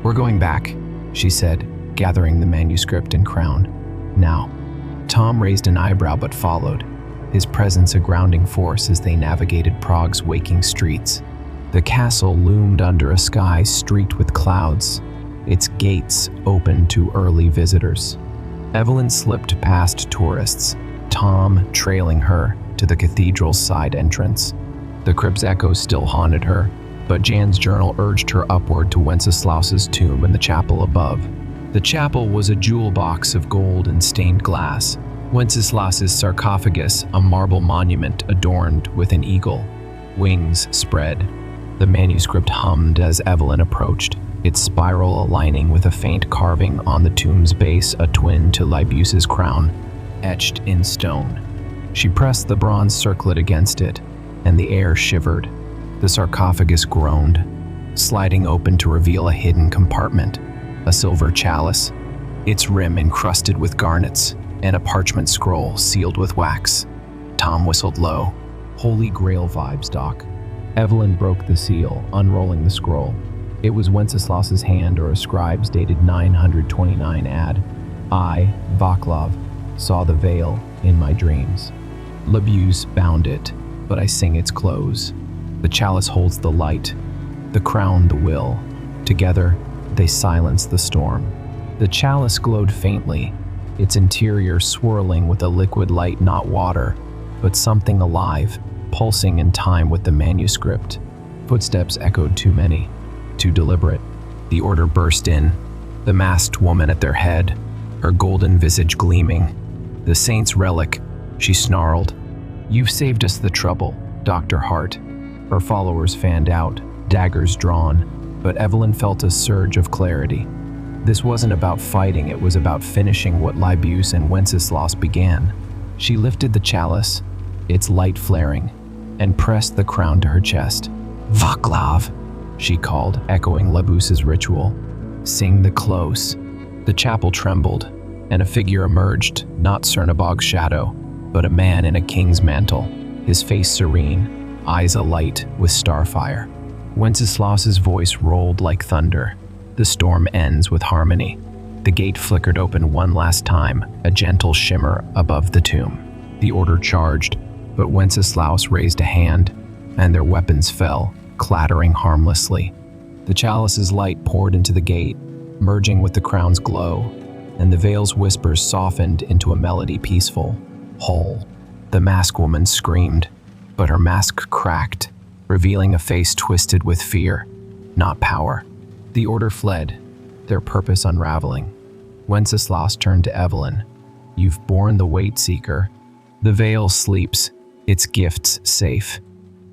"We're going back," she said, gathering the manuscript and crown. "Now." Tom raised an eyebrow but followed, his presence a grounding force as they navigated Prague's waking streets. The castle loomed under a sky streaked with clouds, its gates open to early visitors. Evelyn slipped past tourists, Tom trailing her to the cathedral's side entrance. The crypt's echoes still haunted her, but Jan's journal urged her upward to Wenceslaus's tomb in the chapel above. The chapel was a jewel box of gold and stained glass. Wenceslaus's sarcophagus, a marble monument adorned with an eagle, wings spread. The manuscript hummed as Evelyn approached, its spiral aligning with a faint carving on the tomb's base, a twin to Liebus's crown, etched in stone. She pressed the bronze circlet against it, and the air shivered. The sarcophagus groaned, sliding open to reveal a hidden compartment, a silver chalice, its rim encrusted with garnets, and a parchment scroll sealed with wax. Tom whistled low. "Holy Grail vibes, Doc." Evelyn broke the seal, unrolling the scroll. It was Wenceslaus's hand or a scribe's dated 929 ad. "I, Vaclav, saw the veil in my dreams. Lebus bound it, but I sing its close. The chalice holds the light, the crown the will. Together, they silence the storm." The chalice glowed faintly, its interior swirling with a liquid light, not water, but something alive, pulsing in time with the manuscript. Footsteps echoed too many, too deliberate. The order burst in, the masked woman at their head, her golden visage gleaming. "The saint's relic," she snarled. "You've saved us the trouble, Dr. Hart." Her followers fanned out, daggers drawn, but Evelyn felt a surge of clarity. This wasn't about fighting, it was about finishing what Liebus and Wenceslaus began. She lifted the chalice, its light flaring, and pressed the crown to her chest. "Vaclav," she called, echoing Lebus's ritual. "Sing the close." The chapel trembled, and a figure emerged, not Cernabog's shadow, but a man in a king's mantle, his face serene, eyes alight with starfire. Wenceslaus's voice rolled like thunder. "The storm ends with harmony." The gate flickered open one last time, a gentle shimmer above the tomb. The order charged, but Wenceslaus raised a hand, and their weapons fell, clattering harmlessly. The chalice's light poured into the gate, merging with the crown's glow, and the veil's whispers softened into a melody peaceful. whole. The masked woman screamed, but her mask cracked, revealing a face twisted with fear, not power. The order fled, their purpose unraveling. Wenceslas turned to Evelyn. "You've borne the weight, Seeker. The veil sleeps, its gifts safe."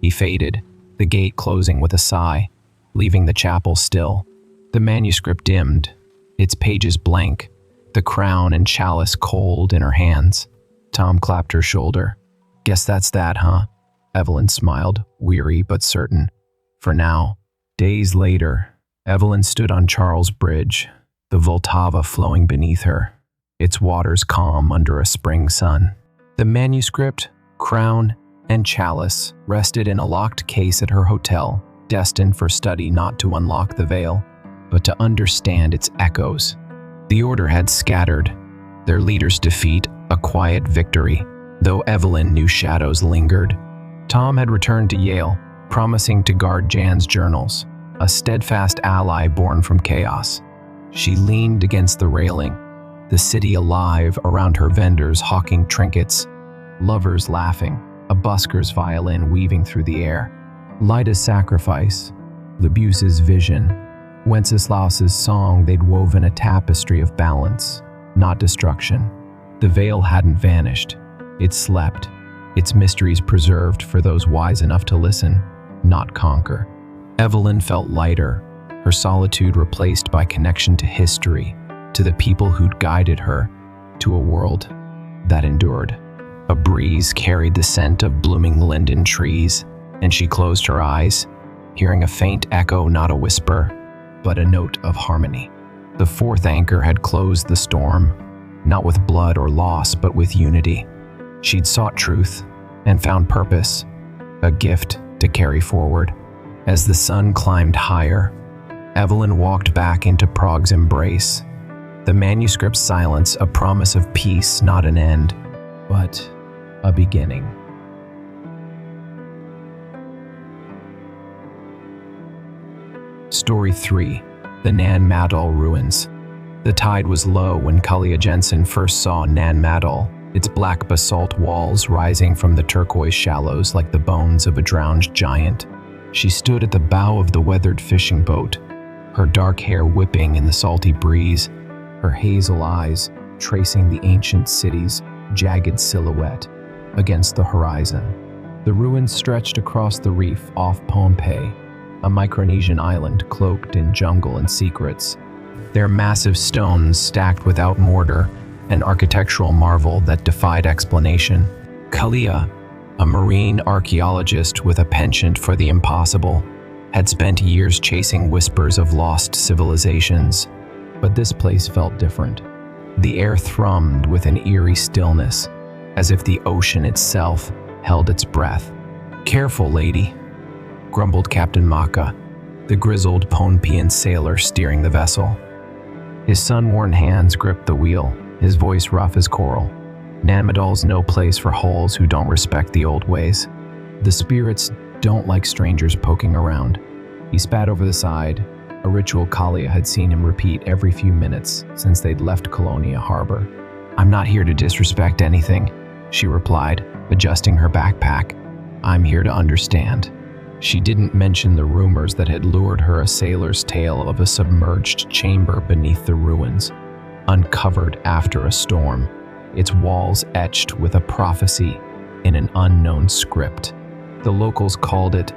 He faded, the gate closing with a sigh, leaving the chapel still. The manuscript dimmed, its pages blank, the crown and chalice cold in her hands. Tom clapped her shoulder. "Guess that's that, huh?" Evelyn smiled, weary but certain. For now. Days later, Evelyn stood on Charles Bridge, the Vltava flowing beneath her, its waters calm under a spring sun. The manuscript, crown, and chalice rested in a locked case at her hotel, destined for study, not to unlock the veil, but to understand its echoes. The order had scattered, their leader's defeat a quiet victory, though Evelyn knew shadows lingered. Tom had returned to Yale, promising to guard Jan's journals, a steadfast ally born from chaos. She leaned against the railing, the city alive around her vendors hawking trinkets, lovers laughing, a busker's violin weaving through the air. Light as sacrifice, Labuse's vision, Wenceslas's song, they'd woven a tapestry of balance, not destruction. The veil hadn't vanished. It slept, its mysteries preserved for those wise enough to listen, not conquer. Evelyn felt lighter, her solitude replaced by connection to history, to the people who'd guided her, to a world that endured. A breeze carried the scent of blooming linden trees, and she closed her eyes, hearing a faint echo, not a whisper, but a note of harmony. The fourth anchor had closed the storm, not with blood or loss, but with unity. She'd sought truth and found purpose, a gift to carry forward. As the sun climbed higher, Evelyn walked back into Prague's embrace, the manuscript's silence a promise of peace, not an end, but a beginning. Story 3. The Nan Madol Ruins. The tide was low when Kalia Jensen first saw Nan Madol, its black basalt walls rising from the turquoise shallows like the bones of a drowned giant. She stood at the bow of the weathered fishing boat, her dark hair whipping in the salty breeze, her hazel eyes tracing the ancient city's jagged silhouette against the horizon. The ruins stretched across the reef off Pohnpei, a Micronesian island cloaked in jungle and secrets. Their massive stones stacked without mortar, an architectural marvel that defied explanation. Kalia, a marine archaeologist with a penchant for the impossible, had spent years chasing whispers of lost civilizations. But this place felt different. The air thrummed with an eerie stillness, as if the ocean itself held its breath. "Careful, lady," grumbled Captain Maka, the grizzled Pohnpeian sailor steering the vessel. His sun-worn hands gripped the wheel, his voice rough as coral. Nan Madol's no place for hulls who don't respect the old ways. The spirits don't like strangers poking around. He spat over the side, a ritual Kalia had seen him repeat every few minutes since they'd left Colonia Harbor. "I'm not here to disrespect anything," she replied, adjusting her backpack. "I'm here to understand." She didn't mention the rumors that had lured her, a sailor's tale of a submerged chamber beneath the ruins, uncovered after a storm, its walls etched with a prophecy in an unknown script. The locals called it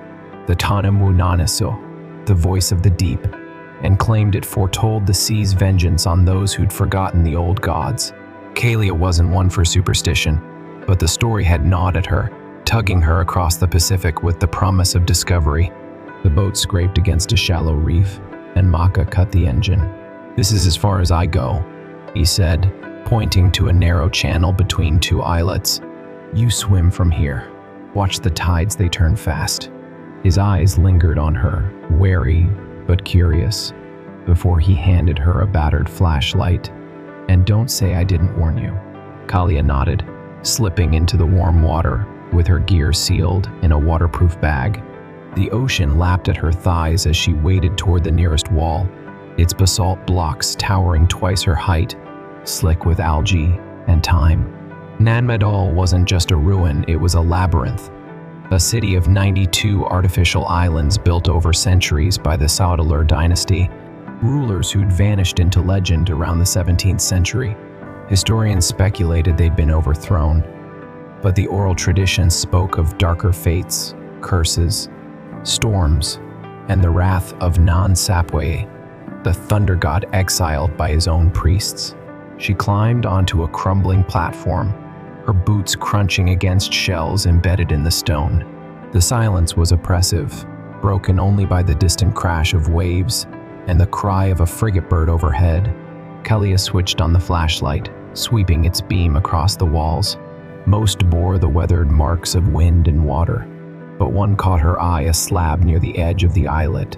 the Tanemu Naniso, the voice of the deep, and claimed it foretold the sea's vengeance on those who'd forgotten the old gods. Kalia wasn't one for superstition, but the story had gnawed at her, tugging her across the Pacific with the promise of discovery. The boat scraped against a shallow reef, and Maka cut the engine. "This is as far as I go," he said, pointing to a narrow channel between two islets. "You swim from here. Watch the tides, they turn fast." His eyes lingered on her, wary but curious, before he handed her a battered flashlight. "And don't say I didn't warn you." Kalia nodded, slipping into the warm water with her gear sealed in a waterproof bag. The ocean lapped at her thighs as she waded toward the nearest wall, its basalt blocks towering twice her height, slick with algae and time. Nanmadol wasn't just a ruin, it was a labyrinth. A city of 92 artificial islands built over centuries by the Saudalur dynasty, rulers who'd vanished into legend around the 17th century. Historians speculated they'd been overthrown, but the oral tradition spoke of darker fates, curses, storms, and the wrath of Non-Sapwe, the thunder god exiled by his own priests. She climbed onto a crumbling platform, her boots crunching against shells embedded in the stone. The silence was oppressive, broken only by the distant crash of waves and the cry of a frigate bird overhead. Kalia switched on the flashlight, sweeping its beam across the walls. Most bore the weathered marks of wind and water, but one caught her eye, a slab near the edge of the islet.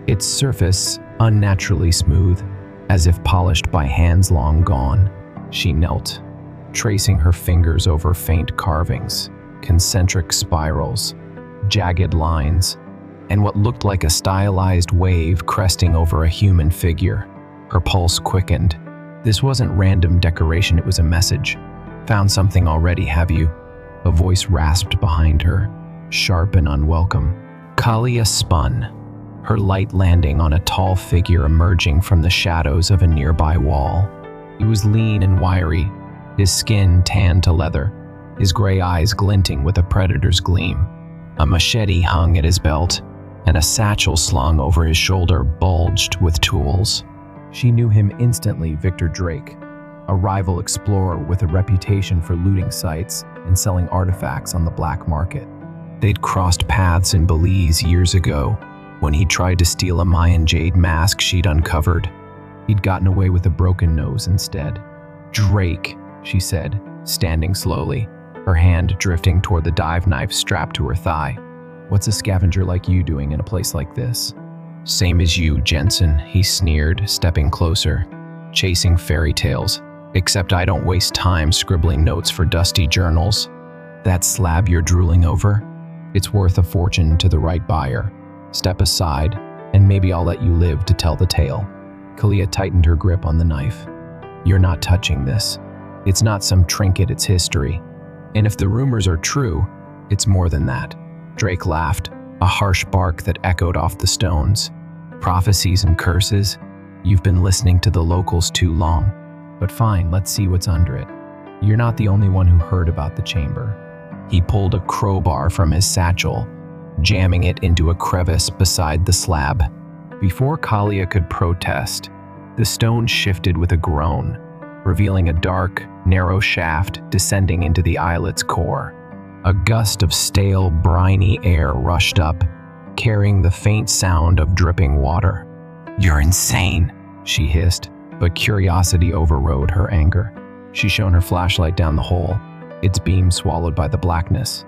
Its surface unnaturally smooth, as if polished by hands long gone. She knelt, tracing her fingers over faint carvings, concentric spirals, jagged lines, and what looked like a stylized wave cresting over a human figure. Her pulse quickened. This wasn't random decoration, it was a message. "Found something already, have you?" A voice rasped behind her, sharp and unwelcome. Kalia spun, her light landing on a tall figure emerging from the shadows of a nearby wall. He was lean and wiry, his skin tanned to leather, his gray eyes glinting with a predator's gleam. A machete hung at his belt, and a satchel slung over his shoulder bulged with tools. She knew him instantly, Victor Drake, a rival explorer with a reputation for looting sites and selling artifacts on the black market. They'd crossed paths in Belize years ago, when he tried to steal a Mayan jade mask she'd uncovered. He'd gotten away with a broken nose instead. "Drake," she said, standing slowly, her hand drifting toward the dive knife strapped to her thigh. "What's a scavenger like you doing in a place like this?" "Same as you, Jensen," he sneered, stepping closer. "Chasing fairy tales, except I don't waste time scribbling notes for dusty journals." "That slab you're drooling over? It's worth a fortune to the right buyer. Step aside, and maybe I'll let you live to tell the tale." Kalia tightened her grip on the knife. "You're not touching this. It's not some trinket, it's history. And if the rumors are true, it's more than that." Drake laughed, a harsh bark that echoed off the stones. "Prophecies and curses? You've been listening to the locals too long. But fine, let's see what's under it. You're not the only one who heard about the chamber." He pulled a crowbar from his satchel, jamming it into a crevice beside the slab. Before Kalia could protest, the stone shifted with a groan, revealing a dark, narrow shaft descending into the islet's core. A gust of stale, briny air rushed up, carrying the faint sound of dripping water. "You're insane," she hissed, but curiosity overrode her anger. She shone her flashlight down the hole, its beam swallowed by the blackness.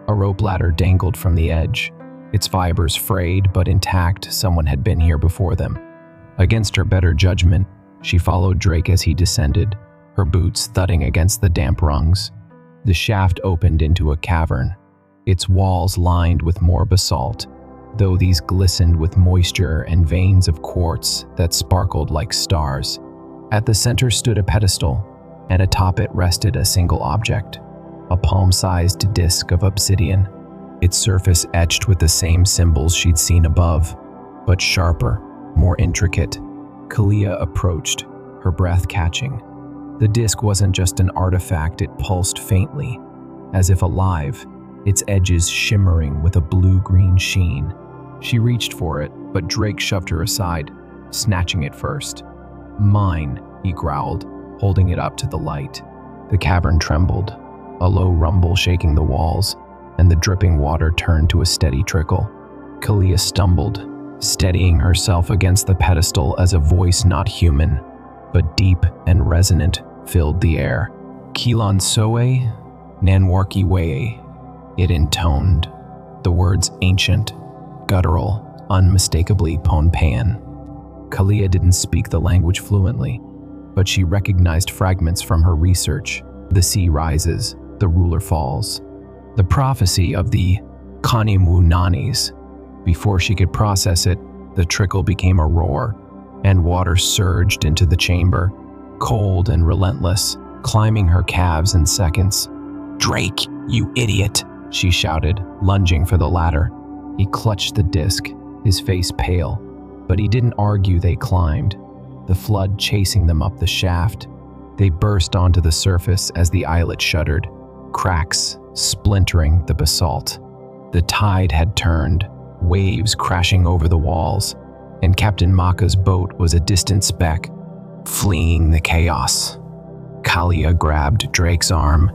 A rope ladder dangled from the edge, its fibers frayed but intact. Someone had been here before them. Against her better judgment, she followed Drake as he descended, her boots thudding against the damp rungs. The shaft opened into a cavern, its walls lined with more basalt, though these glistened with moisture and veins of quartz that sparkled like stars. At the center stood a pedestal, and atop it rested a single object, a palm-sized disc of obsidian, its surface etched with the same symbols she'd seen above, but sharper, more intricate. Kalia approached, her breath catching. The disc wasn't just an artifact, it pulsed faintly, as if alive, its edges shimmering with a blue-green sheen. She reached for it, but Drake shoved her aside, snatching it first. "Mine," he growled, holding it up to the light. The cavern trembled, a low rumble shaking the walls, and the dripping water turned to a steady trickle. Kalia stumbled, steadying herself against the pedestal as a voice not human, but deep and resonant, filled the air. "Kilon Soe, Nanwarki Wei," it intoned, the words ancient, guttural, unmistakably Pohnpeian. Kalia didn't speak the language fluently, but she recognized fragments from her research. The sea rises, the ruler falls. The prophecy of the Kanimu Nanis. Before she could process it, the trickle became a roar, and water surged into the chamber, cold and relentless, climbing her calves in seconds. "Drake, you idiot!" she shouted, lunging for the ladder. He clutched the disc, his face pale, but he didn't argue. They climbed, the flood chasing them up the shaft. They burst onto the surface as the islet shuddered, cracks splintering the basalt. The tide had turned, waves crashing over the walls, and Captain Maka's boat was a distant speck, fleeing the chaos. Kalia grabbed Drake's arm,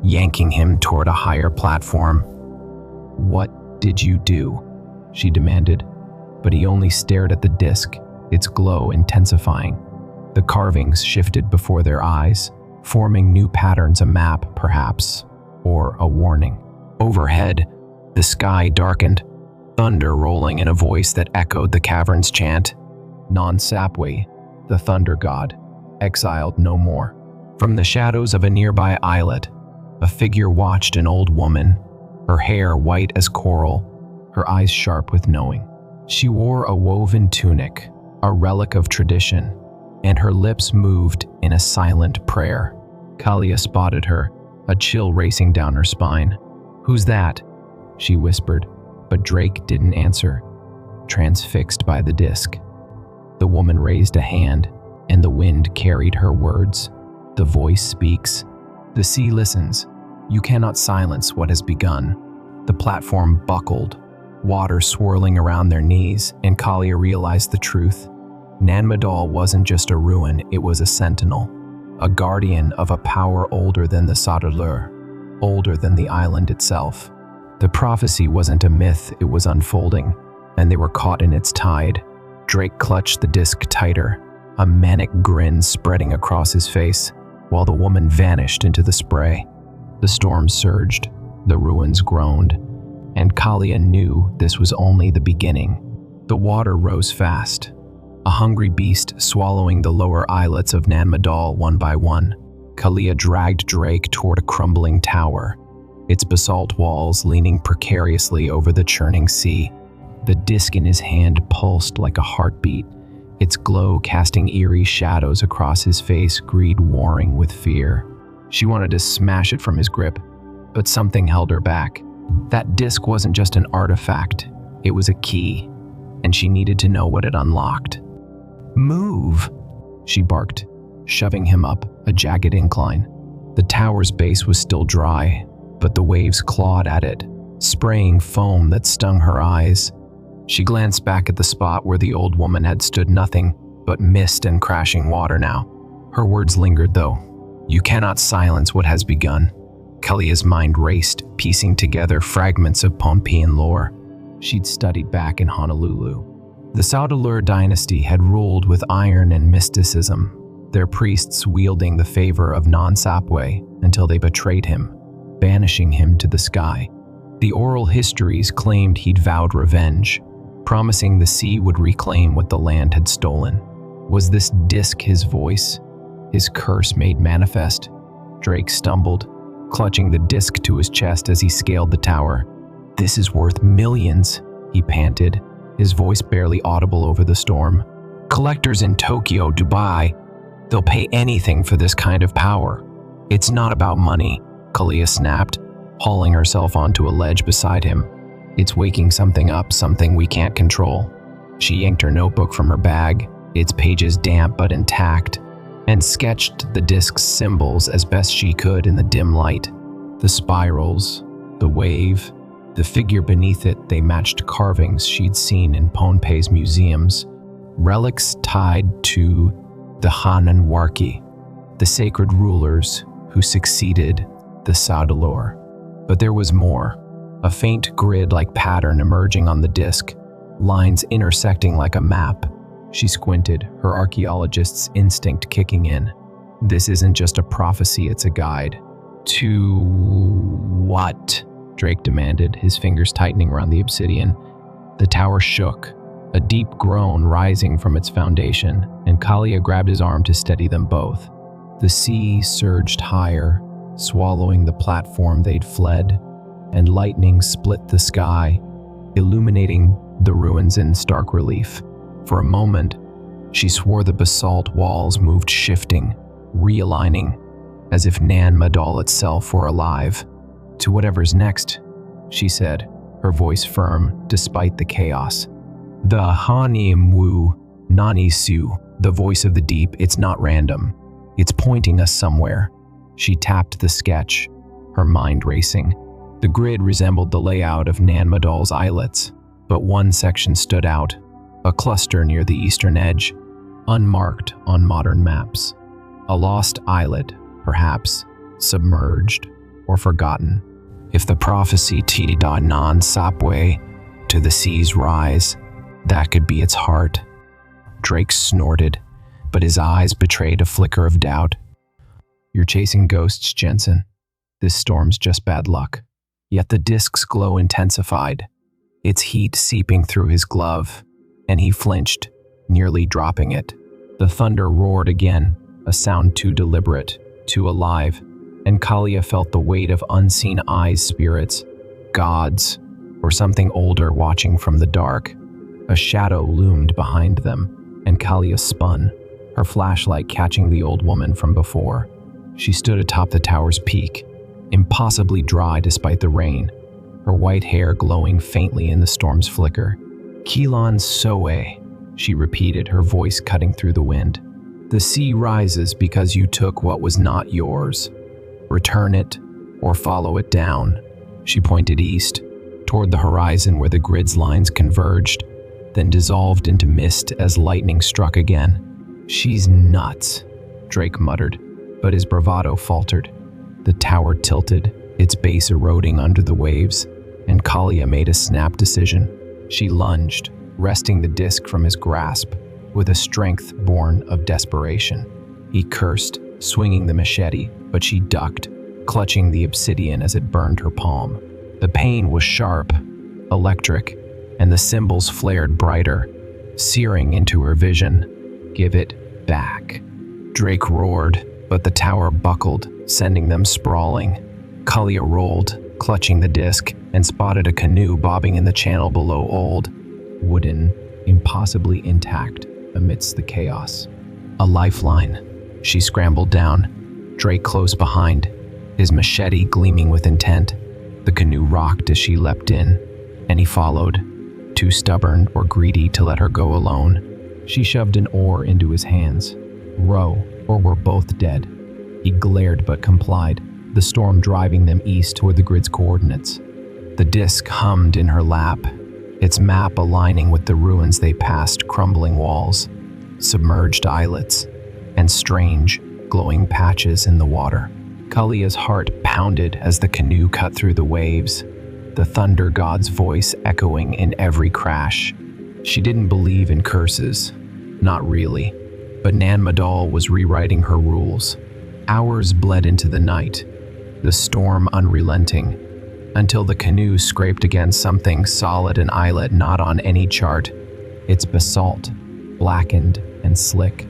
yanking him toward a higher platform. "What did you do?" she demanded, but he only stared at the disc, its glow intensifying. The carvings shifted before their eyes, forming new patterns, a map, perhaps, or a warning. Overhead, the sky darkened, thunder rolling in a voice that echoed the cavern's chant. Non-Sapwe, the thunder god, exiled no more. From the shadows of a nearby islet, a figure watched an old woman, her hair white as coral, her eyes sharp with knowing. She wore a woven tunic, a relic of tradition, and her lips moved in a silent prayer. Kalia spotted her, a chill racing down her spine. "Who's that?" she whispered, but Drake didn't answer, transfixed by the disc. The woman raised a hand, and the wind carried her words. The voice speaks. The sea listens. You cannot silence what has begun. The platform buckled, water swirling around their knees, and Kalia realized the truth. Nanmadol wasn't just a ruin, it was a sentinel, a guardian of a power older than the Sadalur, older than the island itself. The prophecy wasn't a myth, it was unfolding, and they were caught in its tide. Drake clutched the disc tighter, a manic grin spreading across his face, while the woman vanished into the spray. The storm surged, the ruins groaned, and Kalia knew this was only the beginning. The water rose fast, a hungry beast swallowing the lower islets of Nanmadol one by one. Kalia dragged Drake toward a crumbling tower, its basalt walls leaning precariously over the churning sea. The disc in his hand pulsed like a heartbeat, its glow casting eerie shadows across his face, greed warring with fear. She wanted to smash it from his grip, but something held her back. That disc wasn't just an artifact, it was a key, and she needed to know what it unlocked. "Move!" she barked, shoving him up a jagged incline. The tower's base was still dry, but the waves clawed at it, spraying foam that stung her eyes. She glanced back at the spot where the old woman had stood, nothing but mist and crashing water now. Her words lingered though. "You cannot silence what has begun." Kalia's mind raced, piecing together fragments of Pohnpeian lore she'd studied back in Honolulu. The Sadalur dynasty had ruled with iron and mysticism, their priests wielding the favor of Non-Sapwe until they betrayed him, banishing him to the sky. The oral histories claimed he'd vowed revenge, promising the sea would reclaim what the land had stolen. Was this disc his voice, his curse made manifest? Drake stumbled, clutching the disc to his chest as he scaled the tower. "This is worth millions," he panted, his voice barely audible over the storm. "Collectors in Tokyo, Dubai, they'll pay anything for this kind of power." "It's not about money," Kalia snapped, hauling herself onto a ledge beside him. "It's waking something up, something we can't control." She yanked her notebook from her bag, its pages damp but intact, and sketched the disc's symbols as best she could in the dim light. The spirals, the wave, the figure beneath it, they matched carvings she'd seen in Pohnpei's museums, relics tied to the Hanan Warki, the sacred rulers who succeeded the Sadalur. But there was more, a faint grid-like pattern emerging on the disc, lines intersecting like a map. She squinted, her archaeologist's instinct kicking in. This isn't just a prophecy, it's a guide. To what? Drake demanded, his fingers tightening around the obsidian. The tower shook, a deep groan rising from its foundation, and Kalia grabbed his arm to steady them both. The sea surged higher, swallowing the platform they'd fled, and lightning split the sky, illuminating the ruins in stark relief. For a moment, she swore the basalt walls moved, shifting, realigning, as if Nan Madol itself were alive. "To whatever's next," she said, her voice firm despite the chaos. "The Hanimwu Nanisu, the voice of the deep, it's not random. It's pointing us somewhere." She tapped the sketch, her mind racing. The grid resembled the layout of Nan Madol's islets, but one section stood out, a cluster near the eastern edge, unmarked on modern maps. A lost islet, perhaps, submerged or forgotten. If the prophecy Tida non sapwe, to the sea's rise, that could be its heart. Drake snorted, but his eyes betrayed a flicker of doubt. "You're chasing ghosts, Jensen. This storm's just bad luck." Yet the disk's glow intensified, its heat seeping through his glove, and he flinched, nearly dropping it. The thunder roared again, a sound too deliberate, too alive, and Kalia felt the weight of unseen eyes, spirits, gods, or something older watching from the dark. A shadow loomed behind them, and Kalia spun, her flashlight catching the old woman from before. She stood atop the tower's peak, impossibly dry despite the rain, her white hair glowing faintly in the storm's flicker. "Kilon Soe," she repeated, her voice cutting through the wind. "The sea rises because you took what was not yours. Return it or follow it down." She pointed east, toward the horizon where the grid's lines converged, then dissolved into mist as lightning struck again. "She's nuts," Drake muttered, but his bravado faltered. The tower tilted, its base eroding under the waves, and Kalia made a snap decision. She lunged, wresting the disc from his grasp, with a strength born of desperation. He cursed, swinging the machete, but she ducked, clutching the obsidian as it burned her palm. The pain was sharp, electric, and the symbols flared brighter, searing into her vision. "Give it back," Drake roared, but the tower buckled, sending them sprawling. Kalia rolled, clutching the disc, and spotted a canoe bobbing in the channel below, old, wooden, impossibly intact amidst the chaos. A lifeline. She scrambled down, Drake close behind, his machete gleaming with intent. The canoe rocked as she leapt in, and he followed, too stubborn or greedy to let her go alone. She shoved an oar into his hands. "Row, or we're both dead." He glared but complied, the storm driving them east toward the grid's coordinates. The disc hummed in her lap, its map aligning with the ruins they passed, crumbling walls, submerged islets, and strange, glowing patches in the water. Kalia's heart pounded as the canoe cut through the waves, the thunder god's voice echoing in every crash. She didn't believe in curses, not really, but Nan Madol was rewriting her rules. Hours bled into the night, the storm unrelenting, until the canoe scraped against something solid, an islet not on any chart, its basalt, blackened and slick,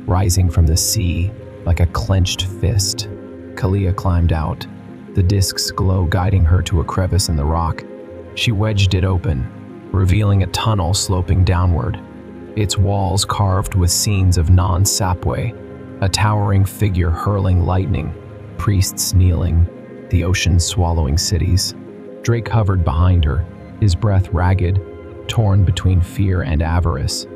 rising from the sea like a clenched fist. Kalia climbed out, the disk's glow guiding her to a crevice in the rock. She wedged it open, revealing a tunnel sloping downward, its walls carved with scenes of non-Sapwe, a towering figure hurling lightning, priests kneeling, the ocean swallowing cities. Drake hovered behind her, his breath ragged, torn between fear and avarice.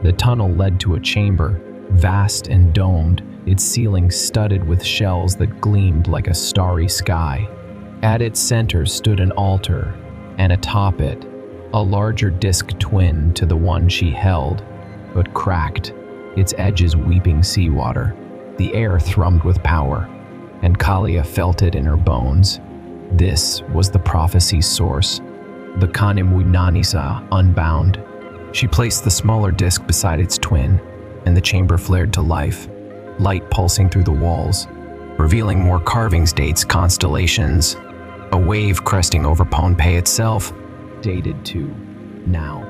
The tunnel led to a chamber, vast and domed, its ceiling studded with shells that gleamed like a starry sky. At its center stood an altar, and atop it, a larger disc twin to the one she held, but cracked, its edges weeping seawater. The air thrummed with power, and Kalia felt it in her bones. This was the prophecy's source, the Kanimwinanisa, unbound. She placed the smaller disc beside its twin, and the chamber flared to life, light pulsing through the walls, revealing more carvings, dates, constellations. A wave cresting over Pohnpei itself, dated to now.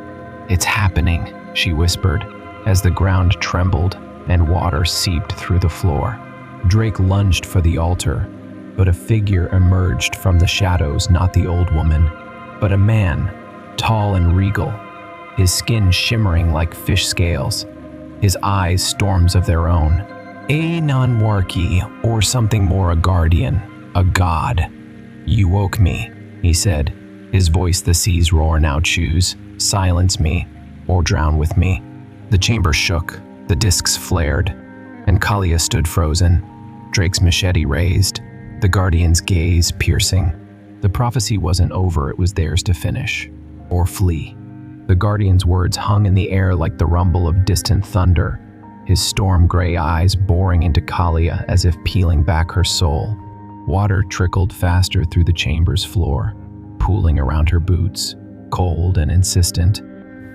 "It's happening," she whispered, as the ground trembled and water seeped through the floor. Drake lunged for the altar, but a figure emerged from the shadows, not the old woman, but a man, tall and regal, his skin shimmering like fish scales, his eyes storms of their own. A non-Warki, or something more, a guardian, a god. You woke me, he said, his voice the sea's roar. Now choose, silence me, or drown with me. The chamber shook, the discs flared, and Kalia stood frozen, Drake's machete raised, the guardian's gaze piercing. The prophecy wasn't over, it was theirs to finish, or flee. The guardian's words hung in the air like the rumble of distant thunder, his storm-gray eyes boring into Kalia as if peeling back her soul. Water trickled faster through the chamber's floor, pooling around her boots, cold and insistent,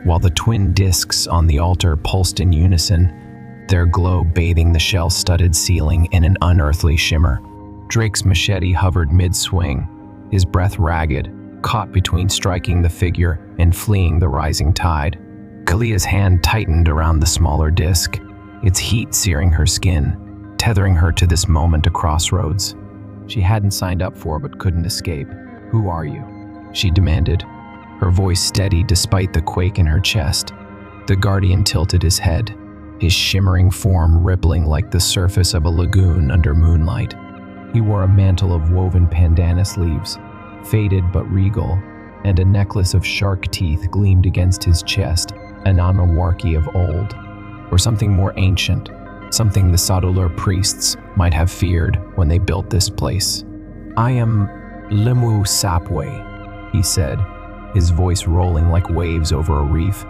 while the twin discs on the altar pulsed in unison, their glow bathing the shell-studded ceiling in an unearthly shimmer. Drake's machete hovered mid-swing, his breath ragged, caught between striking the figure and fleeing the rising tide. Kalia's hand tightened around the smaller disc, its heat searing her skin, tethering her to this moment, a crossroads she hadn't signed up for but couldn't escape. Who are you? She demanded, her voice steady despite the quake in her chest. The guardian tilted his head, his shimmering form rippling like the surface of a lagoon under moonlight. He wore a mantle of woven pandanus leaves, faded but regal, and a necklace of shark teeth gleamed against his chest, an Anawarki of old, or something more ancient, something the Sadular priests might have feared when they built this place. I am Limu Sapwe, he said, his voice rolling like waves over a reef.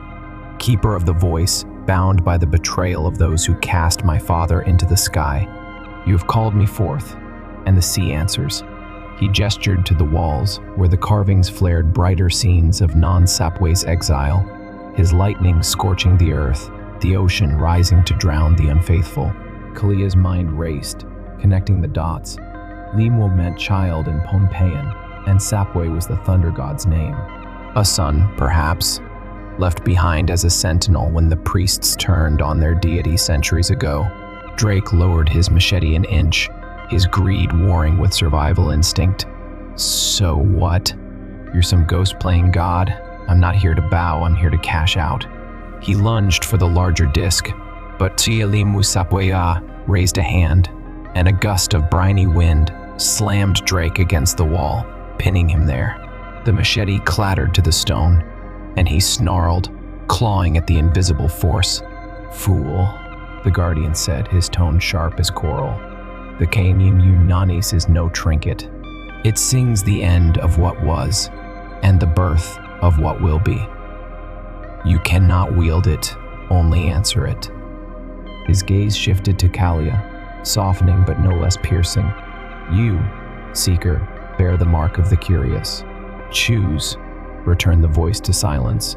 Keeper of the voice, bound by the betrayal of those who cast my father into the sky. You have called me forth, and the sea answers. He gestured to the walls, where the carvings flared brighter scenes of non-Sapwe's exile, his lightning scorching the earth, the ocean rising to drown the unfaithful. Kalia's mind raced, connecting the dots. Limu meant child in Pohnpeian, and Sapwe was the thunder god's name. A son, perhaps, left behind as a sentinel when the priests turned on their deity centuries ago. Drake lowered his machete an inch, his greed warring with survival instinct. So what? You're some ghost-playing god? I'm not here to bow, I'm here to cash out. He lunged for the larger disc, but Limu Sapwe'a raised a hand, and a gust of briny wind slammed Drake against the wall, pinning him there. The machete clattered to the stone, and he snarled, clawing at the invisible force. Fool, the guardian said, his tone sharp as coral. The Kainium Unanis is no trinket. It sings the end of what was, and the birth of what will be. You cannot wield it, only answer it. His gaze shifted to Kalia, softening but no less piercing. You, seeker, bear the mark of the curious. Choose, returned the voice to silence,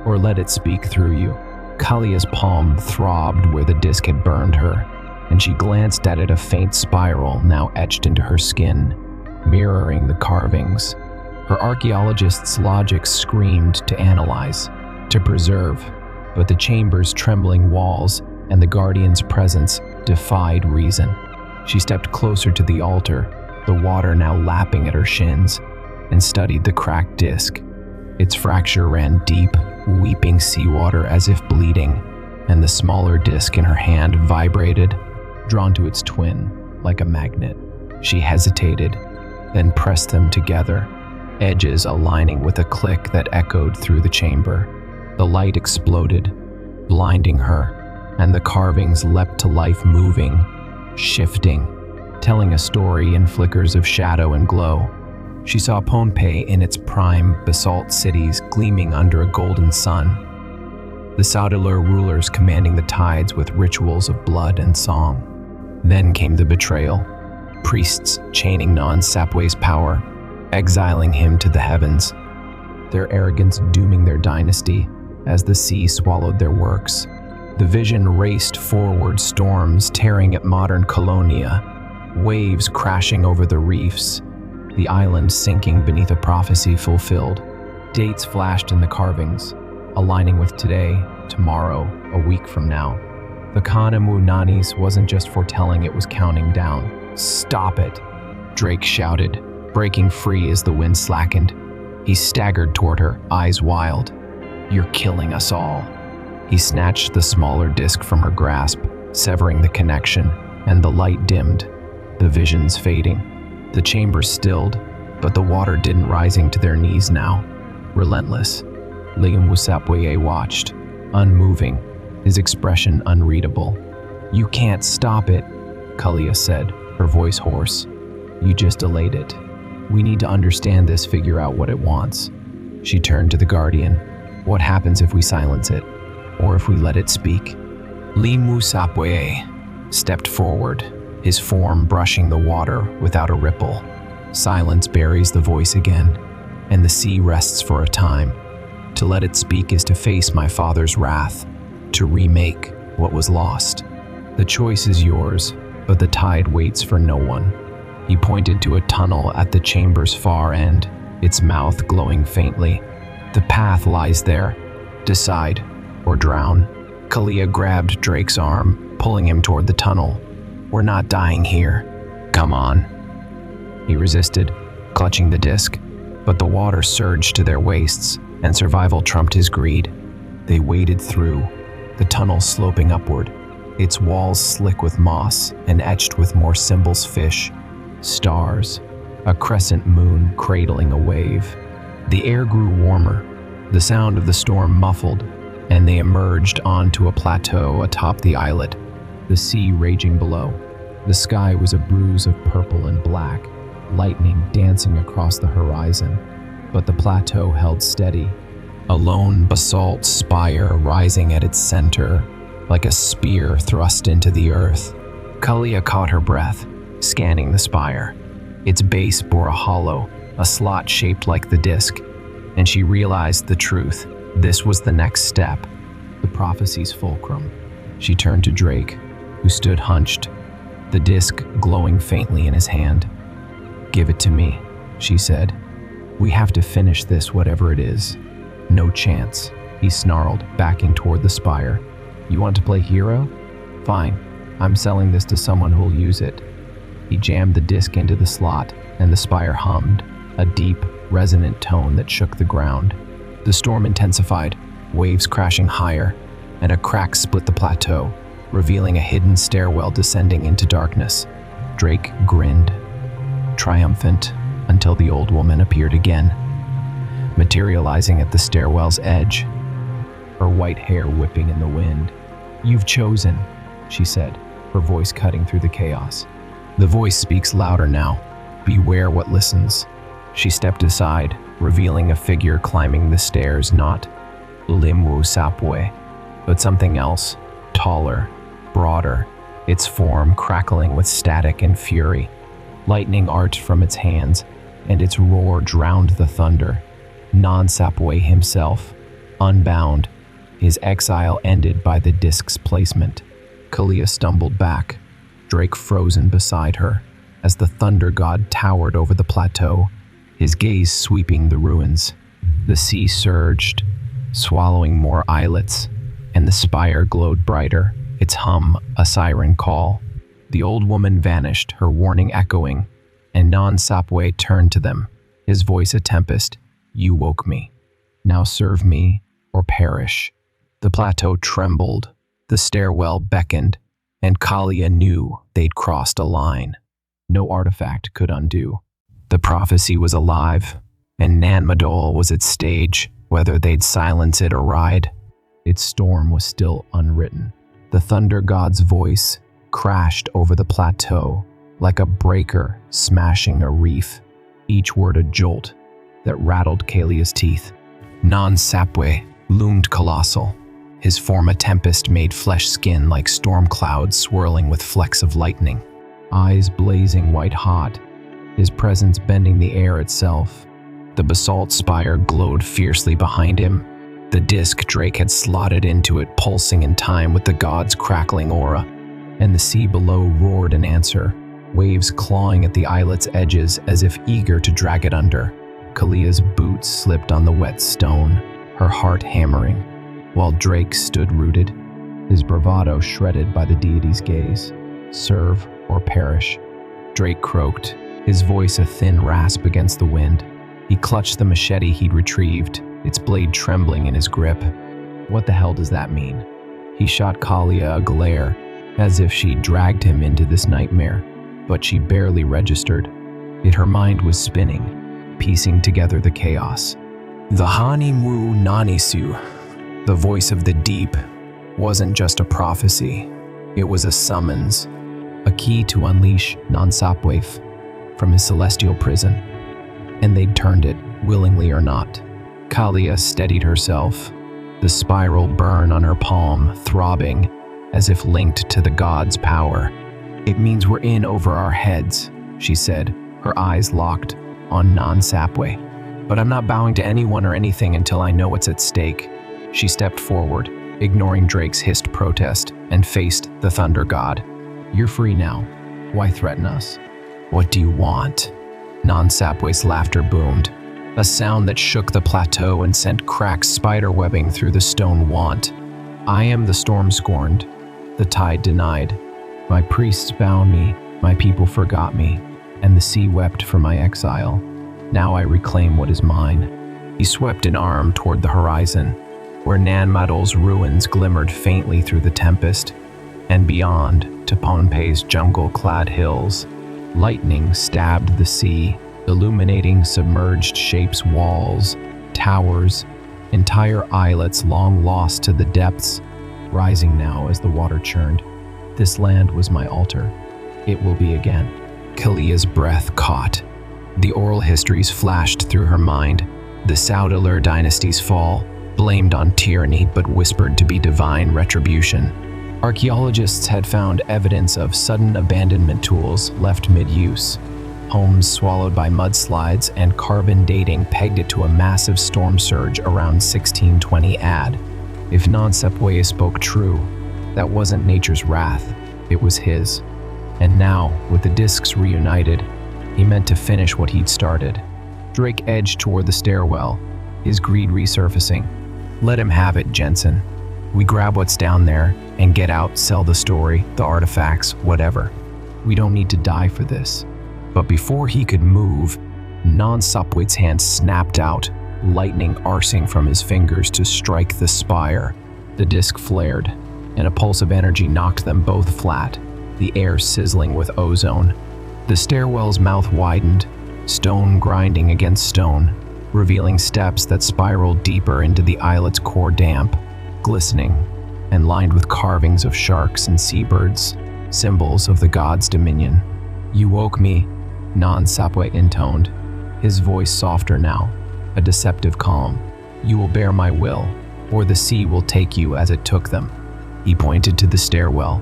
or let it speak through you. Kalia's palm throbbed where the disc had burned her, and she glanced at it, a faint spiral now etched into her skin, mirroring the carvings. Her archaeologist's logic screamed to analyze, to preserve, but the chamber's trembling walls and the guardian's presence defied reason. She stepped closer to the altar, the water now lapping at her shins, and studied the cracked disc. Its fracture ran deep, weeping seawater as if bleeding, and the smaller disc in her hand vibrated, drawn to its twin like a magnet. She hesitated, then pressed them together, edges aligning with a click that echoed through the chamber. The light exploded, blinding her, and the carvings leapt to life, moving, shifting, telling a story in flickers of shadow and glow. She saw Pohnpei in its prime basalt cities gleaming under a golden sun, the Sadular rulers commanding the tides with rituals of blood and song. Then came the betrayal, priests chaining non-Sapwe's power, exiling him to the heavens, their arrogance dooming their dynasty as the sea swallowed their works. The vision raced forward, storms tearing at modern Colonia, waves crashing over the reefs, the island sinking beneath a prophecy fulfilled. Dates flashed in the carvings, aligning with today, tomorrow, a week from now. The Kanamu Nanis wasn't just foretelling, it was counting down. Stop it, Drake shouted, breaking free as the wind slackened. He staggered toward her, eyes wild. You're killing us all. He snatched the smaller disc from her grasp, severing the connection, and the light dimmed, the visions fading. The chamber stilled, but the water didn't rising to their knees now. Relentless, Liam Wusapweye watched, unmoving, his expression unreadable. "You can't stop it," Kalia said, her voice hoarse. "You just delayed it. We need to understand this, figure out what it wants." She turned to the Guardian. "What happens if we silence it? Or if we let it speak?" Liam Wusapweye stepped forward, his form brushing the water without a ripple. Silence buries the voice again, and the sea rests for a time. To let it speak is to face my father's wrath, to remake what was lost. The choice is yours, but the tide waits for no one. He pointed to a tunnel at the chamber's far end, its mouth glowing faintly. "The path lies there. Decide, or drown." Kalia grabbed Drake's arm, pulling him toward the tunnel. "We're not dying here. Come on." He resisted, clutching the disc, but the water surged to their waists, and survival trumped his greed. They waded through, the tunnel sloping upward, its walls slick with moss and etched with more symbols: fish, stars, a crescent moon cradling a wave. The air grew warmer, the sound of the storm muffled, and they emerged onto a plateau atop the islet, the sea raging below. The sky was a bruise of purple and black, lightning dancing across the horizon, but the plateau held steady, a lone basalt spire rising at its center, like a spear thrust into the earth. Kalia caught her breath, scanning the spire. Its base bore a hollow, a slot shaped like the disc, and she realized the truth. This was the next step, the prophecy's fulcrum. She turned to Drake, who stood hunched, the disc glowing faintly in his hand. "Give it to me," she said. "We have to finish this, whatever it is." "No chance," he snarled, backing toward the spire. "You want to play hero? Fine, I'm selling this to someone who'll use it." He jammed the disc into the slot, and the spire hummed, a deep, resonant tone that shook the ground. The storm intensified, waves crashing higher, and a crack split the plateau, revealing a hidden stairwell descending into darkness. Drake grinned, triumphant, until the old woman appeared again, materializing at the stairwell's edge, her white hair whipping in the wind. "You've chosen," she said, her voice cutting through the chaos. The voice speaks louder now. "Beware what listens." She stepped aside, revealing a figure climbing the stairs, not Liam Wusapweye, but something else, taller, broader, its form crackling with static and fury. Lightning arched from its hands, and its roar drowned the thunder. Non-Sapweye himself, unbound, his exile ended by the disc's placement. Kalia stumbled back, Drake frozen beside her, as the thunder god towered over the plateau, his gaze sweeping the ruins. The sea surged, swallowing more islets, and the spire glowed brighter, its hum a siren call. The old woman vanished, her warning echoing, and Non-Sapweye turned to them, his voice a tempest. "You woke me. Now serve me or perish." The plateau trembled, the stairwell beckoned, and Kalia knew they'd crossed a line no artifact could undo. The prophecy was alive, and Nanmadol was its stage, whether they'd silence it or ride. Its storm was still unwritten. The thunder god's voice crashed over the plateau like a breaker smashing a reef, each word a jolt that rattled Kalia's teeth. Non-Sapweye loomed colossal, his form a tempest made flesh skin like storm clouds swirling with flecks of lightning, eyes blazing white hot, his presence bending the air itself. The basalt spire glowed fiercely behind him, the disc Drake had slotted into it pulsing in time with the god's crackling aura, and the sea below roared in answer, waves clawing at the islet's edges as if eager to drag it under. Kalia's boots slipped on the wet stone, her heart hammering, while Drake stood rooted, his bravado shredded by the deity's gaze. "Serve or perish," Drake croaked, his voice a thin rasp against the wind. He clutched the machete he'd retrieved, its blade trembling in his grip. "What the hell does that mean?" He shot Kalia a glare, as if she dragged him into this nightmare, but she barely registered. Yet her mind was spinning, piecing together the chaos. The Hanimu Nanisu, the voice of the deep, wasn't just a prophecy. It was a summons, a key to unleash Non-Sapwaif from his celestial prison. And they'd turned it, willingly or not. Kalia steadied herself, the spiral burn on her palm throbbing as if linked to the god's power. "It means we're in over our heads," she said, her eyes locked on Non-Sapwe. "But I'm not bowing to anyone or anything until I know what's at stake." She stepped forward, ignoring Drake's hissed protest, and faced the Thunder God. "You're free now. Why threaten us? What do you want?" Non-Sapwe's laughter boomed, a sound that shook the plateau and sent cracked spiderwebbing through the stone want. "I am the storm scorned, the tide denied. My priests bound me, my people forgot me, and the sea wept for my exile. Now I reclaim what is mine." He swept an arm toward the horizon, where Nanmadol's ruins glimmered faintly through the tempest, and beyond to Pohnpei's jungle-clad hills. Lightning stabbed the sea, illuminating submerged shapes, walls, towers, entire islets long lost to the depths, rising now as the water churned. "This land was my altar. It will be again." Kalia's breath caught. The oral histories flashed through her mind. The Saudilur dynasty's fall, blamed on tyranny but whispered to be divine retribution. Archaeologists had found evidence of sudden abandonment tools left mid-use, homes swallowed by mudslides, and carbon dating pegged it to a massive storm surge around 1620 AD. If Non-Sapwe spoke true, that wasn't nature's wrath, it was his. And now, with the discs reunited, he meant to finish what he'd started. Drake edged toward the stairwell, his greed resurfacing. "Let him have it, Jensen. We grab what's down there and get out, sell the story, the artifacts, whatever. We don't need to die for this." But before he could move, Non-Sapwe's hand snapped out, lightning arsing from his fingers to strike the spire. The disc flared, and a pulse of energy knocked them both flat, the air sizzling with ozone. The stairwell's mouth widened, stone grinding against stone, revealing steps that spiraled deeper into the islet's core, damp, glistening, and lined with carvings of sharks and seabirds, symbols of the god's dominion. "You woke me," Non-Sapwe intoned, his voice softer now, a deceptive calm. "You will bear my will, or the sea will take you as it took them." He pointed to the stairwell.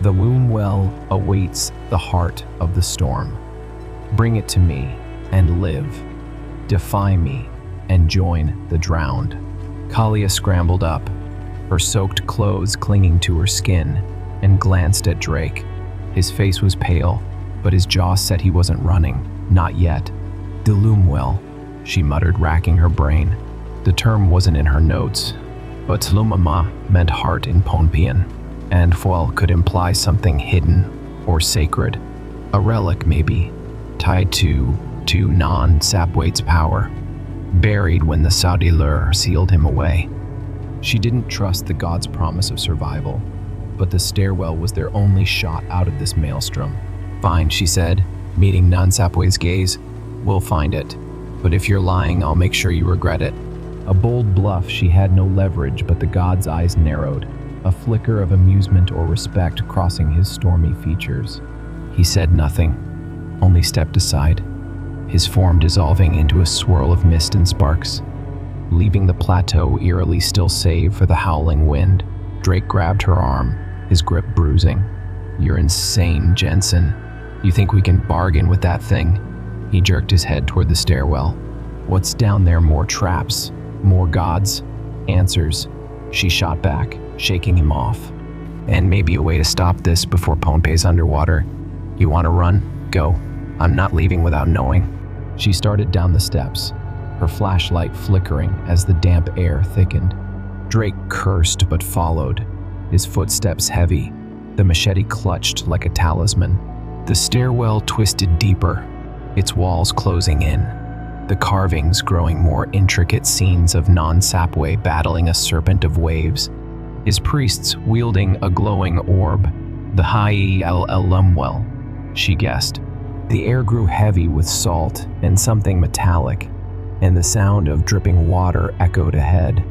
"The womb well awaits the heart of the storm. Bring it to me and live. Defy me and join the drowned." Kalia scrambled up, her soaked clothes clinging to her skin, and glanced at Drake. His face was pale, but his jaw said he wasn't running, not yet. "Dilumwell," she muttered, racking her brain. The term wasn't in her notes, but Tlumama meant heart in Pohnpeian, and Fuel could imply something hidden or sacred. A relic, maybe, tied to Non-Sapwe's power, buried when the Saudilur sealed him away. She didn't trust the god's promise of survival, but the stairwell was their only shot out of this maelstrom. "Fine," she said, meeting Non-Sapwe's gaze. "We'll find it. But if you're lying, I'll make sure you regret it." A bold bluff, she had no leverage, but the god's eyes narrowed, a flicker of amusement or respect crossing his stormy features. He said nothing, only stepped aside, his form dissolving into a swirl of mist and sparks, leaving the plateau eerily still save for the howling wind. Drake grabbed her arm, his grip bruising. "You're insane, Jensen. You think we can bargain with that thing?" He jerked his head toward the stairwell. "What's down there? More traps? More gods? Answers?" She shot back, shaking him off. "And maybe a way to stop this before Pohnpei's underwater. You want to run? Go. I'm not leaving without knowing." She started down the steps, her flashlight flickering as the damp air thickened. Drake cursed but followed, his footsteps heavy, the machete clutched like a talisman. The stairwell twisted deeper, its walls closing in, the carvings growing more intricate, scenes of Non-Sapwe battling a serpent of waves, his priests wielding a glowing orb, The Lumwell, she guessed. The air grew heavy with salt and something metallic, and the sound of dripping water echoed ahead.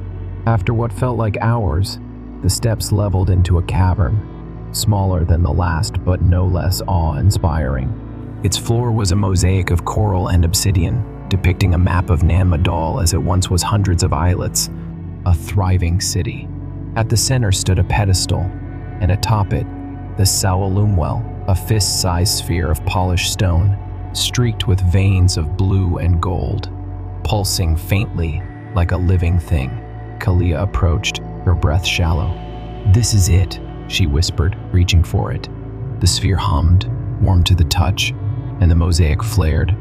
After what felt like hours, the steps leveled into a cavern, smaller than the last but no less awe-inspiring. Its floor was a mosaic of coral and obsidian, depicting a map of Nan Madol as it once was hundreds of islets, a thriving city. At the center stood a pedestal, and atop it, the Lumwell, a fist-sized sphere of polished stone, streaked with veins of blue and gold, pulsing faintly like a living thing. Kalia approached, her breath shallow. "This is it," she whispered, reaching for it. The sphere hummed, warm to the touch, and the mosaic flared,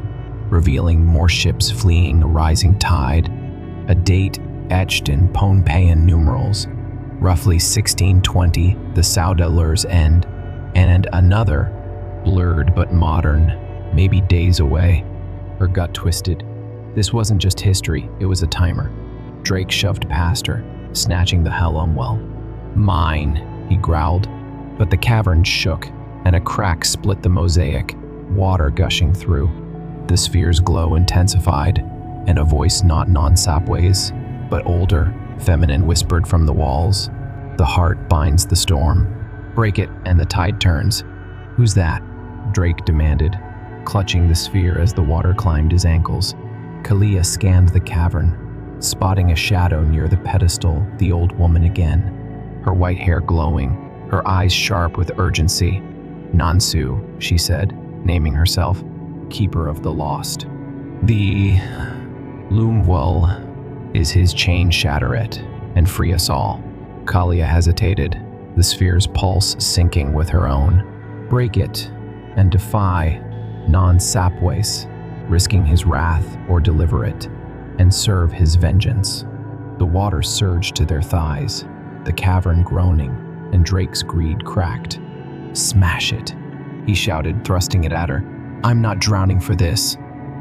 revealing more ships fleeing a rising tide, a date etched in Pohnpeian numerals, roughly 1620, the Saudelur's end, and another, blurred but modern, maybe days away. Her gut twisted. This wasn't just history, it was a timer. Drake shoved past her, snatching the Lumwell. "Mine," he growled, but the cavern shook, and a crack split the mosaic, water gushing through. The sphere's glow intensified, and a voice not non-Sapway's, but older, feminine, whispered from the walls. "The heart binds the storm. Break it and the tide turns." "Who's that?" Drake demanded, clutching the sphere as the water climbed his ankles. Kalia scanned the cavern, spotting a shadow near the pedestal, the old woman again, her white hair glowing, her eyes sharp with urgency. "Nansu," she said, naming herself, keeper of the lost. "The Lumwell is his chain, shatter it, and free us all." Kalia hesitated, the sphere's pulse syncing with her own. "Break it and defy non-Sapways, risking his wrath or deliver it, and serve his vengeance." The water surged to their thighs, the cavern groaning, and Drake's greed cracked. "Smash it," he shouted, thrusting it at her. "I'm not drowning for this."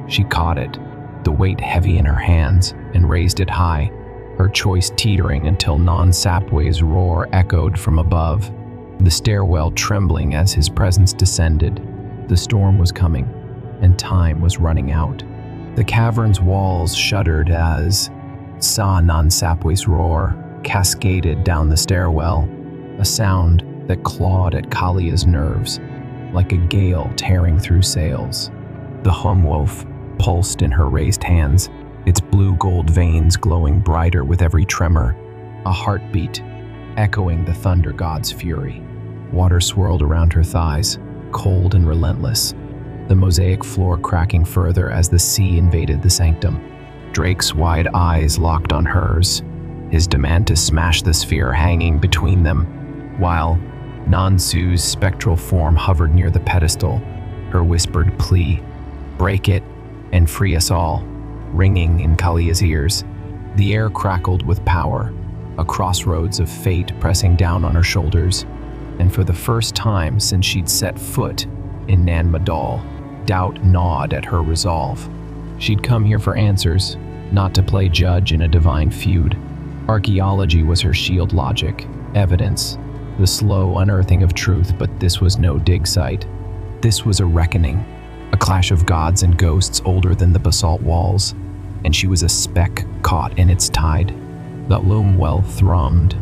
She caught it, the weight heavy in her hands, and raised it high, her choice teetering until non-Sapway's roar echoed from above, the stairwell trembling as his presence descended. The storm was coming, and time was running out. The cavern's walls shuddered as non-Sapway's roar cascaded down the stairwell, a sound that clawed at Kalia's nerves, like a gale tearing through sails. The Humwolf pulsed in her raised hands, its blue-gold veins glowing brighter with every tremor, a heartbeat echoing the thunder god's fury. Water swirled around her thighs, cold and relentless, the mosaic floor cracking further as the sea invaded the sanctum. Drake's wide eyes locked on hers, his demand to smash the sphere hanging between them, while Nansu's spectral form hovered near the pedestal, her whispered plea, "Break it and free us all," ringing in Kalia's ears. The air crackled with power, a crossroads of fate pressing down on her shoulders, and for the first time since she'd set foot in Nan Madol, doubt gnawed at her resolve. She'd come here for answers, not to play judge in a divine feud. Archaeology was her shield logic, evidence, the slow unearthing of truth, but this was no dig site. This was a reckoning, a clash of gods and ghosts older than the basalt walls, and she was a speck caught in its tide. The Lumwell thrummed,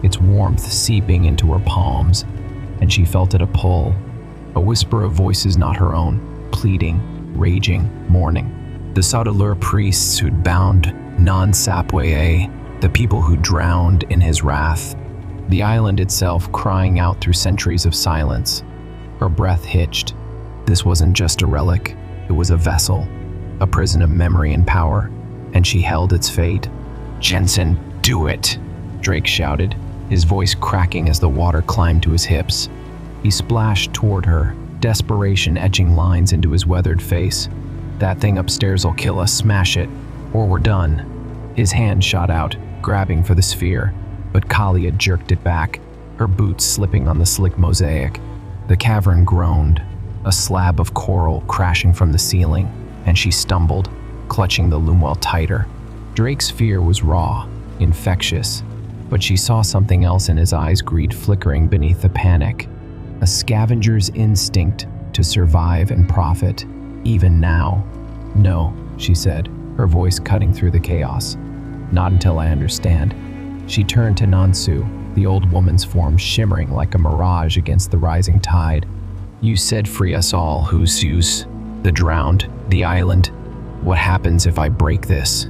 its warmth seeping into her palms, and she felt it a pull, a whisper of voices not her own, pleading, raging, mourning. The Saudelur priests who'd bound non-Sapway, the people who drowned in his wrath, the island itself crying out through centuries of silence. Her breath hitched. This wasn't just a relic, it was a vessel, a prison of memory and power, and she held its fate. "Jensen, do it!" Drake shouted, his voice cracking as the water climbed to his hips. He splashed toward her, desperation etching lines into his weathered face. "That thing upstairs will kill us, smash it, or we're done." His hand shot out, grabbing for the sphere, but Kalia jerked it back, her boots slipping on the slick mosaic. The cavern groaned, a slab of coral crashing from the ceiling, and she stumbled, clutching the Lumwell tighter. Drake's fear was raw, infectious, but she saw something else in his eyes, greed flickering beneath the panic. a scavenger's instinct to survive and profit, even now. "No," she said, her voice cutting through the chaos. "Not until I understand." She turned to Nansu, the old woman's form shimmering like a mirage against the rising tide. "You said free us all, Husus, the drowned, the island. What happens if I break this?"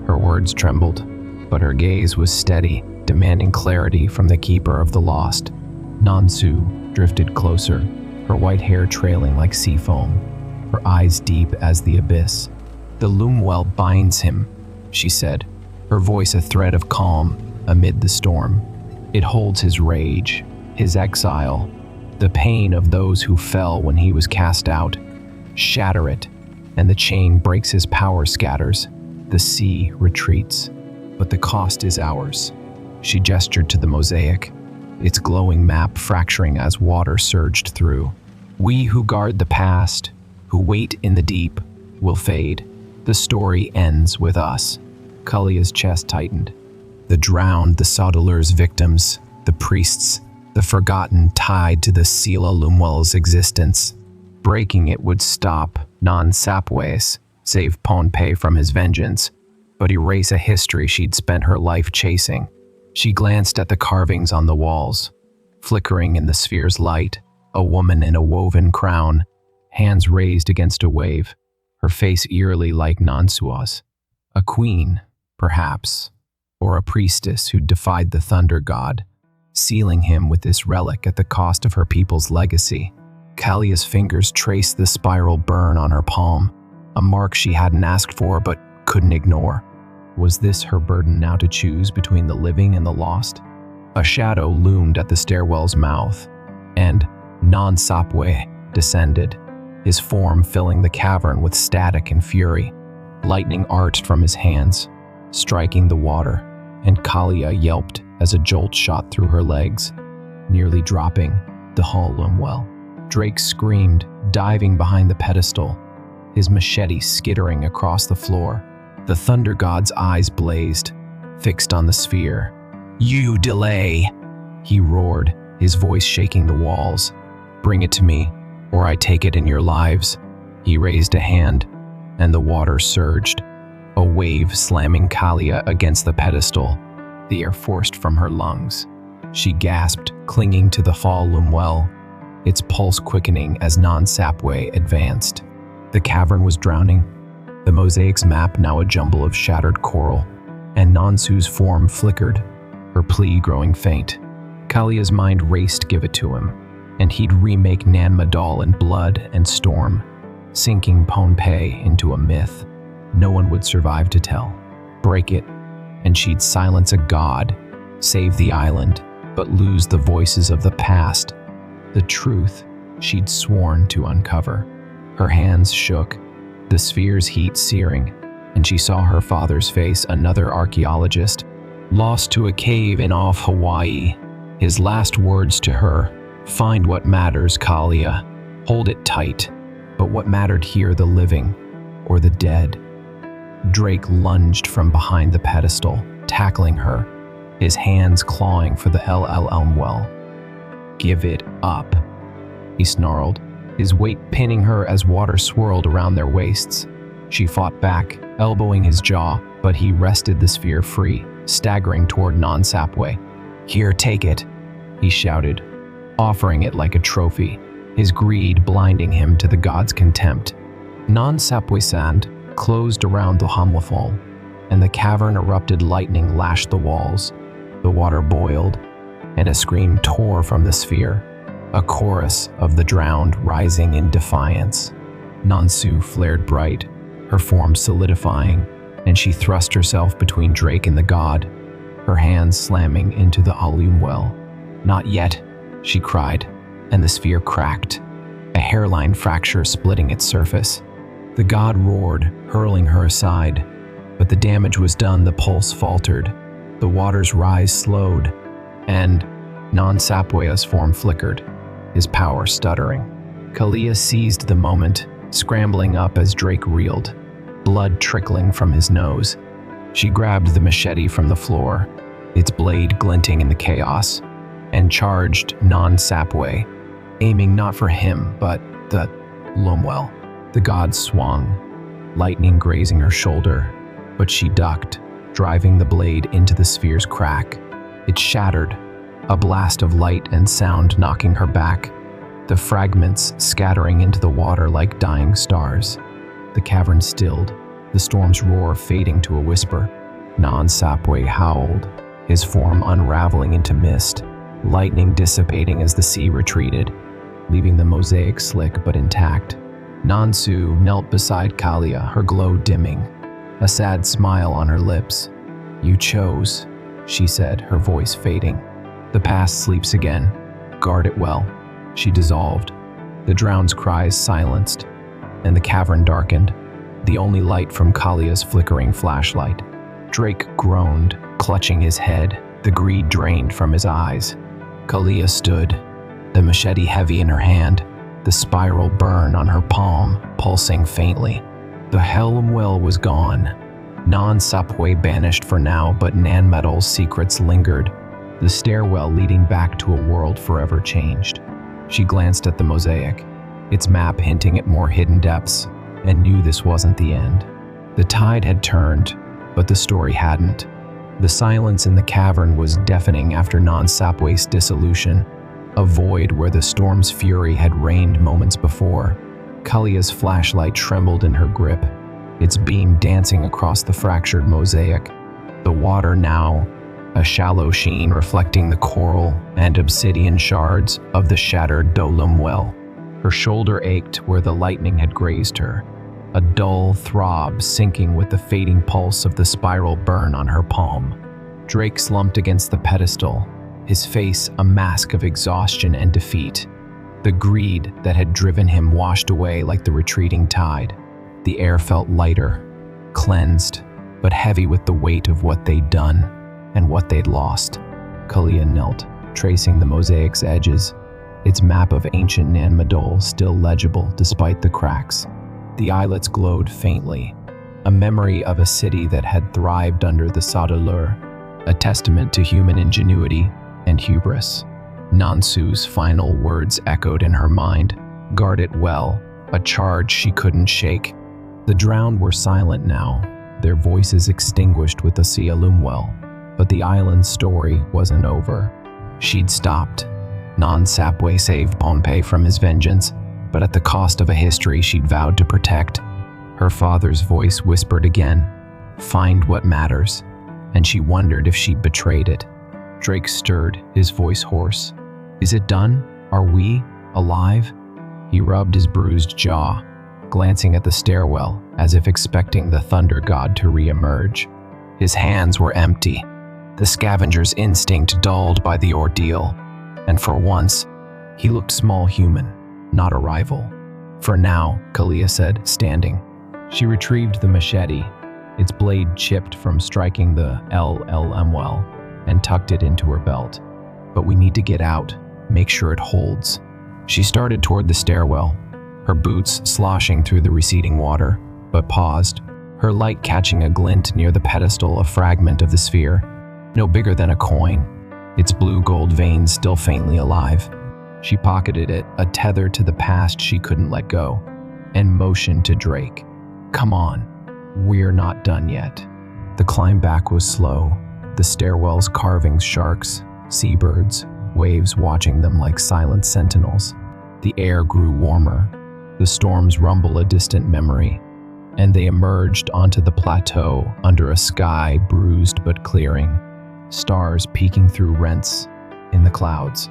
Her words trembled, but her gaze was steady, demanding clarity from the keeper of the lost. Nansu drifted closer, her white hair trailing like sea foam, her eyes deep as the abyss. "The Loomwell binds him," she said, her voice a thread of calm amid the storm. "It holds his rage, his exile, the pain of those who fell when he was cast out. Shatter it, and the chain breaks, his power scatters. The sea retreats, but the cost is ours." She gestured to the mosaic, its glowing map fracturing as water surged through. "We who guard the past, who wait in the deep, will fade. The story ends with us." Kalia's chest tightened. The drowned, the Saudelur's victims, the priests, the forgotten tied to the Sela Lumwell's existence. Breaking it would stop non-Sapways, save Pohnpei from his vengeance, but erase a history she'd spent her life chasing. She glanced at the carvings on the walls, flickering in the sphere's light, a woman in a woven crown, hands raised against a wave, her face eerily like Nansua's. A queen, perhaps, or a priestess who defied the thunder god, sealing him with this relic at the cost of her people's legacy. Kalia's fingers traced the spiral burn on her palm, a mark she hadn't asked for but couldn't ignore. Was this her burden now to choose between the living and the lost? A shadow loomed at the stairwell's mouth, and Non-Sapwe descended, his form filling the cavern with static and fury. Lightning arched from his hands, striking the water, and Kalia yelped as a jolt shot through her legs, nearly dropping the Hallum well. Drake screamed, diving behind the pedestal, his machete skittering across the floor. The thunder god's eyes blazed, fixed on the sphere. "You delay!" he roared, his voice shaking the walls. "Bring it to me, or I take it in your lives." He raised a hand, and the water surged, a wave slamming Kalia against the pedestal, the air forced from her lungs. She gasped, clinging to the Hallum well, its pulse quickening as Non-Sapwe advanced. The cavern was drowning, the mosaic's map now a jumble of shattered coral, and Nansu's form flickered, her plea growing faint. Kalia's mind raced give it to him, and he'd remake Nan Madol in blood and storm, sinking Pohnpei into a myth no one would survive to tell. Break it, and she'd silence a god, save the island, but lose the voices of the past, the truth she'd sworn to uncover. Her hands shook, the sphere's heat searing, and she saw her father's face, another archaeologist, lost to a cave in off Hawaii. His last words to her, "Find what matters, Kalia. Hold it tight." But what mattered here, the living or the dead? Drake lunged from behind the pedestal, tackling her, his hands clawing for the LL well. "Give it up," he snarled, his weight pinning her as water swirled around their waists. She fought back, elbowing his jaw, but he wrested the sphere free, staggering toward Non-Sapwe. "Here, take it," he shouted, offering it like a trophy, his greed blinding him to the god's contempt. Non-Sapwe sand closed around the Hamlafal, and the cavern erupted. Lightning lashed the walls, the water boiled, and a scream tore from the sphere, a chorus of the drowned rising in defiance. Nansu flared bright, her form solidifying, and she thrust herself between Drake and the god, her hands slamming into the Hallum well. "Not yet," she cried, and the sphere cracked, a hairline fracture splitting its surface. The god roared, hurling her aside, but the damage was done. The pulse faltered, the water's rise slowed, and Non-Sapwe's form flickered, his power stuttering. Kalia seized the moment, scrambling up as Drake reeled, blood trickling from his nose. She grabbed the machete from the floor, its blade glinting in the chaos, and charged Non-Sapwe, aiming not for him, but the Lumwell. The god swung, lightning grazing her shoulder, but she ducked, driving the blade into the sphere's crack. It shattered, a blast of light and sound knocking her back, the fragments scattering into the water like dying stars. The cavern stilled, the storm's roar fading to a whisper. Non-Sapwe howled, his form unraveling into mist, lightning dissipating as the sea retreated, leaving the mosaic slick but intact. Nansu knelt beside Kalia, her glow dimming, a sad smile on her lips. "You chose," she said, her voice fading. "The past sleeps again. Guard it well." She dissolved. The drowned's cries silenced, and the cavern darkened, the only light from Kalia's flickering flashlight. Drake groaned, clutching his head, the greed drained from his eyes. Kalia stood, the machete heavy in her hand, the spiral burn on her palm pulsing faintly. The Helm Well was gone. Non-Sapwe banished for now, but Nanmetal's secrets lingered, the stairwell leading back to a world forever changed. She glanced at the mosaic, its map hinting at more hidden depths, and knew this wasn't the end. The tide had turned, but the story hadn't. The silence in the cavern was deafening after Non-Sapwe's dissolution, a void where the storm's fury had reigned moments before. Kalia's flashlight trembled in her grip, its beam dancing across the fractured mosaic. The water now, a shallow sheen reflecting the coral and obsidian shards of the shattered Dolum Well. Her shoulder ached where the lightning had grazed her, a dull throb syncing with the fading pulse of the spiral burn on her palm. Drake slumped against the pedestal, his face a mask of exhaustion and defeat. The greed that had driven him washed away like the retreating tide. The air felt lighter, cleansed, but heavy with the weight of what they'd done and what they'd lost. Kalia knelt, tracing the mosaic's edges, its map of ancient Nanmadol still legible despite the cracks. The islets glowed faintly, a memory of a city that had thrived under the Sadalur, a testament to human ingenuity and hubris. Nansu's final words echoed in her mind, "Guard it well," a charge she couldn't shake. The drowned were silent now, their voices extinguished with the Sialumwell. But the island's story wasn't over. She'd stopped. Non-Sapwe saved Pohnpei from his vengeance, but at the cost of a history she'd vowed to protect. Her father's voice whispered again, "Find what matters," and she wondered if she'd betrayed it. Drake stirred, his voice hoarse. "Is it done? Are we alive?" He rubbed his bruised jaw, glancing at the stairwell as if expecting the thunder god to re-emerge. His hands were empty, the scavenger's instinct dulled by the ordeal, and for once, he looked small human, not a rival. "For now," Kalia said, standing. She retrieved the machete, its blade chipped from striking the LLM well, and tucked it into her belt. "But we need to get out, make sure it holds." She started toward the stairwell, her boots sloshing through the receding water, but paused, her light catching a glint near the pedestal, a fragment of the sphere, no bigger than a coin, its blue-gold veins still faintly alive. She pocketed it, a tether to the past she couldn't let go, and motioned to Drake. "Come on, we're not done yet." The climb back was slow, the stairwells carving sharks, seabirds, waves watching them like silent sentinels. The air grew warmer, the storms rumble a distant memory, and they emerged onto the plateau under a sky bruised but clearing, stars peeking through rents in the clouds.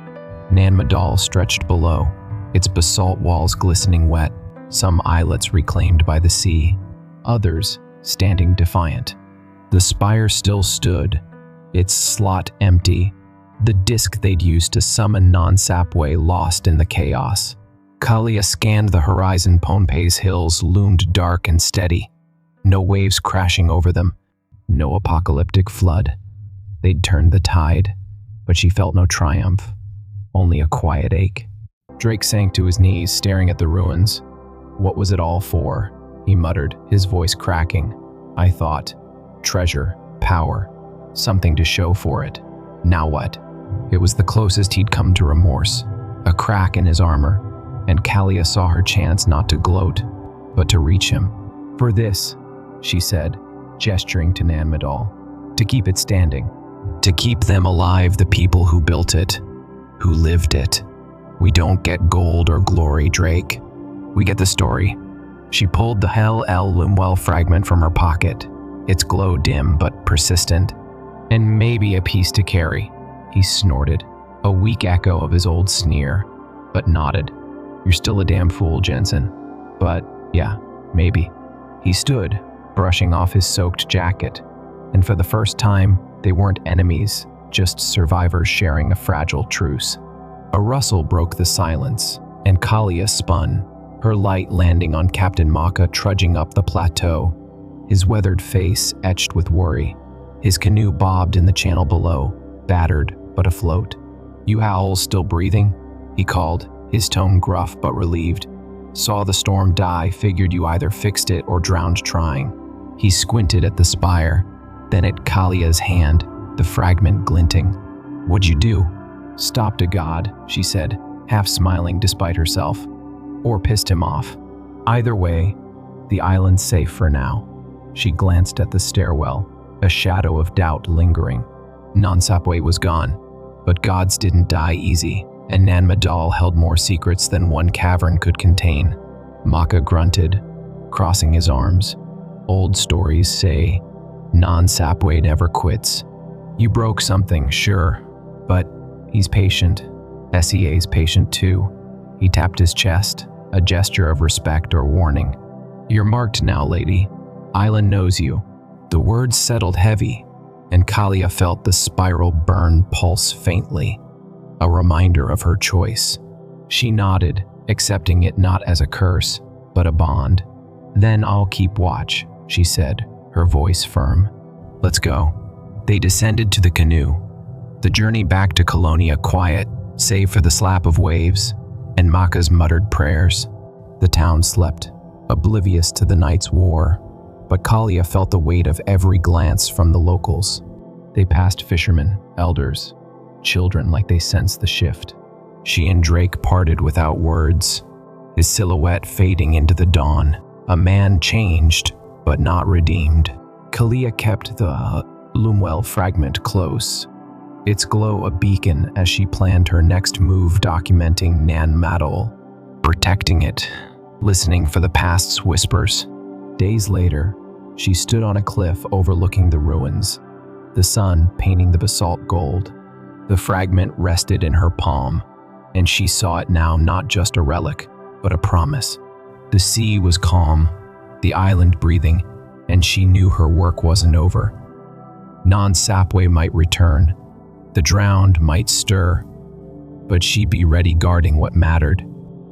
Nanmadol stretched below, its basalt walls glistening wet, some islets reclaimed by the sea, others standing defiant. The spire still stood, its slot empty, the disk they'd used to summon Non-Sapwe lost in the chaos. Kalia scanned the horizon. Pohnpei's hills loomed dark and steady, no waves crashing over them, no apocalyptic flood. They'd turned the tide, but she felt no triumph, only a quiet ache. Drake sank to his knees, staring at the ruins. "What was it all for?" he muttered, his voice cracking. "I thought, treasure, power, something to show for it. Now what?" It was the closest he'd come to remorse, a a crack in his armor, and Kalia saw her chance not to gloat, but to reach him. "For this," she said, gesturing to Nan Madol, "to keep it standing. To keep them alive, the people who built it, who lived it. We don't get gold or glory, Drake. We get the story." She pulled the Hell El Lumwell fragment from her pocket, its glow dim but persistent. "And maybe a piece to carry," he snorted, a weak echo of his old sneer, but nodded. "You're still a damn fool, Jensen. But yeah, maybe." He stood, brushing off his soaked jacket, and for the first time, they weren't enemies, just survivors sharing a fragile truce. A rustle broke the silence, and Kalia spun, her light landing on Captain Maka trudging up the plateau, his weathered face etched with worry. His canoe bobbed in the channel below, battered but afloat. "You owls still breathing?" he called, his tone gruff but relieved. "Saw the storm die, figured you either fixed it or drowned trying." He squinted at the spire, then at Kalia's hand, the fragment glinting. "What'd you do?" "Stopped a god," she said, half smiling despite herself. "Or pissed him off. Either way, the island's safe for now." She glanced at the stairwell, a shadow of doubt lingering. Nansapwe was gone, but gods didn't die easy, and Nan Madol held more secrets than one cavern could contain. Maka grunted, crossing his arms. "Old stories say Nansapwe never quits. You broke something, sure, but he's patient. SEA's patient too." He tapped his chest, a gesture of respect or warning. "You're marked now, lady. Island knows you." The words settled heavy, and Kalia felt the spiral burn pulse faintly, a reminder of her choice. She nodded, accepting it not as a curse, but a bond. "Then I'll keep watch," she said, her voice firm. "Let's go." They descended to the canoe, the journey back to Colonia quiet, save for the slap of waves and Maka's muttered prayers. The town slept, oblivious to the night's war, but Kalia felt the weight of every glance from the locals. They passed fishermen, elders, children like they sensed the shift. She and Drake parted without words, his silhouette fading into the dawn. A man changed, but not redeemed. Kalia kept the Lumwell fragment close, its glow a beacon as she planned her next move, documenting Nan Madol, protecting it, listening for the past's whispers. Days later, she stood on a cliff overlooking the ruins, the sun painting the basalt gold. The fragment rested in her palm, and she saw it now not just a relic, but a promise. The sea was calm, the island breathing, and she knew her work wasn't over. Nansapwe might return, the drowned might stir, but she'd be ready guarding what mattered,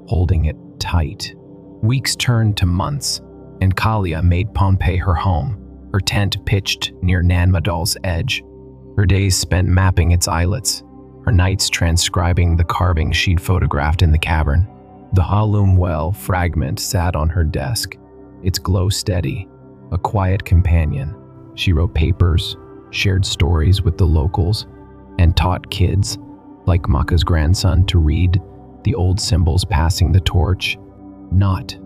holding it tight. Weeks turned to months, and Kalia made Pohnpei her home, her tent pitched near Nan Madol's edge. Her days spent mapping its islets, her nights transcribing the carvings she'd photographed in the cavern. The Halum Well fragment sat on her desk, its glow steady, a quiet companion. She wrote papers, shared stories with the locals, and taught kids, like Maka's grandson, to read the old symbols, passing the torch, not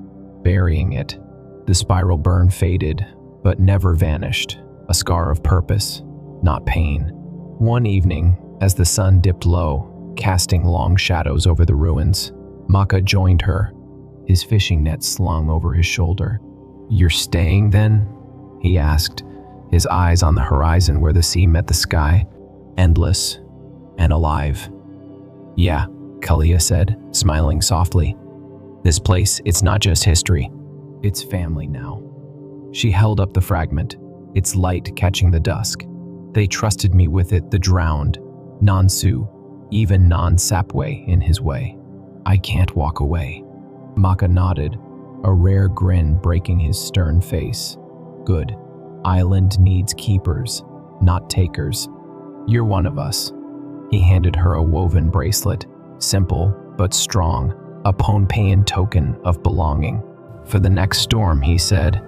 burying it. The spiral burn faded, but never vanished, a scar of purpose, not pain. One evening, as the sun dipped low, casting long shadows over the ruins, Maka joined her, his fishing net slung over his shoulder. "You're staying then?" he asked, his eyes on the horizon where the sea met the sky, endless and alive. "Yeah," Kalia said, smiling softly. "This place, it's not just history, it's family now." She held up the fragment, its light catching the dusk. "They trusted me with it, the drowned, Nansu, even Nansapwe in his way. I can't walk away." Maka nodded, a rare grin breaking his stern face. "Good. Island needs keepers, not takers. You're one of us." He handed her a woven bracelet, simple but strong, a Pohnpeian token of belonging. "For the next storm," he said,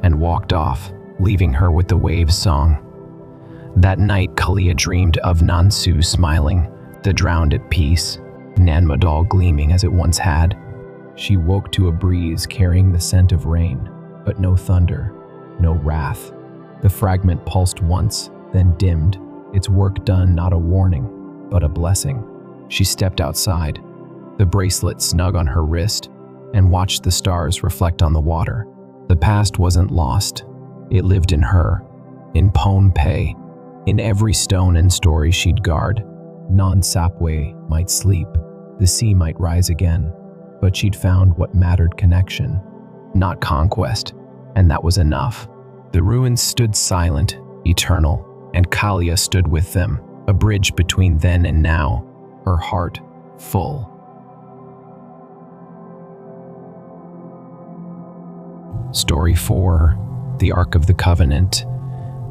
and walked off, leaving her with the waves song. That night, Kalia dreamed of Nansu smiling, the drowned at peace, Nanma doll gleaming as it once had. She woke to a breeze carrying the scent of rain, but no thunder, no wrath. The fragment pulsed once, then dimmed, its work done not a warning, but a blessing. She stepped outside, the bracelet snug on her wrist, and watched the stars reflect on the water. The past wasn't lost. It lived in her, in Pohnpei, in every stone and story she'd guard. Non-Sapway might sleep, the sea might rise again, but she'd found what mattered: connection, not conquest, and that was enough. The ruins stood silent, eternal, and Kalia stood with them, a bridge between then and now, her heart full. Story 4. The Ark of the Covenant.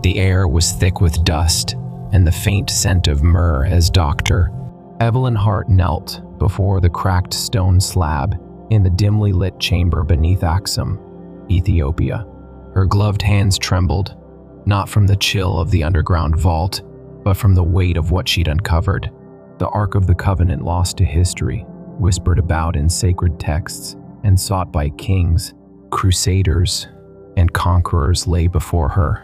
The air was thick with dust and the faint scent of myrrh as Dr. Evelyn Hart knelt before the cracked stone slab in the dimly lit chamber beneath Axum, Ethiopia. Her gloved hands trembled, not from the chill of the underground vault, but from the weight of what she'd uncovered. The Ark of the Covenant, lost to history, whispered about in sacred texts, and sought by kings, crusaders, and conquerors, lay before her,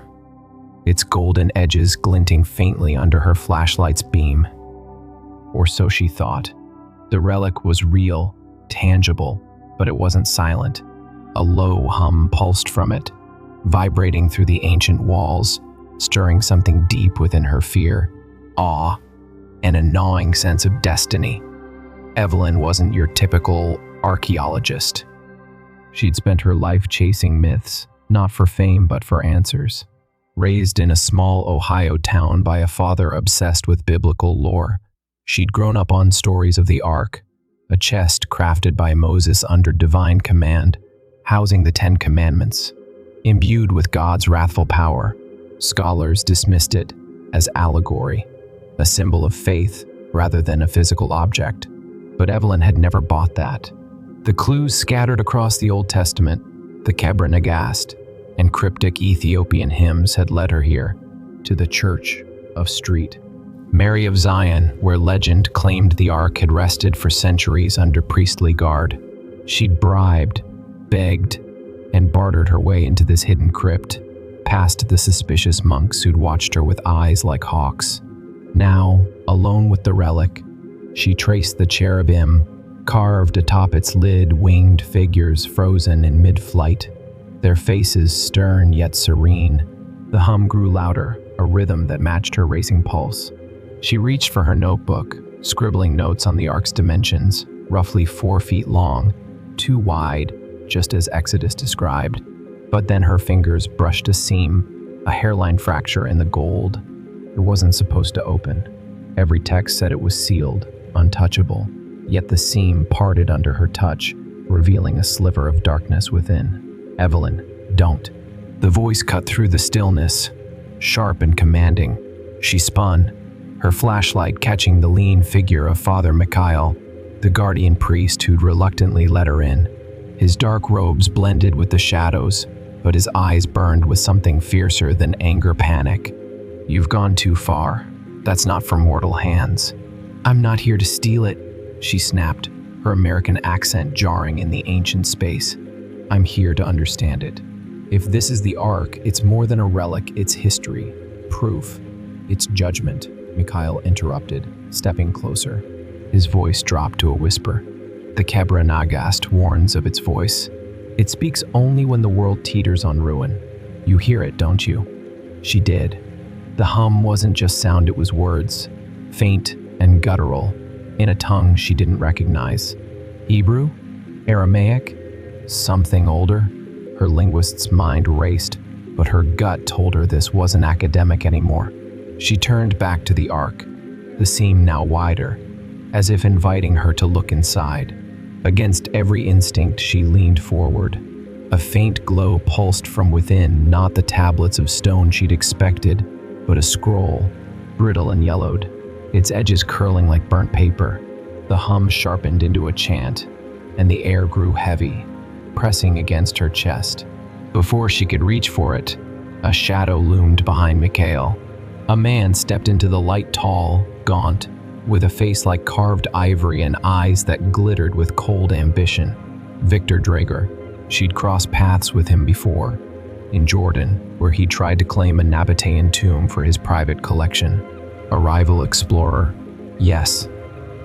its golden edges glinting faintly under her flashlight's beam. Or so she thought. The relic was real, tangible, but it wasn't silent. A low hum pulsed from it, vibrating through the ancient walls, stirring something deep within her: fear, awe, and a gnawing sense of destiny. Evelyn wasn't your typical archaeologist. She'd spent her life chasing myths, not for fame but for answers. Raised in a small Ohio town by a father obsessed with biblical lore, she'd grown up on stories of the Ark, a chest crafted by Moses under divine command, housing the 10 Commandments. Imbued with God's wrathful power, scholars dismissed it as allegory, a symbol of faith rather than a physical object. But Evelyn had never bought that. The clues scattered across the Old Testament, the Kebra Nagast, and cryptic Ethiopian hymns had led her here, to the Church of Street, Mary of Zion, where legend claimed the Ark had rested for centuries under priestly guard. She'd bribed, begged, and bartered her way into this hidden crypt, past the suspicious monks who'd watched her with eyes like hawks. Now, alone with the relic, she traced the cherubim, carved atop its lid, winged figures frozen in mid-flight, their faces stern yet serene. The hum grew louder, a rhythm that matched her racing pulse. She reached for her notebook, scribbling notes on the Ark's dimensions, roughly 4 feet long, 2 wide, just as Exodus described. But then her fingers brushed a seam, a hairline fracture in the gold. It wasn't supposed to open. Every text said it was sealed, untouchable, yet the seam parted under her touch, revealing a sliver of darkness within. "Evelyn, don't." The voice cut through the stillness, sharp and commanding. She spun, her flashlight catching the lean figure of Father Mikhail, the guardian priest who'd reluctantly let her in. His dark robes blended with the shadows, but his eyes burned with something fiercer than anger, panic. "You've gone too far. That's not for mortal hands." "I'm not here to steal it," she snapped, her American accent jarring in the ancient space. "I'm here to understand it. If this is the Ark, it's more than a relic, it's history, proof, it's judgment," Mikhail interrupted, stepping closer. His voice dropped to a whisper. The Kebra Nagast warns of its voice. It speaks only when the world teeters on ruin. You hear it, don't you? She did. The hum wasn't just sound, it was words, faint and guttural, in a tongue she didn't recognize. Hebrew? Aramaic? Something older? Her linguist's mind raced, but her gut told her this wasn't academic anymore. She turned back to the Ark, the seam now wider, as if inviting her to look inside. Against every instinct, she leaned forward. A faint glow pulsed from within, not the tablets of stone she'd expected, but a scroll, brittle and yellowed, its edges curling like burnt paper. The hum sharpened into a chant, and the air grew heavy, pressing against her chest. Before she could reach for it, a shadow loomed behind Mikhail. A man stepped into the light, tall, gaunt, with a face like carved ivory and eyes that glittered with cold ambition. Victor Draeger. She'd crossed paths with him before, in Jordan, where he tried to claim a Nabatean tomb for his private collection. A rival explorer, yes,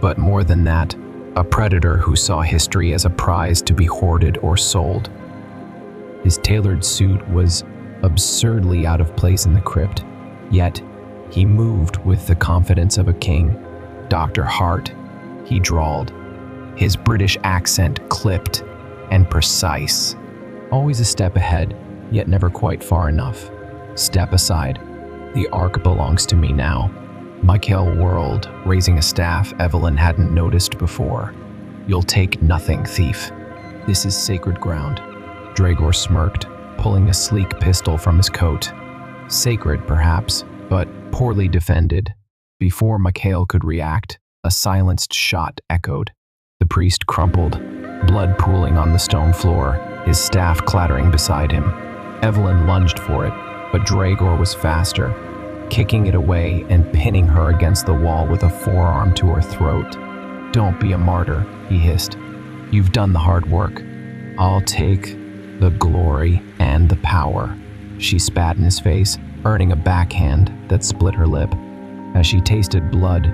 but more than that, a predator who saw history as a prize to be hoarded or sold. His tailored suit was absurdly out of place in the crypt, yet he moved with the confidence of a king. Dr. Hart, he drawled, his British accent clipped and precise. Always a step ahead, yet never quite far enough. Step aside. The Ark belongs to me now. Michael whirled, raising a staff Evelyn hadn't noticed before. You'll take nothing, thief. This is sacred ground. Draegor smirked, pulling a sleek pistol from his coat. Sacred, perhaps, but poorly defended. Before Michael could react, a silenced shot echoed. The priest crumpled, blood pooling on the stone floor, his staff clattering beside him. Evelyn lunged for it, but Draegor was faster, kicking it away and pinning her against the wall with a forearm to her throat. Don't be a martyr, he hissed. You've done the hard work. I'll take the glory and the power. She spat in his face, earning a backhand that split her lip. As she tasted blood,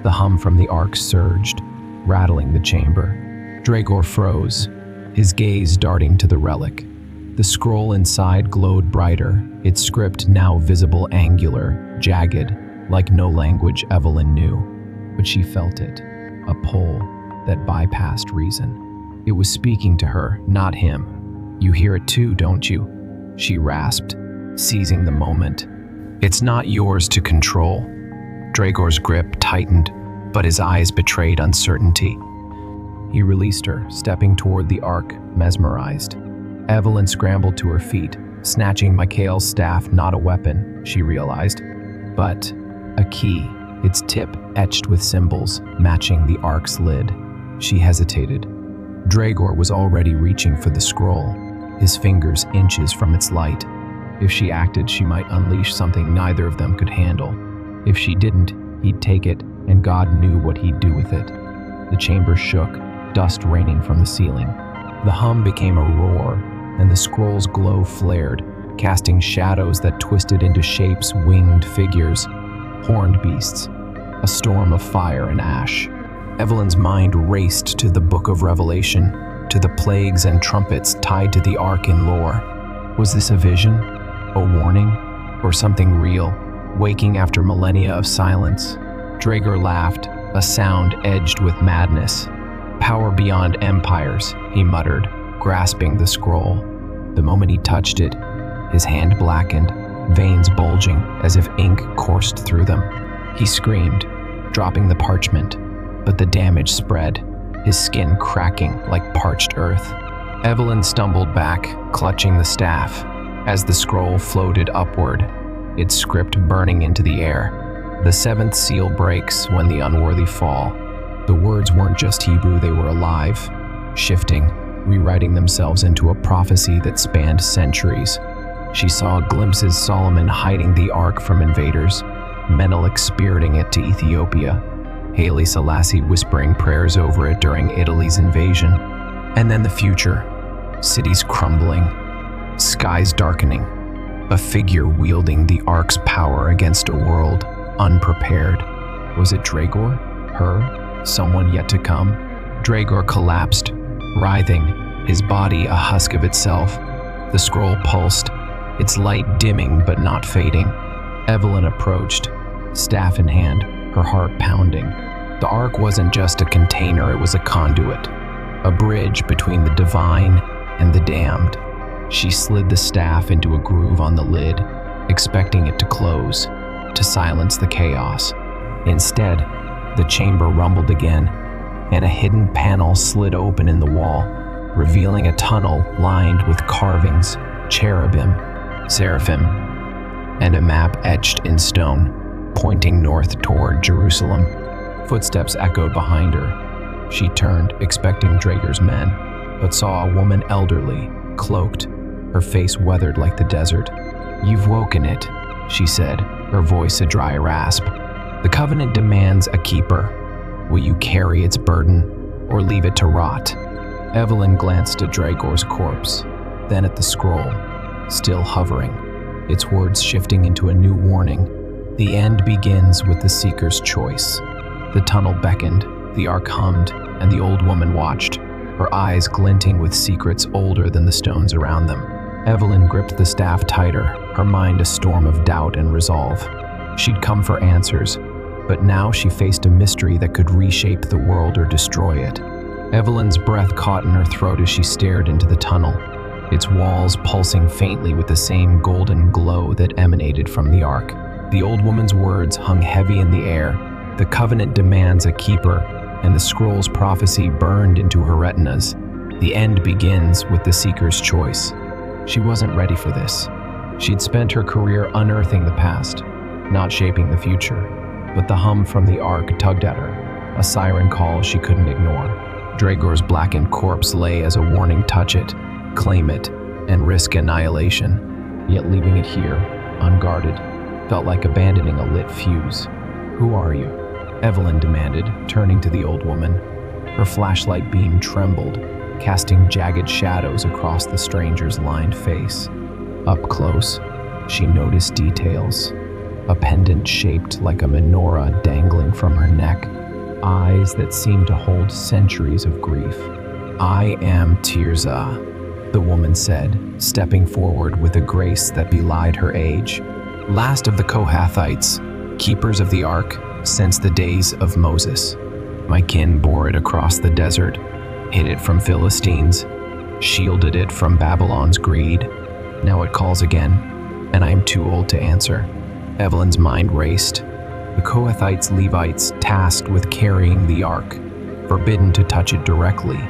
the hum from the Ark surged, rattling the chamber. Draegor froze, his gaze darting to the relic. The scroll inside glowed brighter, its script now visible angular, jagged, like no language Evelyn knew. But she felt it, a pull that bypassed reason. It was speaking to her, not him. You hear it too, don't you? She rasped, seizing the moment. It's not yours to control. Draegor's grip tightened, but his eyes betrayed uncertainty. He released her, stepping toward the Ark, mesmerized. Evelyn scrambled to her feet, snatching Michael's staff, not a weapon, she realized, but a key, its tip etched with symbols, matching the Ark's lid. She hesitated. Draegor was already reaching for the scroll, his fingers inches from its light. If she acted, she might unleash something neither of them could handle. If she didn't, he'd take it, and God knew what he'd do with it. The chamber shook, dust raining from the ceiling. The hum became a roar, and the scroll's glow flared, casting shadows that twisted into shapes, winged figures, horned beasts, a storm of fire and ash. Evelyn's mind raced to the Book of Revelation, to the plagues and trumpets tied to the Ark in lore. Was this a vision, a warning, or something real, waking after millennia of silence? Draegor laughed, a sound edged with madness. Power beyond empires, he muttered, grasping the scroll. The moment he touched it, his hand blackened, veins bulging as if ink coursed through them. He screamed, dropping the parchment, but the damage spread, his skin cracking like parched earth. Evelyn stumbled back, clutching the staff, as the scroll floated upward, its script burning into the air. The seventh seal breaks when the unworthy fall. The words weren't just Hebrew, they were alive, shifting, rewriting themselves into a prophecy that spanned centuries. She saw glimpses Solomon hiding the Ark from invaders, Menelik spiriting it to Ethiopia, Haile Selassie whispering prayers over it during Italy's invasion. And then the future, cities crumbling, skies darkening, a figure wielding the Ark's power against a world unprepared. Was it Draegor? Her? Someone yet to come? Draegor collapsed, writhing, his body a husk of itself. The scroll pulsed, its light dimming but not fading. Evelyn approached, staff in hand, her heart pounding. The Ark wasn't just a container, it was a conduit, a bridge between the divine and the damned. She slid the staff into a groove on the lid, expecting it to close, to silence the chaos. Instead, the chamber rumbled again, and a hidden panel slid open in the wall, revealing a tunnel lined with carvings, cherubim, seraphim, and a map etched in stone, pointing north toward Jerusalem. Footsteps echoed behind her. She turned, expecting Draegor's men, but saw a woman elderly, cloaked, her face weathered like the desert. "You've woken it," she said, her voice a dry rasp. The covenant demands a keeper. Will you carry its burden or leave it to rot? Evelyn glanced at Dragor's corpse, then at the scroll, still hovering, its words shifting into a new warning. The end begins with the seeker's choice. The tunnel beckoned, the ark hummed, and the old woman watched, her eyes glinting with secrets older than the stones around them. Evelyn gripped the staff tighter, her mind a storm of doubt and resolve. She'd come for answers, but now she faced a mystery that could reshape the world or destroy it. Evelyn's breath caught in her throat as she stared into the tunnel, its walls pulsing faintly with the same golden glow that emanated from the ark. The old woman's words hung heavy in the air. The covenant demands a keeper, and the scroll's prophecy burned into her retinas. The end begins with the seeker's choice. She wasn't ready for this. She'd spent her career unearthing the past, not shaping the future. But the hum from the ark tugged at her, a siren call she couldn't ignore. Dragor's blackened corpse lay as a warning: touch it, claim it, and risk annihilation. Yet leaving it here, unguarded, felt like abandoning a lit fuse. "Who are you?" Evelyn demanded, turning to the old woman. Her flashlight beam trembled, casting jagged shadows across the stranger's lined face. Up close, she noticed details. A pendant shaped like a menorah dangling from her neck, eyes that seemed to hold centuries of grief. "I am Tirza," the woman said, stepping forward with a grace that belied her age. "Last of the Kohathites, keepers of the ark since the days of Moses. My kin bore it across the desert, hid it from Philistines, shielded it from Babylon's greed. Now it calls again, and I am too old to answer." Evelyn's mind raced. The Kohathites Levites tasked with carrying the ark, forbidden to touch it directly.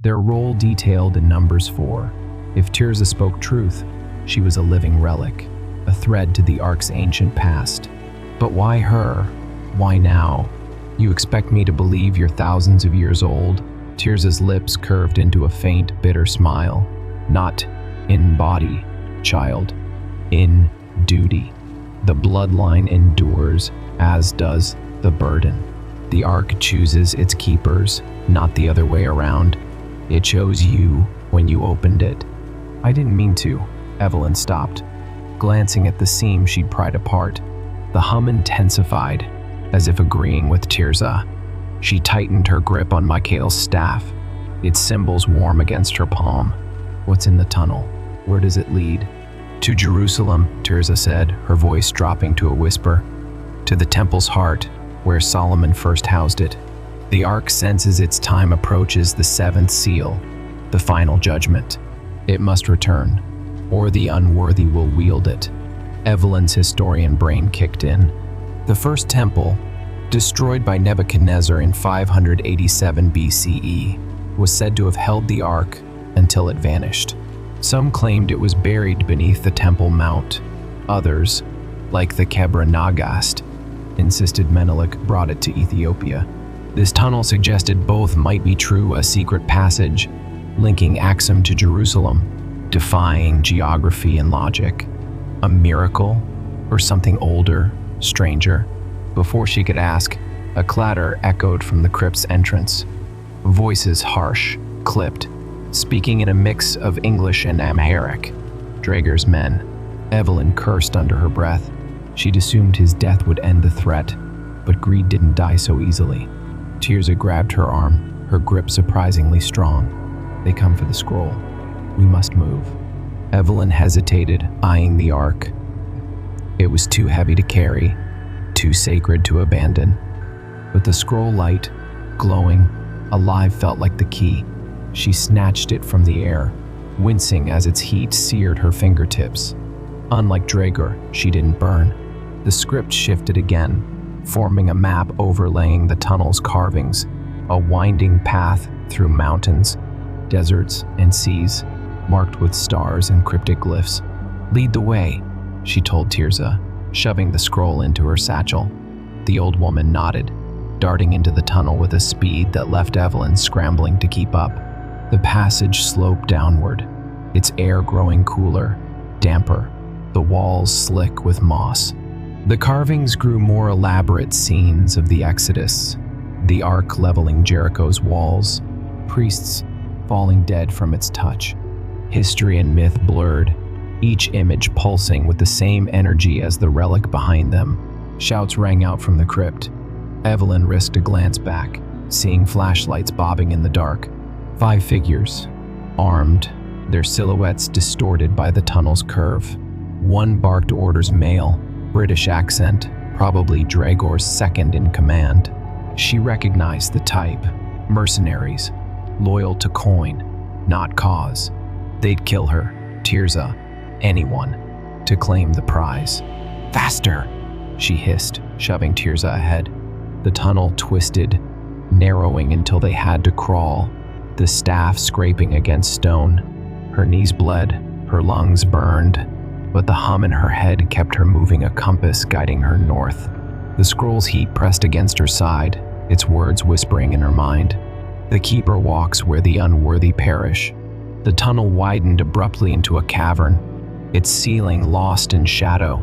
Their role detailed in Numbers 4. If Tirza spoke truth, she was a living relic, a thread to the ark's ancient past. But why her? Why now? "You expect me to believe you're thousands of years old?" Tirza's lips curved into a faint, bitter smile. "Not in body, child. In duty. The bloodline endures, as does the burden. The ark chooses its keepers, not the other way around. It chose you when you opened it." "I didn't mean to." Evelyn stopped, glancing at the seam she'd pried apart. The hum intensified, as if agreeing with Tirza. She tightened her grip on Michael's staff, its symbols warm against her palm. "What's in the tunnel? Where does it lead?" "To Jerusalem," Tirza said, her voice dropping to a whisper. "To the temple's heart, where Solomon first housed it. The ark senses its time approaches the seventh seal, the final judgment. It must return, or the unworthy will wield it." Evelyn's historian brain kicked in. The first temple, destroyed by Nebuchadnezzar in 587 BCE, was said to have held the ark until it vanished. Some claimed it was buried beneath the Temple Mount. Others, like the Kebra Nagast, insisted Menelik brought it to Ethiopia. This tunnel suggested both might be true: a secret passage linking Axum to Jerusalem, defying geography and logic. A miracle, or something older, stranger? Before she could ask, a clatter echoed from the crypt's entrance. Voices harsh, clipped, speaking in a mix of English and Amharic. Drager's men. Evelyn cursed under her breath. She'd assumed his death would end the threat, but greed didn't die so easily. Tirza grabbed her arm, her grip surprisingly strong. "They come for the scroll. We must move." Evelyn hesitated, eyeing the ark. It was too heavy to carry, too sacred to abandon. But the scroll light, glowing, alive, felt like the key. She snatched it from the air, wincing as its heat seared her fingertips. Unlike Drager, she didn't burn. The script shifted again, forming a map overlaying the tunnel's carvings, a winding path through mountains, deserts, and seas, marked with stars and cryptic glyphs. "Lead the way," she told Tirza, shoving the scroll into her satchel. The old woman nodded, darting into the tunnel with a speed that left Evelyn scrambling to keep up. The passage sloped downward, its air growing cooler, damper, the walls slick with moss. The carvings grew more elaborate scenes of the Exodus, the ark leveling Jericho's walls, priests falling dead from its touch, history and myth blurred, each image pulsing with the same energy as the relic behind them. Shouts rang out from the crypt. Evelyn risked a glance back, seeing flashlights bobbing in the dark. 5 figures, armed, their silhouettes distorted by the tunnel's curve. One barked orders male, British accent, probably Dragor's second in command. She recognized the type, mercenaries, loyal to coin, not cause. They'd kill her, Tirza, anyone, to claim the prize. Faster, she hissed, shoving Tirza ahead. The tunnel twisted, narrowing until they had to crawl, the staff scraping against stone. Her knees bled, her lungs burned, but the hum in her head kept her moving, a compass guiding her north. The scroll's heat pressed against her side, its words whispering in her mind. The keeper walks where the unworthy perish. The tunnel widened abruptly into a cavern, its ceiling lost in shadow,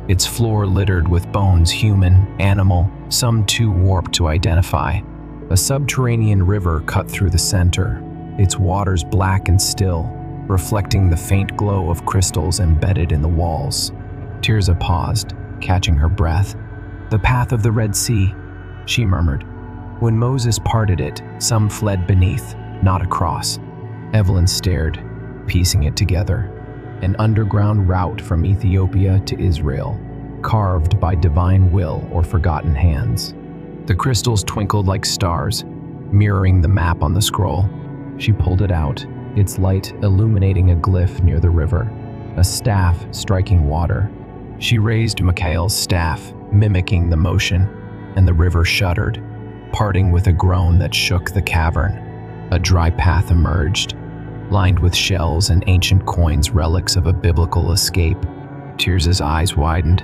its floor littered with bones, human, animal, some too warped to identify. A subterranean river cut through the center, its waters black and still, reflecting the faint glow of crystals embedded in the walls. Tirza paused, catching her breath. The path of the Red Sea, she murmured. When Moses parted it, some fled beneath, not across. Evelyn stared, piecing it together. An underground route from Ethiopia to Israel, carved by divine will or forgotten hands. The crystals twinkled like stars, mirroring the map on the scroll. She pulled it out, its light illuminating a glyph near the river, a staff striking water. She raised Mikhail's staff, mimicking the motion, and the river shuddered, parting with a groan that shook the cavern. A dry path emerged, lined with shells and ancient coins, relics of a biblical escape. Tirza's eyes widened.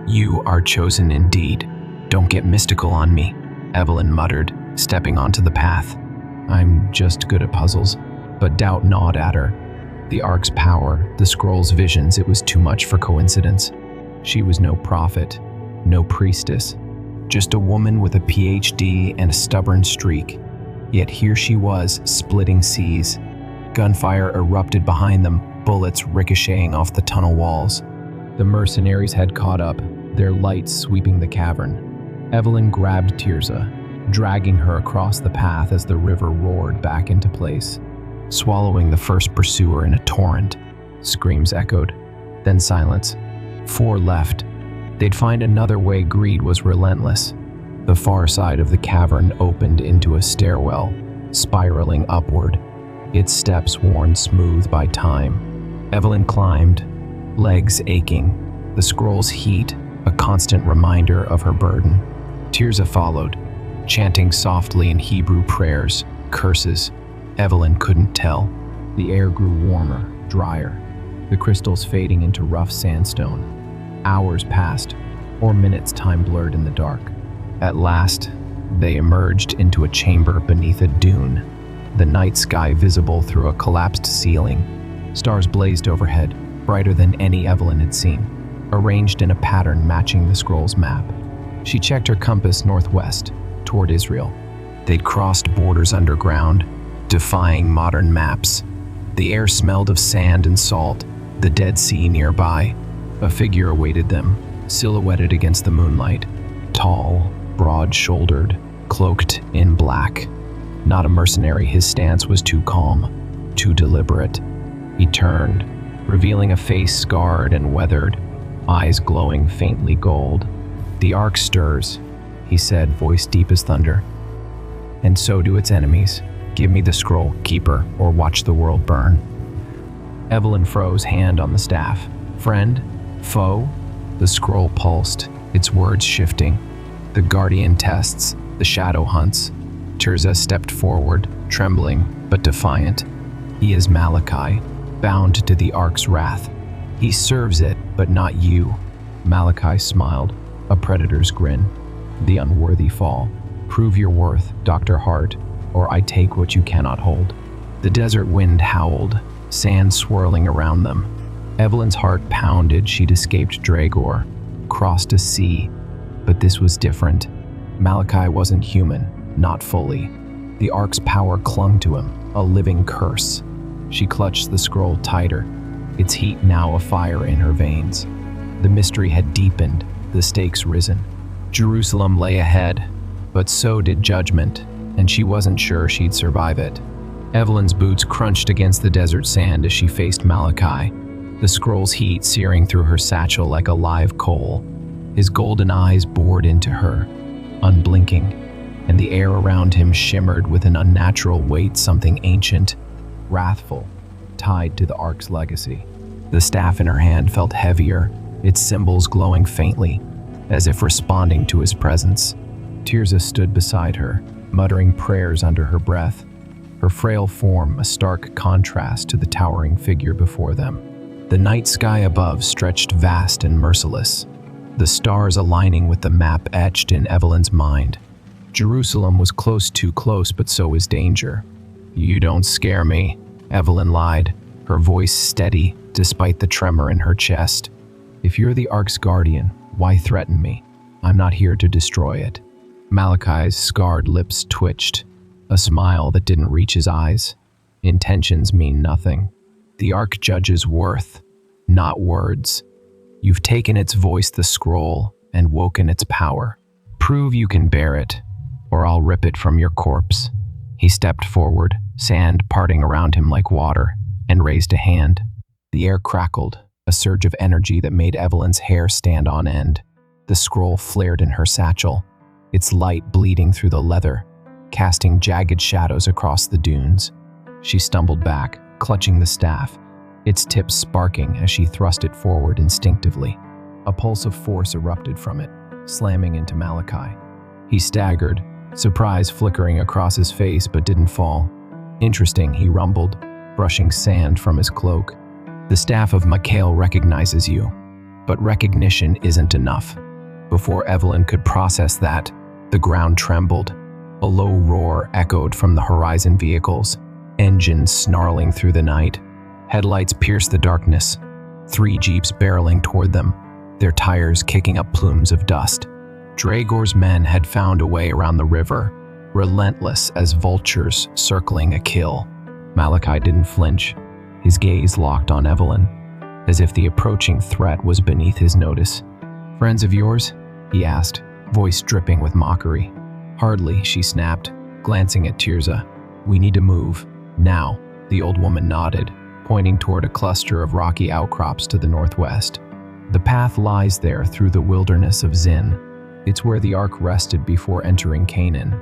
"You are chosen indeed. Don't get mystical on me," Evelyn muttered, stepping onto the path. "I'm just good at puzzles." But doubt gnawed at her. The Ark's power, the scroll's visions, it was too much for coincidence. She was no prophet, no priestess, just a woman with a PhD and a stubborn streak. Yet here she was, splitting seas. Gunfire erupted behind them, bullets ricocheting off the tunnel walls. The mercenaries had caught up, their lights sweeping the cavern. Evelyn grabbed Tirza, dragging her across the path as the river roared back into place, swallowing the first pursuer in a torrent. Screams echoed, then silence. 4 left. They'd find another way. Greed was relentless. The far side of the cavern opened into a stairwell, spiraling upward, its steps worn smooth by time. Evelyn climbed, legs aching, the scroll's heat a constant reminder of her burden. Tirza followed, chanting softly in Hebrew prayers, curses. Evelyn couldn't tell. The air grew warmer, drier, the crystals fading into rough sandstone. Hours passed, or minutes, time blurred in the dark. At last, they emerged into a chamber beneath a dune, the night sky visible through a collapsed ceiling. Stars blazed overhead, brighter than any Evelyn had seen, arranged in a pattern matching the scroll's map. She checked her compass northwest, toward Israel. They'd crossed borders underground, defying modern maps. The air smelled of sand and salt, the Dead Sea nearby. A figure awaited them, silhouetted against the moonlight, tall, broad-shouldered, cloaked in black. Not a mercenary, his stance was too calm, too deliberate. He turned, revealing a face scarred and weathered, eyes glowing faintly gold. "The Ark stirs," he said, voice deep as thunder. "And so do its enemies. Give me the scroll, keeper, or watch the world burn." Evelyn froze, hand on the staff. "Friend? Foe?" The scroll pulsed, its words shifting. "The guardian tests, the shadow hunts." Tirza stepped forward, trembling but defiant. "He is Malachi, bound to the Ark's wrath. He serves it, but not you." Malachi smiled, a predator's grin. "The unworthy fall. Prove your worth, Dr. Hart, or I take what you cannot hold." The desert wind howled, sand swirling around them. Evelyn's heart pounded. She'd escaped Dragor, crossed a sea, but this was different. Malachi wasn't human, not fully. The Ark's power clung to him, a living curse. She clutched the scroll tighter, its heat now afire in her veins. The mystery had deepened, the stakes risen. Jerusalem lay ahead, but so did judgment, and she wasn't sure she'd survive it. Evelyn's boots crunched against the desert sand as she faced Malachi, the scroll's heat searing through her satchel like a live coal. His golden eyes bored into her, unblinking, and the air around him shimmered with an unnatural weight, something ancient, wrathful, tied to the Ark's legacy. The staff in her hand felt heavier, its symbols glowing faintly, as if responding to his presence. Tirzah stood beside her, muttering prayers under her breath, her frail form a stark contrast to the towering figure before them. The night sky above stretched vast and merciless, the stars aligning with the map etched in Evelyn's mind. Jerusalem was too close, but so was danger. "You don't scare me," Evelyn lied, her voice steady despite the tremor in her chest. "If you're the Ark's guardian, why threaten me? I'm not here to destroy it." Malachi's scarred lips twitched, a smile that didn't reach his eyes. Intentions mean nothing. The Ark judges worth, not words. You've taken its voice, the scroll, and woken its power. Prove you can bear it, or I'll rip it from your corpse. He stepped forward, sand parting around him like water, and raised a hand. The air crackled, a surge of energy that made Evelyn's hair stand on end. The scroll flared in her satchel, its light bleeding through the leather, casting jagged shadows across the dunes. She stumbled back, clutching the staff, its tip sparking as she thrust it forward instinctively. A pulse of force erupted from it, slamming into Malachi. He staggered, surprise flickering across his face but didn't fall. "Interesting," he rumbled, brushing sand from his cloak. "The staff of Mikhail recognizes you, but recognition isn't enough." Before Evelyn could process that, the ground trembled. A low roar echoed from the horizon vehicles, engines snarling through the night. Headlights pierced the darkness, 3 jeeps barreling toward them, their tires kicking up plumes of dust. Dragor's men had found a way around the river, relentless as vultures circling a kill. Malachi didn't flinch, his gaze locked on Evelyn, as if the approaching threat was beneath his notice. "Friends of yours?" he asked, voice dripping with mockery. "Hardly," she snapped, glancing at Tirzah. "We need to move, now." The old woman nodded, pointing toward a cluster of rocky outcrops to the northwest. "The path lies there through the wilderness of Zin. It's where the Ark rested before entering Canaan."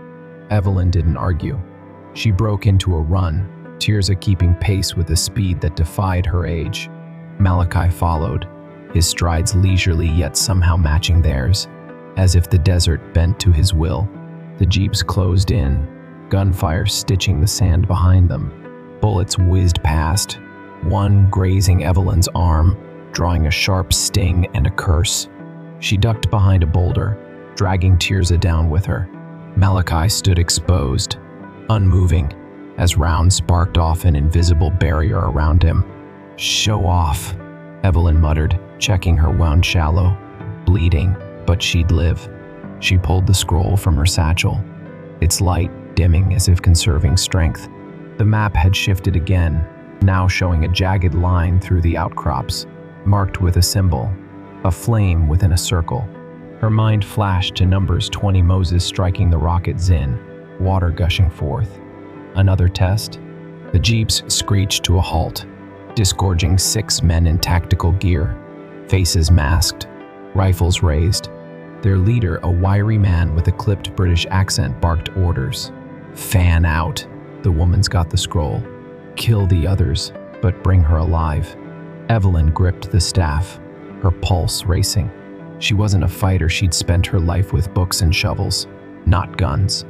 Evelyn didn't argue. She broke into a run, Tirzah keeping pace with a speed that defied her age. Malachi followed, his strides leisurely yet somehow matching theirs, as if the desert bent to his will. The jeeps closed in, gunfire stitching the sand behind them. Bullets whizzed past, one grazing Evelyn's arm, drawing a sharp sting and a curse. She ducked behind a boulder, dragging Tirzah down with her. Malachi stood exposed, unmoving, as rounds sparked off an invisible barrier around him. "Show off," Evelyn muttered, checking her wound shallow. Bleeding, but she'd live. She pulled the scroll from her satchel, its light dimming as if conserving strength. The map had shifted again, now showing a jagged line through the outcrops, marked with a symbol, a flame within a circle. Her mind flashed to numbers 20 Moses striking the rock at Zin, water gushing forth. Another test? The jeeps screeched to a halt, disgorging 6 men in tactical gear, faces masked, rifles raised. Their leader, a wiry man with a clipped British accent, barked orders. "Fan out." The woman's got the scroll. "Kill the others, but bring her alive." Evelyn gripped the staff, her pulse racing. She wasn't a fighter. She'd spent her life with books and shovels, not guns.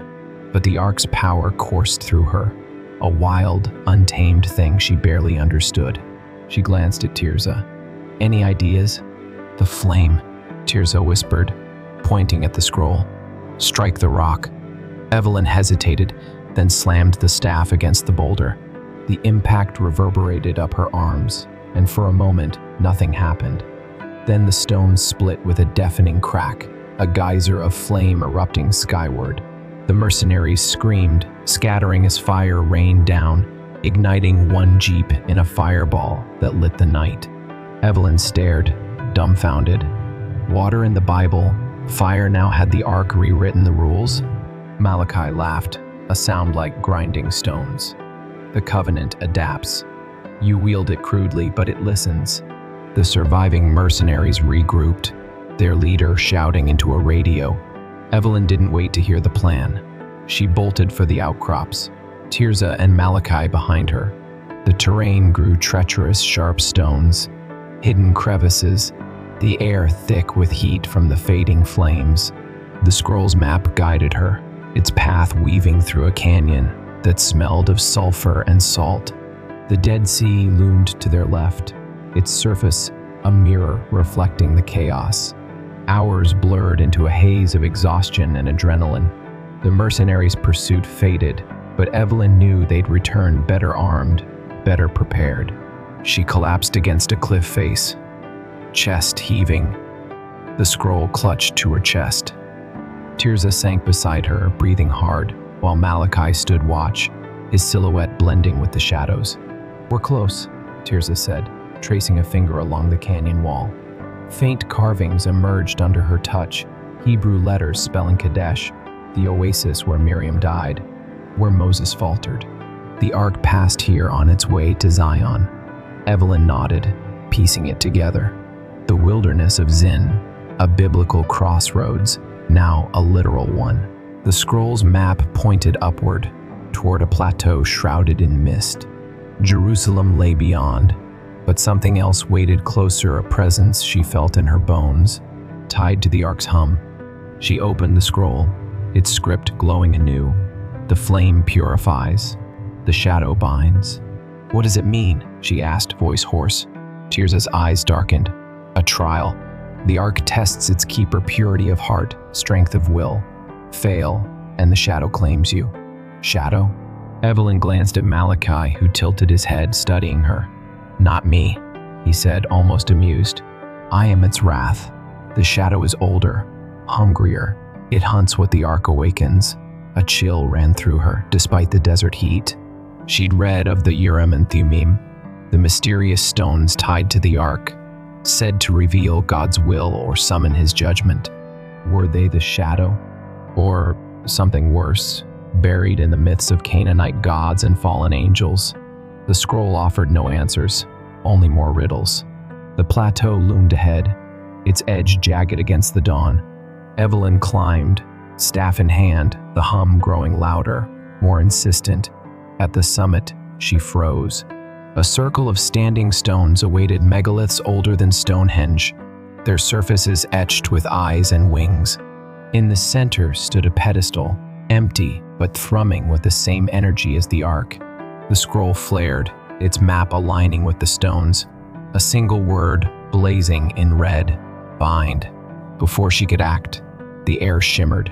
But the Ark's power coursed through her, a wild, untamed thing she barely understood. She glanced at Tirzah. "Any ideas?" "The flame," Tirzah whispered, pointing at the scroll. "Strike the rock." Evelyn hesitated, then slammed the staff against the boulder. The impact reverberated up her arms, and for a moment, nothing happened. Then the stones split with a deafening crack, a geyser of flame erupting skyward. The mercenaries screamed, scattering as fire rained down, igniting one jeep in a fireball that lit the night. Evelyn stared, dumbfounded. Water in the Bible, fire now had the Ark rewritten the rules? Malachi laughed, a sound like grinding stones. The Covenant adapts. You wield it crudely, but it listens. The surviving mercenaries regrouped, their leader shouting into a radio. Evelyn didn't wait to hear the plan. She bolted for the outcrops, Tirza and Malachi behind her. The terrain grew treacherous, sharp stones, hidden crevices, the air thick with heat from the fading flames. The scroll's map guided her, its path weaving through a canyon that smelled of sulfur and salt. The Dead Sea loomed to their left, its surface a mirror reflecting the chaos. Hours blurred into a haze of exhaustion and adrenaline. The mercenaries' pursuit faded, but Evelyn knew they'd return better armed, better prepared. She collapsed against a cliff face, chest heaving. The scroll clutched to her chest. Tirza sank beside her, breathing hard, while Malachi stood watch, his silhouette blending with the shadows. "We're close," Tirza said, tracing a finger along the canyon wall. Faint carvings emerged under her touch, Hebrew letters spelling Kadesh, the oasis where Miriam died, where Moses faltered. The Ark passed here on its way to Zion. Evelyn nodded, piecing it together. The wilderness of Zin, a biblical crossroads, now a literal one. The scroll's map pointed upward, toward a plateau shrouded in mist. Jerusalem lay beyond, but something else waited closer, a presence she felt in her bones, tied to the Ark's hum. She opened the scroll, its script glowing anew. The flame purifies, the shadow binds. "What does it mean?" she asked, voice hoarse. Tirza's eyes darkened. "A trial. The Ark tests its keeper, purity of heart, strength of will. Fail, and the shadow claims you." "Shadow?" Evelyn glanced at Malachi, who tilted his head, studying her. "Not me," he said, almost amused. "I am its wrath. The shadow is older, hungrier. It hunts what the Ark awakens." A chill ran through her, despite the desert heat. She'd read of the Urim and Thummim, the mysterious stones tied to the Ark, said to reveal God's will or summon his judgment. Were they the shadow? Or something worse, buried in the myths of Canaanite gods and fallen angels? The scroll offered no answers, only more riddles. The plateau loomed ahead, its edge jagged against the dawn. Evelyn climbed, staff in hand, the hum growing louder, more insistent. At the summit, she froze. A circle of standing stones awaited, megaliths older than Stonehenge, their surfaces etched with eyes and wings. In the center stood a pedestal, empty but thrumming with the same energy as the Ark. The scroll flared, its map aligning with the stones. A single word blazing in red, "Bind." Before she could act, the air shimmered,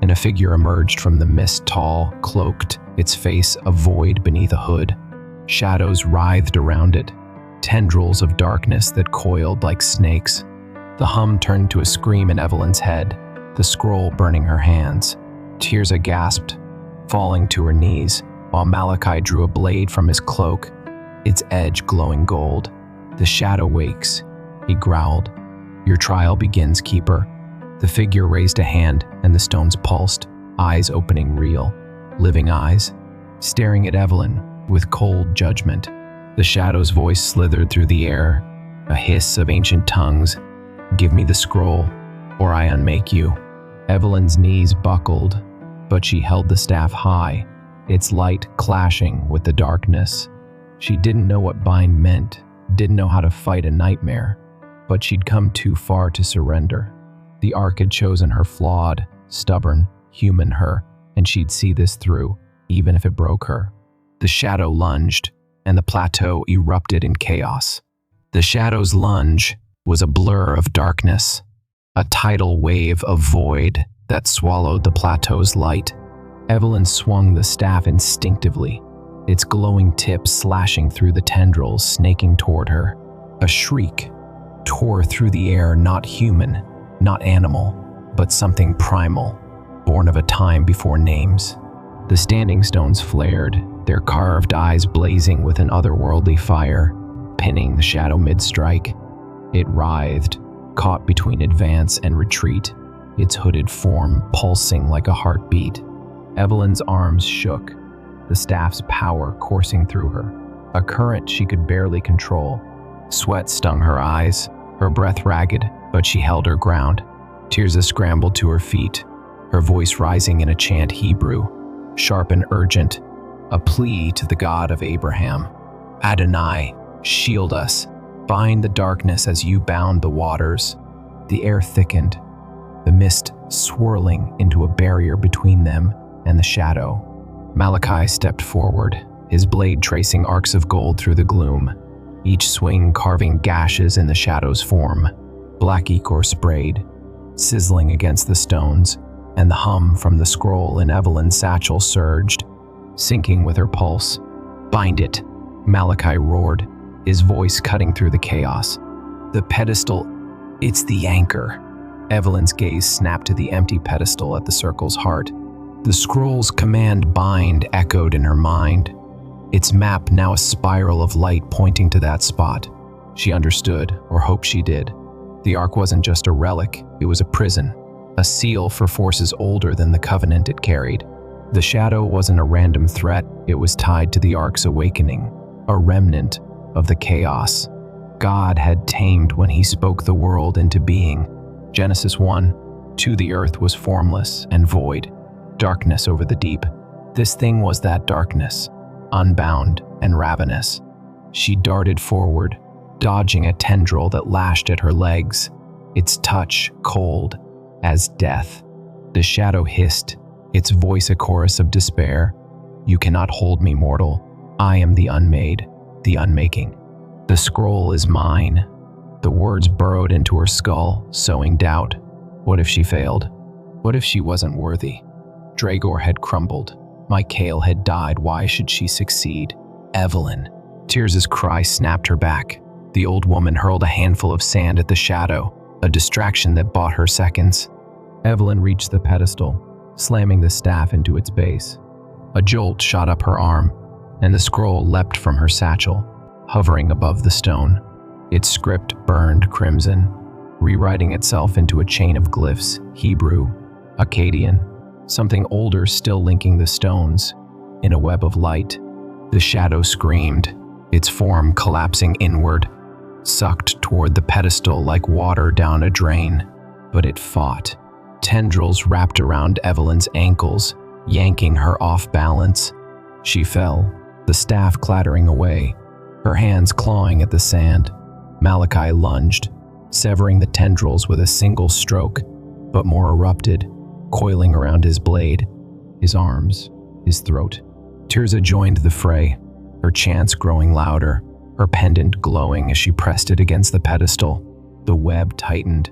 and a figure emerged from the mist, tall, cloaked, its face a void beneath a hood. Shadows writhed around it, tendrils of darkness that coiled like snakes. The hum turned to a scream in Evelyn's head, the scroll burning her hands. Tirza gasped, falling to her knees, while Malachi drew a blade from his cloak, its edge glowing gold. "The shadow wakes," he growled. "Your trial begins, Keeper." The figure raised a hand, and the stones pulsed, eyes opening, real, living eyes, staring at Evelyn with cold judgment. The shadow's voice slithered through the air, a hiss of ancient tongues. "Give me the scroll, or I unmake you." Evelyn's knees buckled, but she held the staff high, its light clashing with the darkness. She didn't know what bind meant, didn't know how to fight a nightmare, but she'd come too far to surrender. The Ark had chosen her, flawed, stubborn, human her, and she'd see this through, even if it broke her. The shadow lunged, and the plateau erupted in chaos. The shadow's lunge was a blur of darkness, a tidal wave of void that swallowed the plateau's light. Evelyn swung the staff instinctively, its glowing tip slashing through the tendrils, snaking toward her. A shriek, tore through the air, not human, not animal, but something primal, born of a time before names. The standing stones flared, their carved eyes blazing with an otherworldly fire, pinning the shadow mid-strike. It writhed, caught between advance and retreat, its hooded form pulsing like a heartbeat. Evelyn's arms shook, the staff's power coursing through her, a current she could barely control. Sweat stung her eyes, her breath ragged, but she held her ground. Tirza scrambled to her feet, her voice rising in a chant Hebrew, sharp and urgent, a plea to the God of Abraham. Adonai, shield us, bind the darkness as you bound the waters. The air thickened, the mist swirling into a barrier between them and the shadow. Malachi stepped forward, his blade tracing arcs of gold through the gloom, each swing carving gashes in the shadow's form. Black ichor sprayed, sizzling against the stones, and the hum from the scroll in Evelyn's satchel surged, syncing with her pulse. "Bind it," Malachi roared, his voice cutting through the chaos. "The pedestal, it's the anchor." Evelyn's gaze snapped to the empty pedestal at the circle's heart. The scroll's command "bind" echoed in her mind, its map now a spiral of light pointing to that spot. She understood, or hoped she did. The Ark wasn't just a relic, it was a prison, a seal for forces older than the covenant it carried. The shadow wasn't a random threat, it was tied to the Ark's awakening, a remnant of the chaos God had tamed when he spoke the world into being. Genesis 1:2 The earth was formless and void, darkness over the deep. This thing was that darkness, unbound and ravenous. She darted forward, dodging a tendril that lashed at her legs, its touch cold as death. The shadow hissed, its voice a chorus of despair. "You cannot hold me, mortal. I am the unmade, the unmaking. The scroll is mine." The words burrowed into her skull, sowing doubt. What if she failed? What if she wasn't worthy? Dragor had crumbled. Michael had died. Why should she succeed? Evelyn. Tirza's cry snapped her back. The old woman hurled a handful of sand at the shadow, a distraction that bought her seconds. Evelyn reached the pedestal, slamming the staff into its base. A jolt shot up her arm, and the scroll leapt from her satchel, hovering above the stone. Its script burned crimson, rewriting itself into a chain of glyphs, Hebrew, Akkadian, something older still linking the stones. In a web of light, the shadow screamed, its form collapsing inward, sucked toward the pedestal like water down a drain. But it fought. Tendrils wrapped around Evelyn's ankles, yanking her off balance. She fell, the staff clattering away, her hands clawing at the sand. Malachi lunged, severing the tendrils with a single stroke, but more erupted, coiling around his blade, his arms, his throat. Tirza joined the fray, her chants growing louder, her pendant glowing as she pressed it against the pedestal. The web tightened,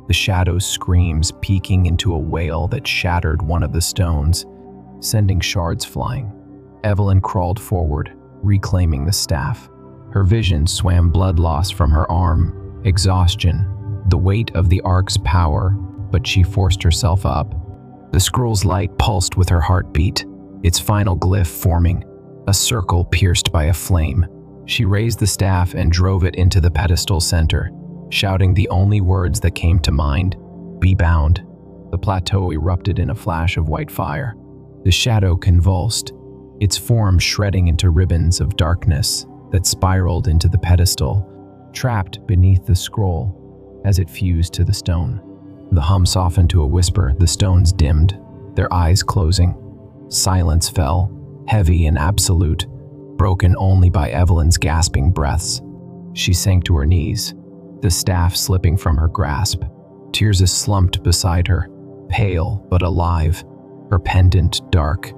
the shadow's screams peeking into a wail that shattered one of the stones, sending shards flying. Evelyn crawled forward, reclaiming the staff. Her vision swam blood loss from her arm, exhaustion, the weight of the Ark's power, but she forced herself up. The scroll's light pulsed with her heartbeat, its final glyph forming, a circle pierced by a flame. She raised the staff and drove it into the pedestal center, shouting the only words that came to mind, "Be bound." The plateau erupted in a flash of white fire. The shadow convulsed, its form shredding into ribbons of darkness that spiraled into the pedestal, trapped beneath the scroll as it fused to the stone. The hum softened to a whisper, the stones dimmed, their eyes closing. Silence fell, heavy and absolute, broken only by Evelyn's gasping breaths. She sank to her knees, the staff slipping from her grasp. Tirza slumped beside her, pale but alive, her pendant dark.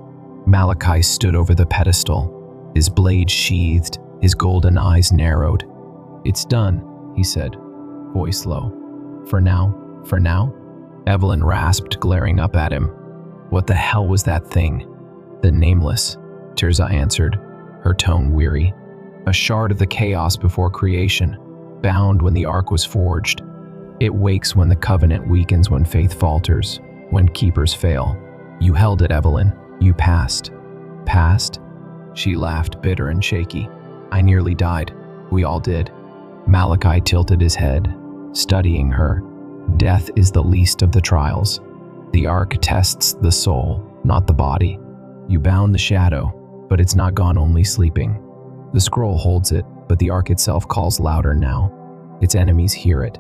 Malachi stood over the pedestal, his blade sheathed, his golden eyes narrowed. "It's done," he said, voice low. For now? Evelyn rasped, glaring up at him. "What the hell was that thing?" "The Nameless," Tirza answered, her tone weary. "A shard of the chaos before creation. bound when the Ark was forged. It wakes when the covenant weakens, when faith falters, when keepers fail. You held it, Evelyn. You passed. Passed? She laughed, bitter and shaky. I nearly died. We all did. Malachi tilted his head, studying her. Death is the least of the trials. The Ark tests the soul, not the body. You bound the shadow, but it's not gone only sleeping. The scroll holds it, but the Ark itself calls louder now. Its enemies hear it.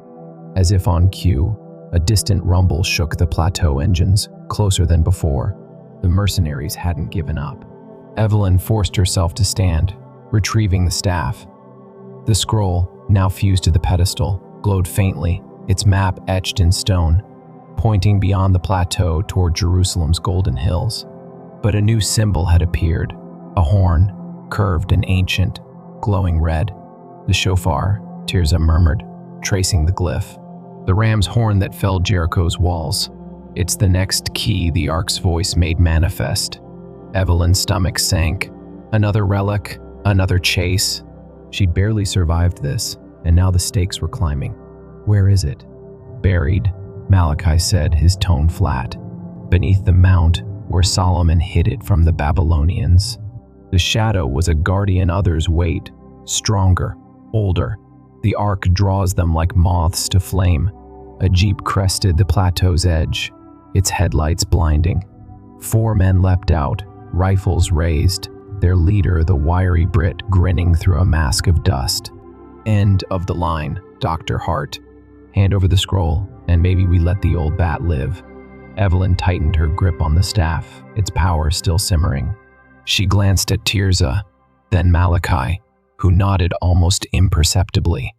As if on cue, a distant rumble shook the plateau engines, closer than before. The mercenaries hadn't given up. Evelyn forced herself to stand, retrieving the staff. The scroll, now fused to the pedestal, glowed faintly, its map etched in stone, pointing beyond the plateau toward Jerusalem's golden hills. But a new symbol had appeared, a horn, curved and ancient, glowing red. The shofar, Tirza murmured, tracing the glyph. The ram's horn that felled Jericho's walls. It's the next key, the Ark's voice made manifest. Evelyn's stomach sank. Another relic, another chase. She'd barely survived this, and now the stakes were climbing. Where is it? Buried, Malachi said, his tone flat. Beneath the mount, where Solomon hid it from the Babylonians. The shadow was a guardian other's weight, stronger, older. The Ark draws them like moths to flame. A jeep crested the plateau's edge, its headlights blinding. 4 men leapt out, rifles raised, their leader, the wiry Brit, grinning through a mask of dust. End of the line, Dr. Hart. Hand over the scroll, and maybe we let the old bat live. Evelyn tightened her grip on the staff, its power still simmering. She glanced at Tirza, then Malachi, who nodded almost imperceptibly.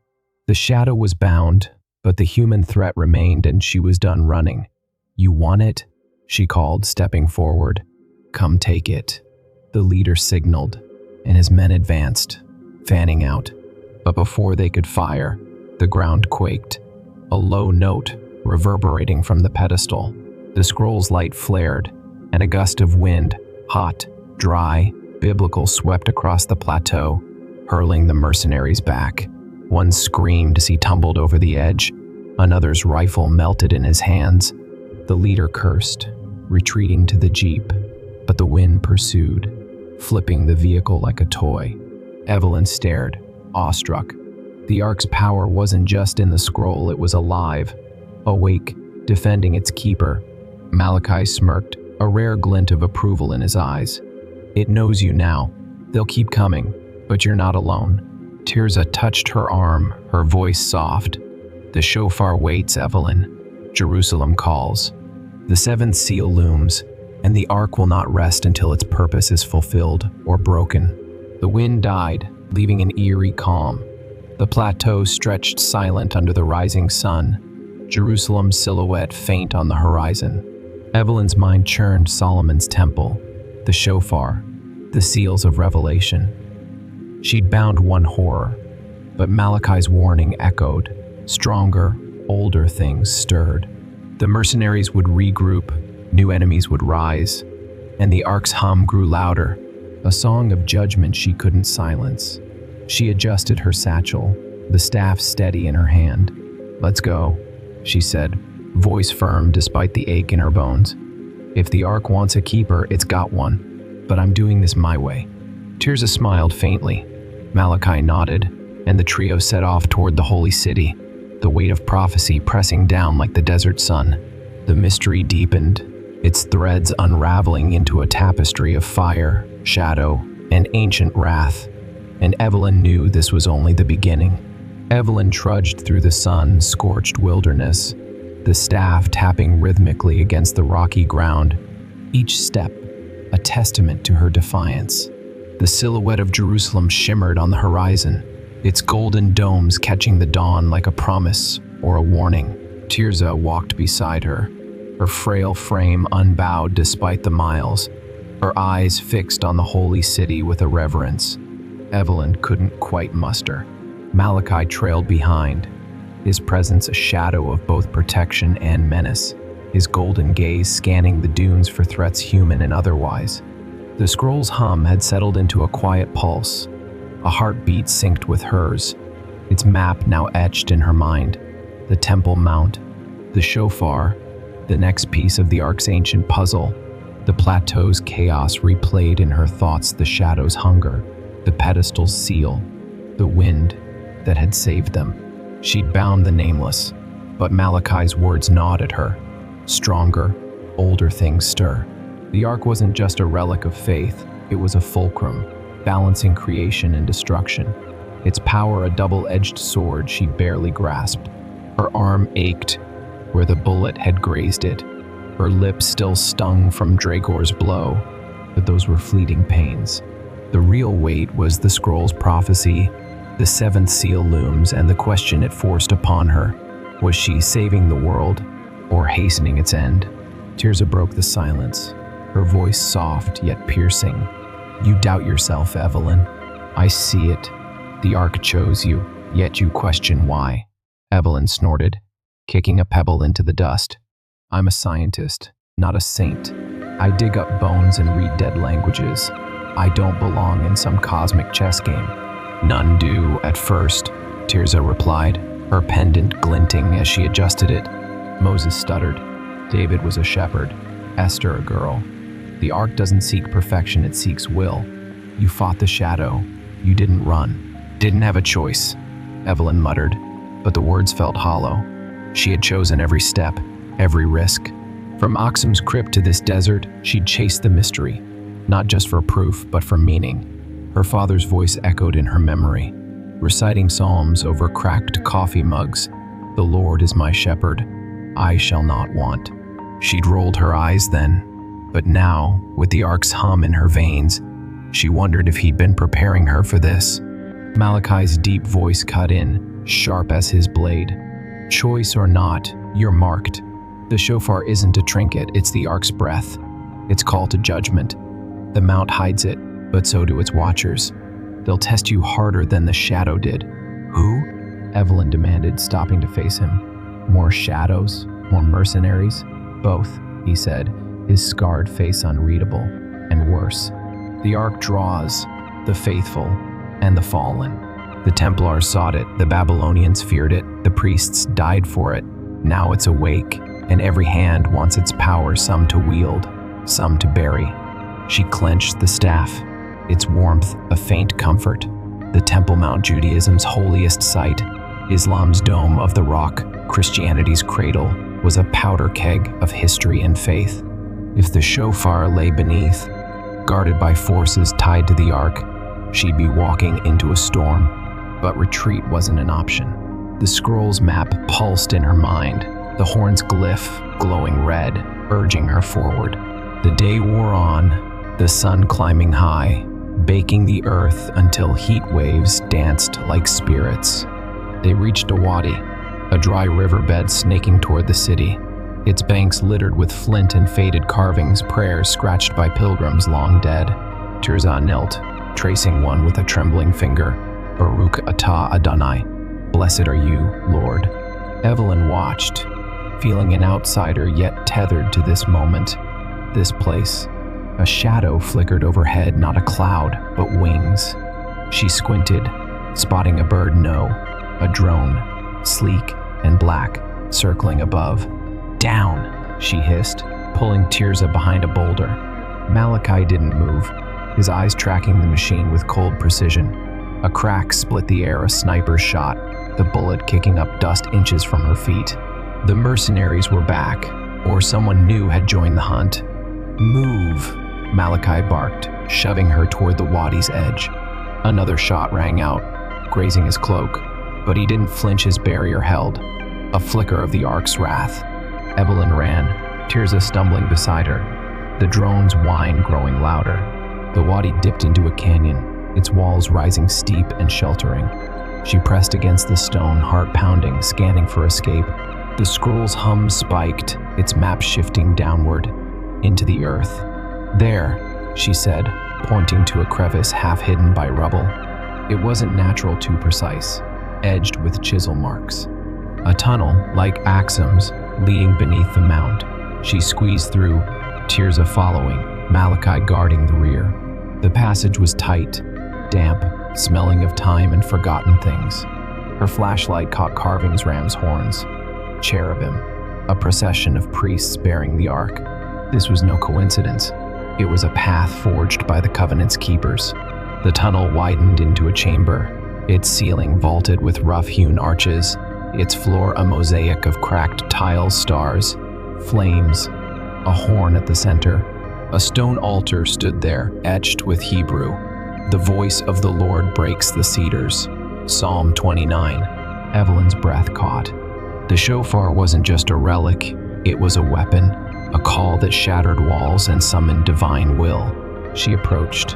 The shadow was bound, but the human threat remained, and she was done running. You want it? She called, stepping forward. Come take it. The leader signaled, and his men advanced, fanning out. But before they could fire, the ground quaked. A low note reverberating from the pedestal. The scroll's light flared, and a gust of wind, hot, dry, biblical, swept across the plateau, hurling the mercenaries back. One screamed as he tumbled over the edge. Another's rifle melted in his hands. The leader cursed, retreating to the jeep, but the wind pursued, flipping the vehicle like a toy. Evelyn stared, awestruck. The Ark's power wasn't just in the scroll, it was alive, awake, defending its keeper. Malachi smirked, a rare glint of approval in his eyes. It knows you now. They'll keep coming, but you're not alone. Tirza touched her arm, her voice soft. The shofar waits, Evelyn. Jerusalem calls. The 7th seal looms, and the Ark will not rest until its purpose is fulfilled or broken. The wind died, leaving an eerie calm. The plateau stretched silent under the rising sun, Jerusalem's silhouette faint on the horizon. Evelyn's mind churned Solomon's temple, the shofar, the seals of Revelation. She'd bound one horror, but Malachi's warning echoed. Stronger, older things stirred. The mercenaries would regroup, new enemies would rise, and the Ark's hum grew louder, a song of judgment she couldn't silence. She adjusted her satchel, the staff steady in her hand. Let's go, she said, voice firm despite the ache in her bones. If the Ark wants a keeper, it's got one, but I'm doing this my way. Tirza smiled faintly. Malachi nodded, and the trio set off toward the holy city, the weight of prophecy pressing down like the desert sun. The mystery deepened, its threads unraveling into a tapestry of fire, shadow, and ancient wrath. And Evelyn knew this was only the beginning. Evelyn trudged through the sun-scorched wilderness, the staff tapping rhythmically against the rocky ground, each step a testament to her defiance. The silhouette of Jerusalem shimmered on the horizon, its golden domes catching the dawn like a promise or a warning. Tirza walked beside her, her frail frame unbowed despite the miles, her eyes fixed on the holy city with a reverence Evelyn couldn't quite muster. Malachi trailed behind, his presence a shadow of both protection and menace, his golden gaze scanning the dunes for threats human and otherwise. The scroll's hum had settled into a quiet pulse, a heartbeat synced with hers. its map now etched in her mind. The Temple Mount, the shofar, the next piece of the Ark's ancient puzzle. The plateau's chaos replayed in her thoughts, the shadow's hunger, the pedestal's seal, the wind that had saved them. She'd bound the nameless, but Malachi's words gnawed at her. Stronger, older things stir. The Ark wasn't just a relic of faith, it was a fulcrum, balancing creation and destruction. Its power a double-edged sword she'd barely grasped. Her arm ached where the bullet had grazed it. Her lips still stung from Dragor's blow, but those were fleeting pains. The real weight was the scroll's prophecy. The seventh seal looms, and the question it forced upon her: was she saving the world or hastening its end? Tirza broke the silence, her voice soft yet piercing. You doubt yourself, Evelyn. I see it. The Ark chose you, yet you question why. Evelyn snorted, kicking a pebble into the dust. I'm a scientist, not a saint. I dig up bones and read dead languages. I don't belong in some cosmic chess game. None do at first, Tirza replied, her pendant glinting as she adjusted it. Moses stuttered. David was a shepherd, Esther a girl. The Ark doesn't seek perfection, it seeks will. You fought the shadow. You didn't run. Didn't have a choice, Evelyn muttered, but the words felt hollow. She had chosen every step, every risk. From Oxum's crypt to this desert, she'd chased the mystery, not just for proof, but for meaning. Her father's voice echoed in her memory, reciting psalms over cracked coffee mugs. The Lord is my shepherd, I shall not want. She'd rolled her eyes then, but now, with the Ark's hum in her veins, she wondered if he'd been preparing her for this. Malachi's deep voice cut in, sharp as his blade. Choice or not, you're marked. The shofar isn't a trinket, it's the Ark's breath. Its call to judgment. The Mount hides it, but so do its watchers. They'll test you harder than the shadow did. Who? Evelyn demanded, stopping to face him. More shadows? More mercenaries? Both, he said, his scarred face unreadable. And worse. The Ark draws the faithful and the fallen. The Templars sought it, the Babylonians feared it, the priests died for it. Now it's awake, and every hand wants its power, some to wield, some to bury. She clenched the staff, its warmth a faint comfort. The Temple Mount, Judaism's holiest site, Islam's dome of the rock, Christianity's cradle, was a powder keg of history and faith. If the shofar lay beneath, guarded by forces tied to the Ark, she'd be walking into a storm. But retreat wasn't an option. The scroll's map pulsed in her mind, the horn's glyph glowing red, urging her forward. The day wore on, the sun climbing high, baking the earth until heat waves danced like spirits. They reached a wadi, a dry riverbed snaking toward the city, its banks littered with flint and faded carvings, prayers scratched by pilgrims long dead. Tirza knelt, tracing one with a trembling finger. Baruch atah Adonai, blessed are you, Lord. Evelyn watched, feeling an outsider yet tethered to this moment, this place. A shadow flickered overhead, not a cloud, but wings. She squinted, spotting a bird, no, a drone, sleek and black, circling above. Down, she hissed, pulling Tirza behind a boulder. Malachi didn't move, his eyes tracking the machine with cold precision. A crack split the air, a sniper's shot, the bullet kicking up dust inches from her feet. The mercenaries were back, or someone new had joined the hunt. Move, Malachi barked, shoving her toward the wadi's edge. Another shot rang out, grazing his cloak, but he didn't flinch, his barrier held. A flicker of the Ark's wrath. Evelyn ran, Tirza stumbling beside her, the drone's whine growing louder. The wadi dipped into a canyon, its walls rising steep and sheltering. She pressed against the stone, heart pounding, scanning for escape. The scroll's hum spiked, its map shifting downward, into the earth. There, she said, pointing to a crevice half hidden by rubble. It wasn't natural, too precise, edged with chisel marks. A tunnel, like Axum's, leading beneath the mount. She squeezed through, Tirza following, Malachi guarding the rear. The passage was tight, damp, smelling of time and forgotten things. Her flashlight caught carvings ram's horns, cherubim, a procession of priests bearing the ark. This was no coincidence. It was a path forged by the Covenant's keepers. The tunnel widened into a chamber, its ceiling vaulted with rough-hewn arches, its floor a mosaic of cracked tile stars, flames, a horn at the center. A stone altar stood there, etched with Hebrew. The voice of the Lord breaks the cedars. Psalm 29. Evelyn's breath caught. The shofar wasn't just a relic, it was a weapon, a call that shattered walls and summoned divine will. She approached,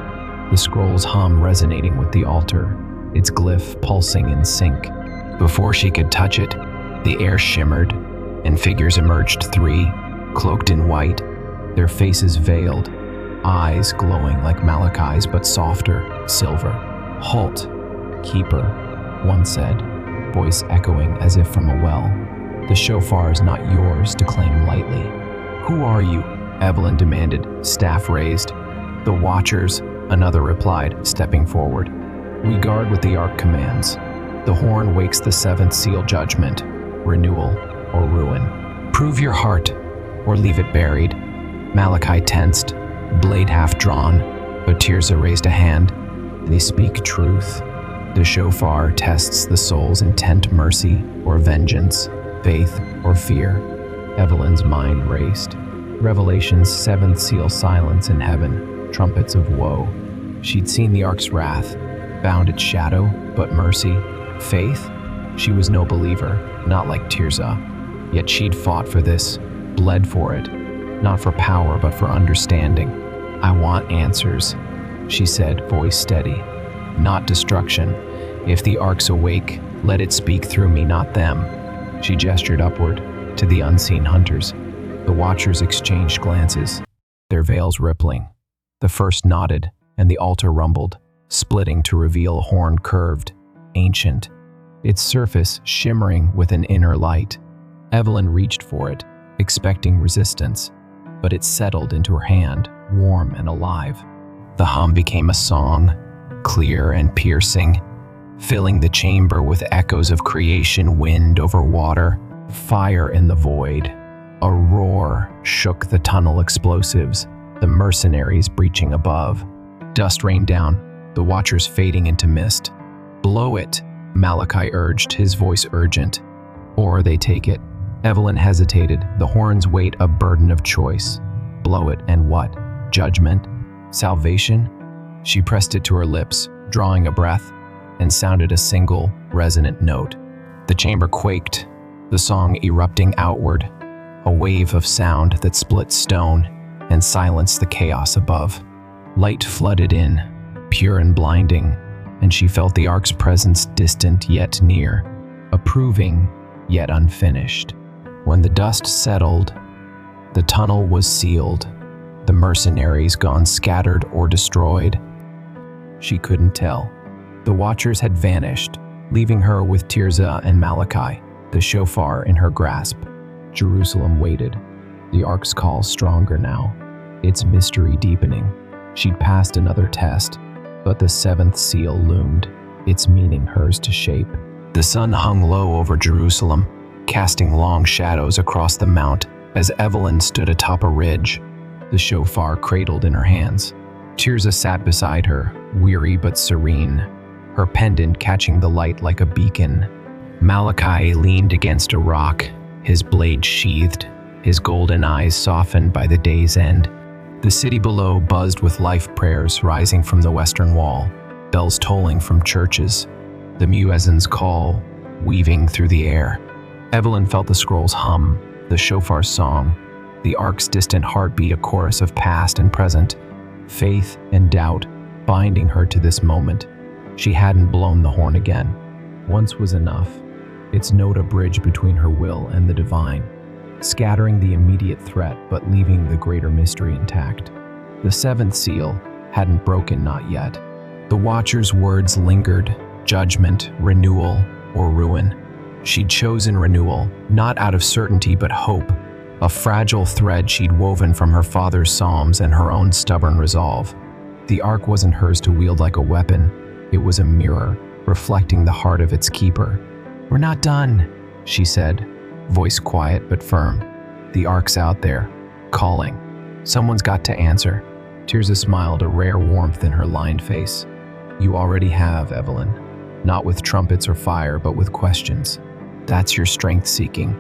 the scroll's hum resonating with the altar, its glyph pulsing in sync. Before she could touch it, the air shimmered, and figures emerged, three, cloaked in white, their faces veiled, eyes glowing like Malachi's but softer, silver. "Halt, keeper," one said, voice echoing as if from a well. "The shofar is not yours to claim lightly." "Who are you?" Evelyn demanded, staff raised. "The Watchers," another replied, stepping forward. "We guard what the Ark commands. The horn wakes the seventh seal judgment, renewal or ruin. Prove your heart, or leave it buried." Malachi tensed, blade half drawn, but Tirzah raised a hand. "They speak truth. The shofar tests the soul's intent, mercy or vengeance, faith or fear." Evelyn's mind raced. Revelation's seventh seal silence in heaven, trumpets of woe. She'd seen the Ark's wrath, bound its shadow, but mercy, faith? She was no believer, not like Tirzah. Yet she'd fought for this, bled for it, not for power but for understanding. "I want answers," she said, voice steady. "Not destruction. If the Ark's awake, let it speak through me, not them." She gestured upward, to the unseen hunters. The Watchers exchanged glances, their veils rippling. The first nodded, and the altar rumbled, splitting to reveal a horn curved, ancient, its surface shimmering with an inner light. Evelyn reached for it, expecting resistance, but it settled into her hand, warm and alive. The hum became a song, clear and piercing, filling the chamber with echoes of creation, wind over water, fire in the void. A roar shook the tunnel explosives, the mercenaries breaching above. Dust rained down, the Watchers fading into mist. "Blow it," Malachi urged, his voice urgent. "Or they take it." Evelyn hesitated, the horn's weight a burden of choice. Blow it, and what? Judgment? Salvation? She pressed it to her lips, drawing a breath, and sounded a single, resonant note. The chamber quaked, the song erupting outward, a wave of sound that split stone and silenced the chaos above. Light flooded in, pure and blinding, and she felt the Ark's presence distant yet near, approving yet unfinished. When the dust settled, the tunnel was sealed, the mercenaries gone scattered or destroyed. She couldn't tell. The Watchers had vanished, leaving her with Tirzah and Malachi, the shofar in her grasp. Jerusalem waited, the Ark's call stronger now, its mystery deepening. She'd passed another test, but the seventh seal loomed, its meaning hers to shape. The sun hung low over Jerusalem, casting long shadows across the mount as Evelyn stood atop a ridge, the shofar cradled in her hands. Tirzah sat beside her, weary but serene, her pendant catching the light like a beacon. Malachi leaned against a rock, his blade sheathed, his golden eyes softened by the day's end. The city below buzzed with life prayers rising from the western wall, bells tolling from churches, the muezzin's call weaving through the air. Evelyn felt the scroll's hum, the shofar's song, the Ark's distant heartbeat, a chorus of past and present, faith and doubt binding her to this moment. She hadn't blown the horn again. Once was enough, its note a bridge between her will and the divine, scattering the immediate threat but leaving the greater mystery intact. The seventh seal hadn't broken, not yet. The Watcher's words lingered, judgment, renewal, or ruin. She'd chosen renewal, not out of certainty but hope, a fragile thread she'd woven from her father's psalms and her own stubborn resolve. The Ark wasn't hers to wield like a weapon. It was a mirror, reflecting the heart of its keeper, "We're not done," she said, voice quiet but firm. "The Ark's out there, calling. Someone's got to answer." Tirza smiled, a rare warmth in her lined face. "You already have, Evelyn. Not with trumpets or fire, but with questions. That's your strength seeking,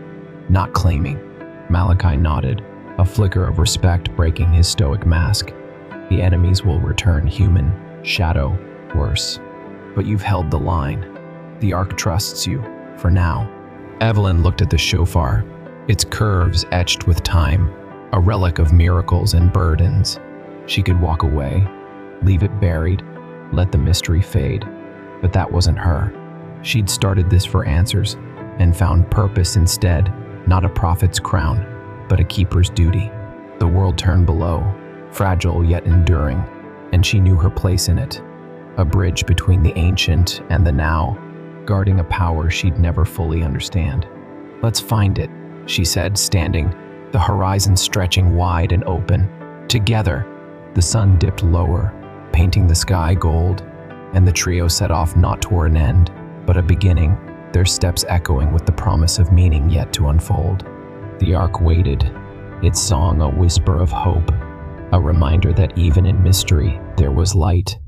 not claiming." Malachi nodded, a flicker of respect breaking his stoic mask. "The enemies will return, human, shadow, worse. But you've held the line. The Ark trusts you, for now." Evelyn looked at the shofar, its curves etched with time, a relic of miracles and burdens. She could walk away, leave it buried, let the mystery fade. But that wasn't her. She'd started this for answers, and found purpose instead, not a prophet's crown, but a keeper's duty. The world turned below, fragile yet enduring, and she knew her place in it. A bridge between the ancient and the now, guarding a power she'd never fully understand. "Let's find it," she said, standing, the horizon stretching wide and open. Together, the sun dipped lower, painting the sky gold, and the trio set off not toward an end, but a beginning, their steps echoing with the promise of meaning yet to unfold. The Ark waited, its song a whisper of hope, a reminder that even in mystery there was light.